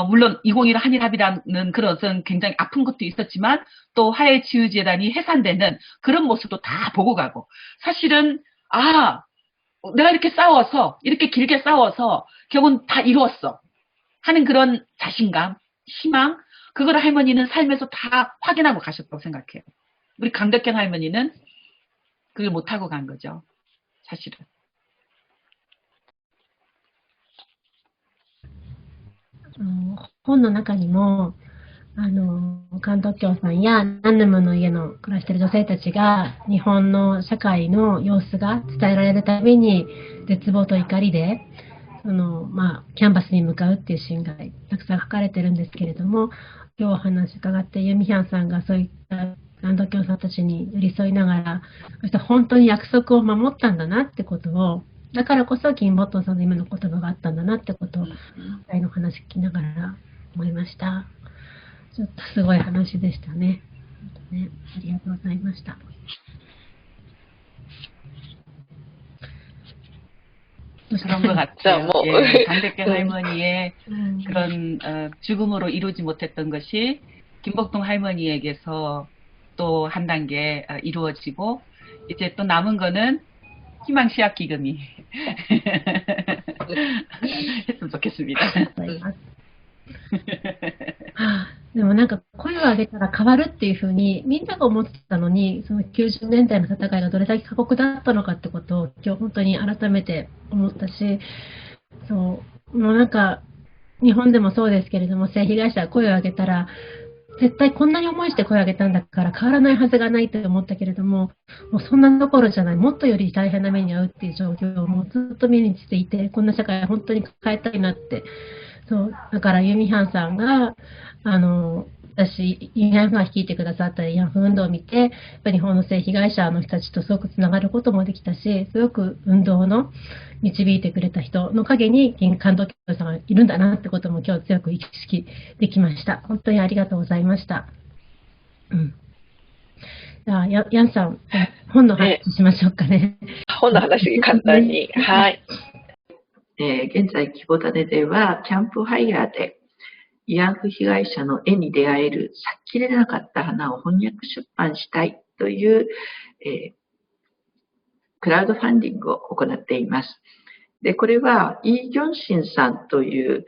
물론 2015 한일합의라는 그런 굉장히 아픈 것도 있었지만, 또 화해치유재단이 해산되는 그런 모습도 다 보고 가고, 사실은, 내가 이렇게 싸워서, 이렇게 길게 싸워서, 결국은 다 이루었어. 하는 그런 자신감, 희망, 그걸 할머니는 삶에서 다 확인하고 가셨다고 생각해요. 우리 강덕경 할머니는 그걸 못하고 간 거죠. 사실은. 本の中にも、関東京さんや何年もの家の暮らしている女性たちが日本の社会の様子が伝えられるたびに絶望と怒りでキャンバスに向かうっていうシーンがたくさん書かれてるんですけれども、今日お話伺ってユミヒャンさんがそういった関東京さんたちに寄り添いながら、そして本当に約束を守ったんだなってことを、だからこそキンボットンさんの今の言葉があったんだなってことを、2人の話聞きながら思いました。ちょっとすごい話でしたね。ありがとうございました。그런 것 같아요. 예, 강덕경 할머니의 그런 죽음으로 이루지 못했던 것이 김복동 할머니에게서 또 한 단계 이루어지고, 이제 또 남은 거는 희망 시약 기금이 했으면 좋겠습니다. でもなんか声を上げたら変わるっていう風にみんなが思ってたのに、その90年代の戦いがどれだけ過酷だったのかってことを今日本当に改めて思ったし、もうなんか日本でもそうですけれども、性被害者が声を上げたら絶対こんなに思いして声を上げたんだから変わらないはずがないと思ったけれども、もうそんなところじゃない、もっとより大変な目に遭うっていう状況をもうずっと目にしていて、こんな社会を本当に変えたいなって。だからユミハンさんが私、ユミハンさんが率いてくださった慰安婦運動を見て、やっぱり日本の性被害者の人たちとすごくつながることもできたし、すごく運動の導いてくれた人の陰に関東教さんがいるんだなってことも今日強く意識できました。本当にありがとうございました。じゃあ、ヤンさん、本の話しましょうかね。本の話、簡単に。はい。現在、キボタネでは、キャンプファイヤーで、慰安婦被害者の絵に出会える、咲ききれなかった花を翻訳出版したいという、クラウドファンディングを行っています。で、これは、イ・ギョンシンさんという、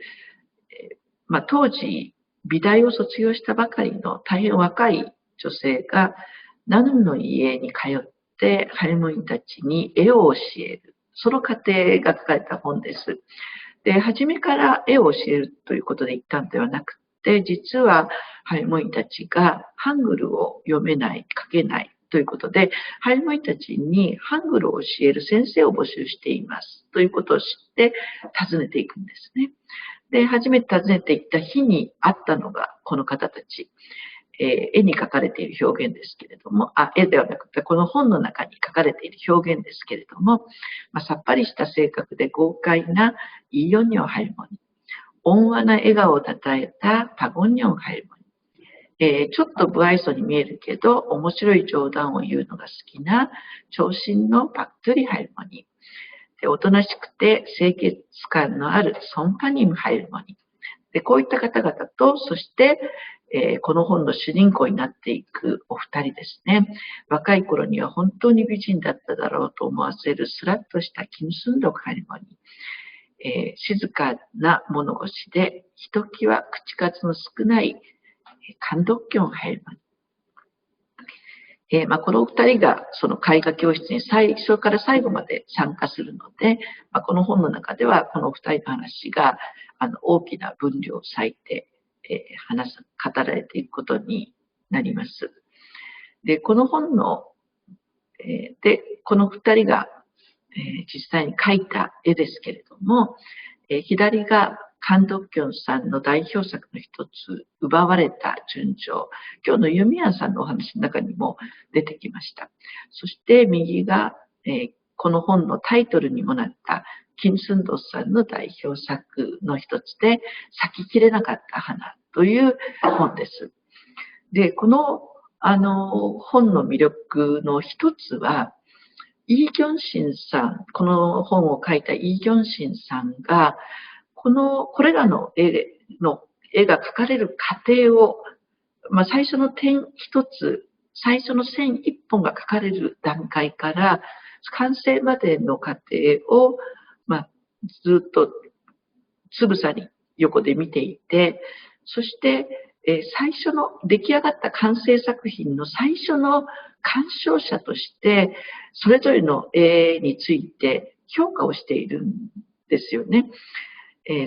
当時、美大を卒業したばかりの大変若い女性が、ナヌンの家に通って、ハルモニたちに絵を教える。その過程が書かれた本です。で、初めから絵を教えるということで行ったのではなくて、実はハルモニたちがハングルを読めない、書けないということで、ハルモニたちにハングルを教える先生を募集していますということを知って訪ねていくんですね。で、初めて訪ねていった日に会ったのがこの方たち。絵に描かれている表現ですけれども、絵ではなくて、この本の中に書かれている表現ですけれども、さっぱりした性格で豪快なイ・ヨンニョンハルモニ、温和な笑顔をたたえたパゴンニョンハルモニ、ちょっと不愛想に見えるけど、面白い冗談を言うのが好きな長身のパクトゥリハルモニ、おとなしくて清潔感のあるソンパニムハルモニ、でこういった方々と、そして、この本の主人公になっていくお二人ですね。若い頃には本当に美人だっただろうと思わせるスラッとしたキム・スンドクハルモニ、静かな物腰でひときわ口数の少ないカンドッキョンハルモニ、このお二人がその絵画教室に最初から最後まで参加するので、この本の中ではこのお二人の話が大きな分量を割いて語られていくことになります。で、この本の、この二人が、実際に描いた絵ですけれども、左がカンドッキョンさんの代表作の一つ、奪われた純情。今日のユミヤンさんのお話の中にも出てきました。そして右が、この本のタイトルにもなった金寸道さんの代表作の一つで、咲ききれなかった花という本です。で、この、本の魅力の一つは、イ・ギョンシンさん、この本を書いたイ・ギョンシンさんが、これらの絵が描かれる過程を、最初の点一つ、最初の線一本が描かれる段階から、完成までの過程を、ずっとつぶさに横で見ていて、そして、最初の出来上がった完成作品の最初の鑑賞者として、それぞれの絵について評価をしているんですよね。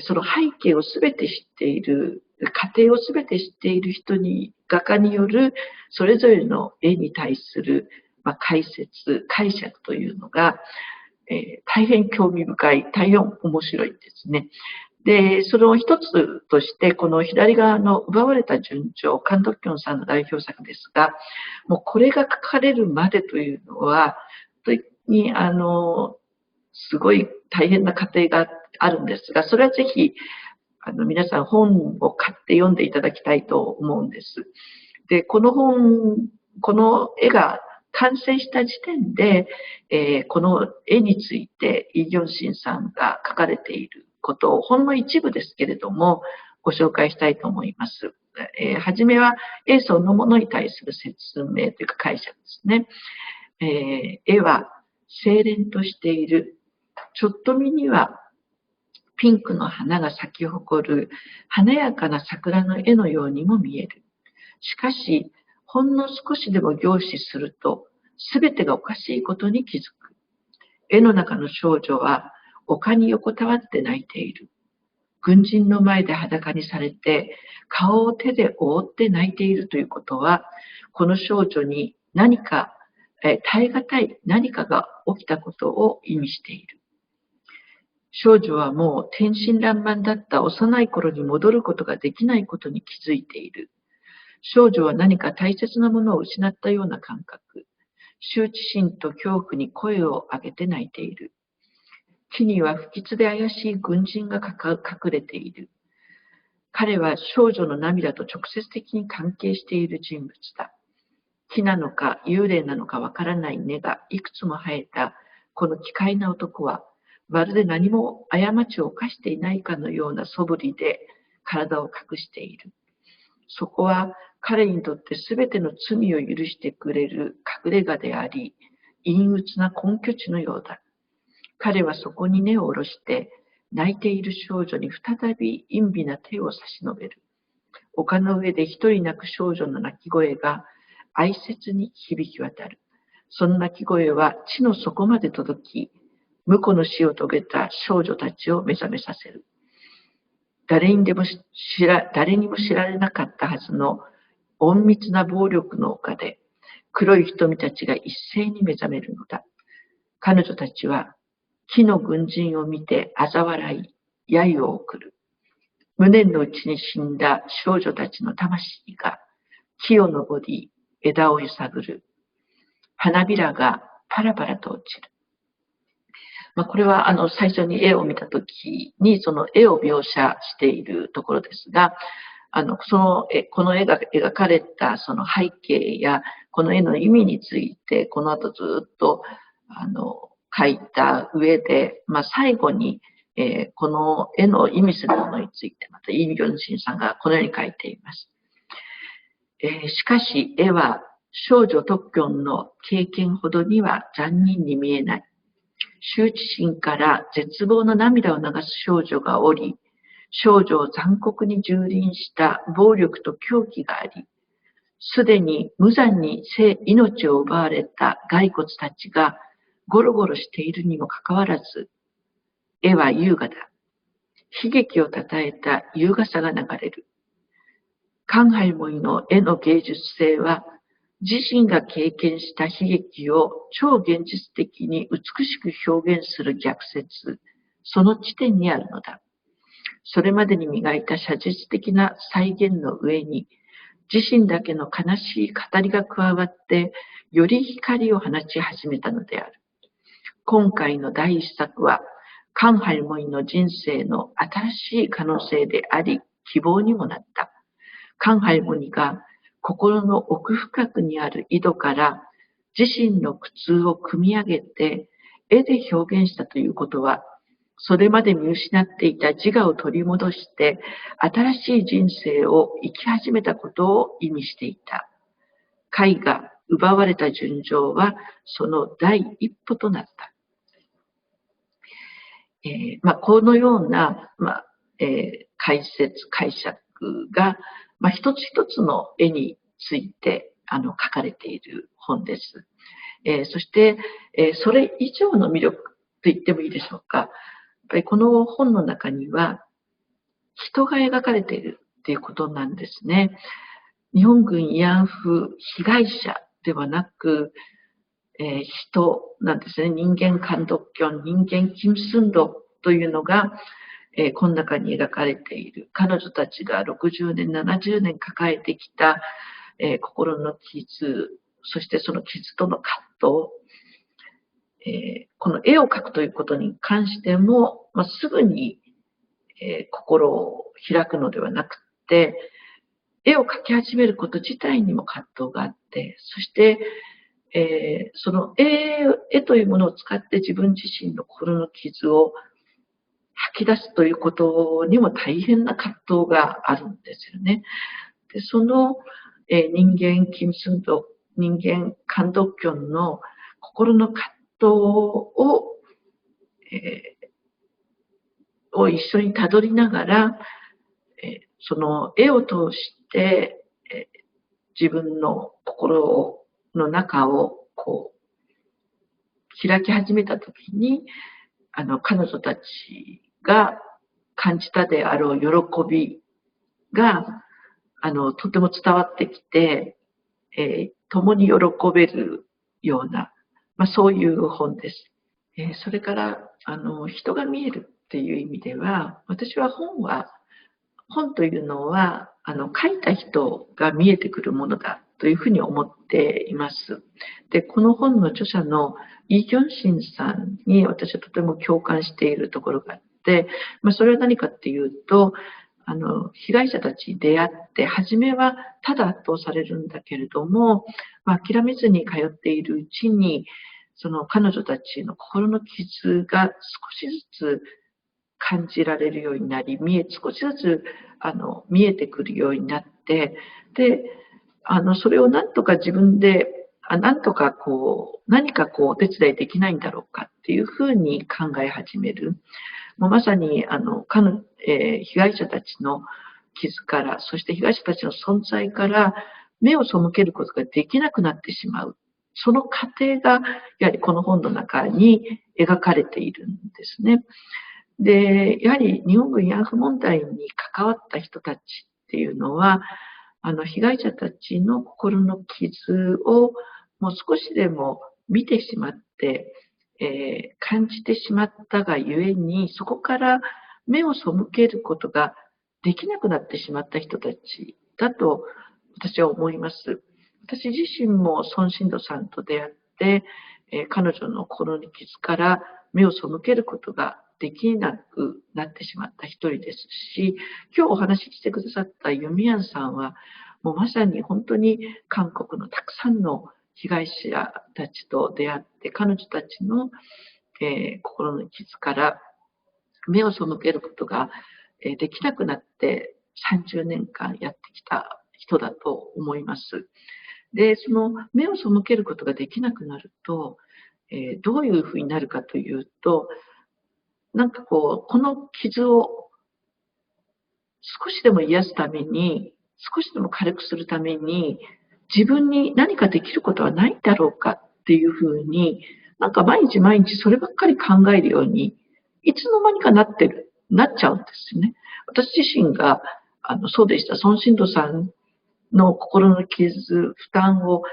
その背景をすべて知っている、過程をすべて知っている画家によるそれぞれの絵に対する、解釈というのが、大変興味深い、大変面白いですね。で、その一つとして、この左側の奪われた純情、カン・ドッキョンさんの代表作ですが、もうこれが書かれるまでというのは、本当に、すごい大変な過程があるんですが、それはぜひ、皆さん本を買って読んでいただきたいと思うんです。で、この絵が完成した時点で、この絵についてイ・ギョンシンさんが書かれていることを、ほんの一部ですけれども、ご紹介したいと思います。はじめは絵そのものに対する説明というか解釈ですね。絵は清廉としている。ちょっと見にはピンクの花が咲き誇る華やかな桜の絵のようにも見える。しかし、ほんの少しでも凝視すると、すべてがおかしいことに気づく。絵の中の少女は丘に横たわって泣いている。軍人の前で裸にされて、顔を手で覆って泣いているということは、この少女に何か、耐え難い何かが起きたことを意味している。少女はもう天真爛漫だった幼い頃に戻ることができないことに気づいている。少女は何か大切なものを失ったような感覚。羞恥心と恐怖に声を上げて泣いている。木には不吉で怪しい軍人が隠れている。彼は少女の涙と直接的に関係している人物だ。木なのか幽霊なのかわからない根がいくつも生えたこの奇怪な男は、まるで何も過ちを犯していないかのような素振りで体を隠している。そこは彼にとってすべての罪を許してくれる隠れ家であり、陰鬱な根拠地のようだ。彼はそこに根を下ろして、泣いている少女に再び陰微な手を差し伸べる。丘の上で一人泣く少女の泣き声が哀切に響き渡る。その泣き声は地の底まで届き、無の死を遂げた少女たちを目覚めさせる。誰にも知られなかったはずの隠密な暴力の丘で、黒い瞳たちが一斉に目覚めるのだ。彼女たちは木の軍人を見て嘲笑い、揶揄を送る。無念のうちに死んだ少女たちの魂が木を登り、枝を揺さぶる。花びらがパラパラと落ちる。これは最初に絵を見たときにその絵を描写しているところですが、この絵が描かれたその背景やこの絵の意味についてこの後ずっと書いた上で、最後に、この絵の意味するものについてまたイ・ギョンシンさんがこのように書いています。しかし絵は少女特権の経験ほどには残忍に見えない。羞恥心から絶望の涙を流す少女がおり、少女を残酷に蹂躙した暴力と狂気があり、すでに無残に命を奪われた骸骨たちがゴロゴロしているにもかかわらず、絵は優雅だ。悲劇をたたえた優雅さが流れる。カンハイモイの絵の芸術性は、自身が経験した悲劇を超現実的に美しく表現する逆説、その地点にあるのだ。それまでに磨いた写実的な再現の上に、自身だけの悲しい語りが加わって、より光を放ち始めたのである。今回の第一作は、カンハルモイの人生の新しい可能性であり、希望にもなった。カンハルモニが心の奥深くにある井戸から自身の苦痛を組み上げて絵で表現したということは、それまで見失っていた自我を取り戻して新しい人生を生き始めたことを意味していた。絵が奪われた純情はその第一歩となった。このような、解釈が、一つ一つの絵について書かれている本です。そして、それ以上の魅力と言ってもいいでしょうか。やっぱりこの本の中には人が描かれているっていうことなんですね。日本軍慰安婦被害者ではなく、人なんですね。人間監督権、人間金寸度というのが、この中に描かれている。彼女たちが60年、70年抱えてきた、心の傷、そしてその傷との葛藤、この絵を描くということに関しても、すぐに、心を開くのではなくて、絵を描き始めること自体にも葛藤があって、そして、その絵というものを使って自分自身の心の傷を吐き出すということにも大変な葛藤があるんですよね。で、その、人間金寸度、人間監督権の心の葛藤を一緒にたどりながら、その絵を通して、自分の心の中をこう開き始めたときに、彼女たちが感じたであろう喜びが、とても伝わってきて、共に喜べるような、そういう本です。それから、人が見えるっていう意味では、私は本というのは、書いた人が見えてくるものだというふうに思っています。で、この本の著者のイ・ギョンシンさんに私はとても共感しているところがあって、それは何かっていうと、被害者たちに出会って、初めはただ圧倒されるんだけれども、諦めずに通っているうちに、その彼女たちの心の傷が少しずつ感じられるようになり、少しずつ見えてくるようになって、で、それをなんとか自分で、なんとか何かお手伝いできないんだろうかっていうふうに考え始める。もうまさに、被害者たちの傷から、そして被害者たちの存在から目を背けることができなくなってしまう。その過程が、やはりこの本の中に描かれているんですね。で、やはり日本軍慰安婦問題に関わった人たちっていうのは、被害者たちの心の傷をもう少しでも見てしまって、感じてしまったがゆえに、そこから目を背けることができなくなってしまった人たちだと私は思います。私自身も孫振度さんと出会って、彼女の心の傷から目を背けることができなくなってしまった一人ですし、今日お話ししてくださったユミヤンさんは、もうまさに本当に韓国のたくさんの被害者たちと出会って、彼女たちの、心の傷から目を背けることができなくなって30年間やってきた人だと思います。で、その目を背けることができなくなると、どういうふうになるかというと、この傷を少しでも癒すために、少しでも軽くするために、自分に何かできることはないんだろうかっていうふうに、毎日毎日そればっかり考えるように、いつの間にかなっちゃうんですよね。私自身が、そうでした。孫振度さんの心の傷、負担を、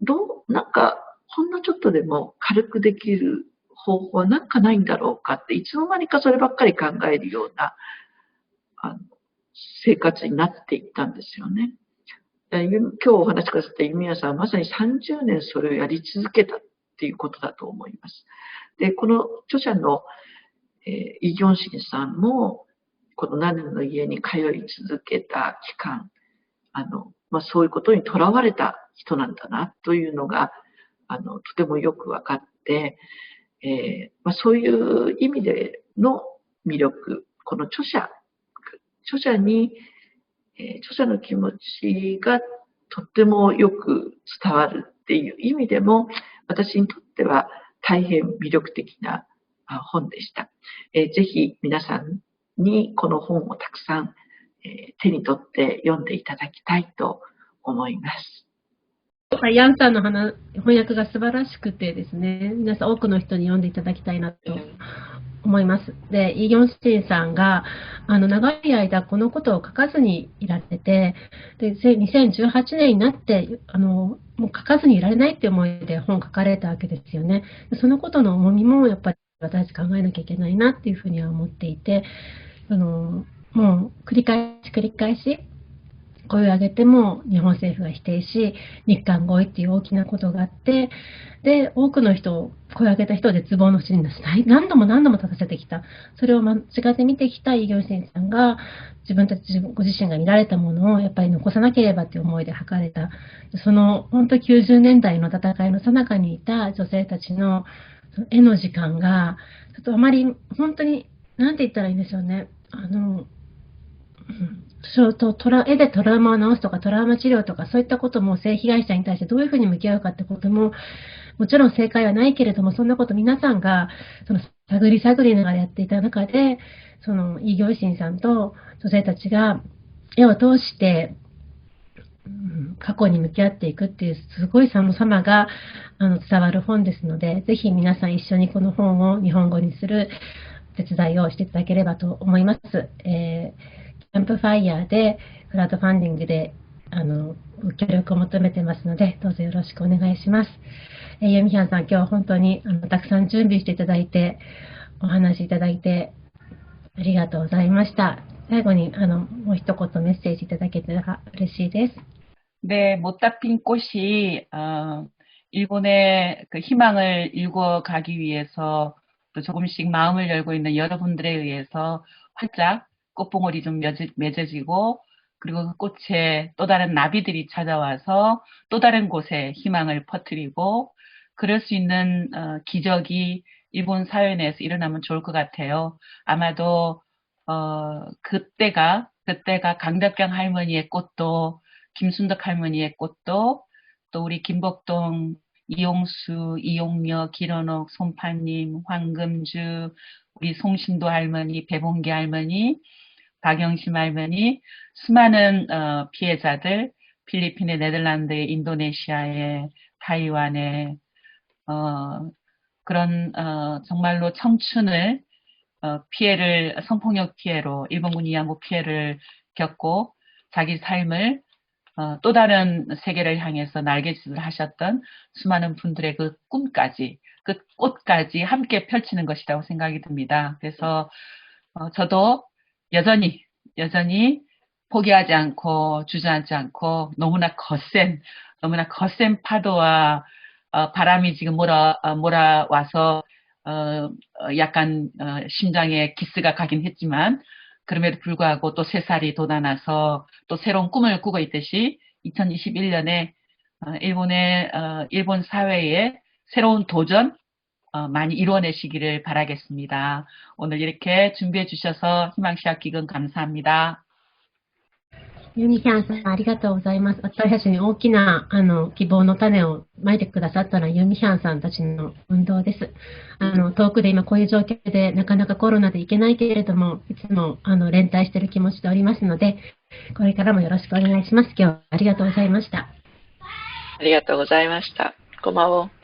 ほんのちょっとでも軽くできる方法はないんだろうかって、いつの間にかそればっかり考えるような、生活になっていったんですよね。今日お話しくださったユミヤさんはまさに30年それをやり続けたっていうことだと思います。で、この著者のイ・ギョンシンさんも、このナヌの家に通い続けた期間、そういうことにとらわれた人なんだなというのが、とてもよくわかって、そういう意味での魅力、この著者に、著者の気持ちがとってもよく伝わるっていう意味でも、私にとっては大変魅力的な本でした。ぜひ皆さんにこの本をたくさん手に取って読んでいただきたいと思います。ヤンさんの翻訳が素晴らしくてですね、皆さん多くの人に読んでいただきたいなと思います。で、イ・ギョンシンさんが長い間このことを書かずにいられて、で2018年になってもう書かずにいられないって思いで本を書かれたわけですよね。そのことの重みもやっぱり私たち考えなきゃいけないなっていうふうには思っていて、もう繰り返し声を上げても日本政府が否定し、日韓合意っていう大きなことがあって、で、多くの人を、声を上げた人を絶望の淵に何度も立たせてきた。それを間違って見てきたイ・ギョンシンさんが、ご自身が見られたものをやっぱり残さなければという思いで書かれた。その、本当90年代の戦いの最中にいた女性たちの絵の時間が、ちょっとあまり、本当に、なんて言ったらいいんでしょうね。絵でトラウマを治すとかトラウマ治療とかそういったことも性被害者に対してどういうふうに向き合うかってことももちろん正解はないけれども、そんなこと皆さんが探りながらやっていた中で、イ・ギョンシンさんと女性たちが絵を通して過去に向き合っていくっていうすごい様が伝わる本ですので、ぜひ皆さん一緒にこの本を日本語にする手伝いをしていただければと思います。キャンプファイヤーでクラウドファンディングでご協力を求めてますので、どうぞよろしくお願いします。ユミヒャンさん、今日は本当にたくさん準備していただいて、お話しいただいてありがとうございました。最後にもう一言メッセージいただけたら嬉しいです。네, 못다 핀 꽃이 일본의 그 희망을 일궈가기 위해서 또 조금씩 마음을 열고 있는 여러분들에 의해서 활짝 꽃봉오리 좀 맺어지고, 그리고 그 꽃에 또 다른 나비들이 찾아와서 또 다른 곳에 희망을 퍼뜨리고, 그럴 수 있는 기적이 일본 사회 내에서 일어나면 좋을 것 같아요. 아마도 그때가 강덕경 할머니의 꽃도, 김순덕 할머니의 꽃도, 또 우리 김복동, 이용수, 이용녀, 길원옥, 손파님, 황금주, 우리 송신도 할머니, 배봉기 할머니, 박영심 할머니, 수많은 피해자들, 필리핀의, 네덜란드의, 인도네시아의, 타이완의 그런 정말로 청춘을 피해를, 성폭력 피해로, 일본군 위안부 피해를 겪고 자기 삶을 또 다른 세계를 향해서 날개짓을 하셨던 수많은 분들의 그 꿈까지, 그 꽃까지 함께 펼치는 것이라고 생각이 듭니다. 그래서 저도 여전히 포기하지 않고 주저앉지 않고 너무나 거센 파도와 바람이 지금 몰아와서 약간 심장에 기스가 가긴 했지만, 그럼에도 불구하고 또 3살이 돋아나서 또 새로운 꿈을 꾸고 있듯이 2021년에 일본 사회의 새로운 도전 많이 이루어내시기를 바라겠습니다. 오늘 이렇게 준비해 주셔서 희망시학 기금 감사합니다. ユミヒャンさん、ありがとうございます。私たちに大きな希望の種をまいてくださったのはユミヒャンさんたちの運動です。遠くで今こういう状況でなかなかコロナで行けないけれども、いつも連帯している気持ちでおりますので、これからもよろしくお願いします。今日はありがとうございました。ありがとうございました。こんばんは。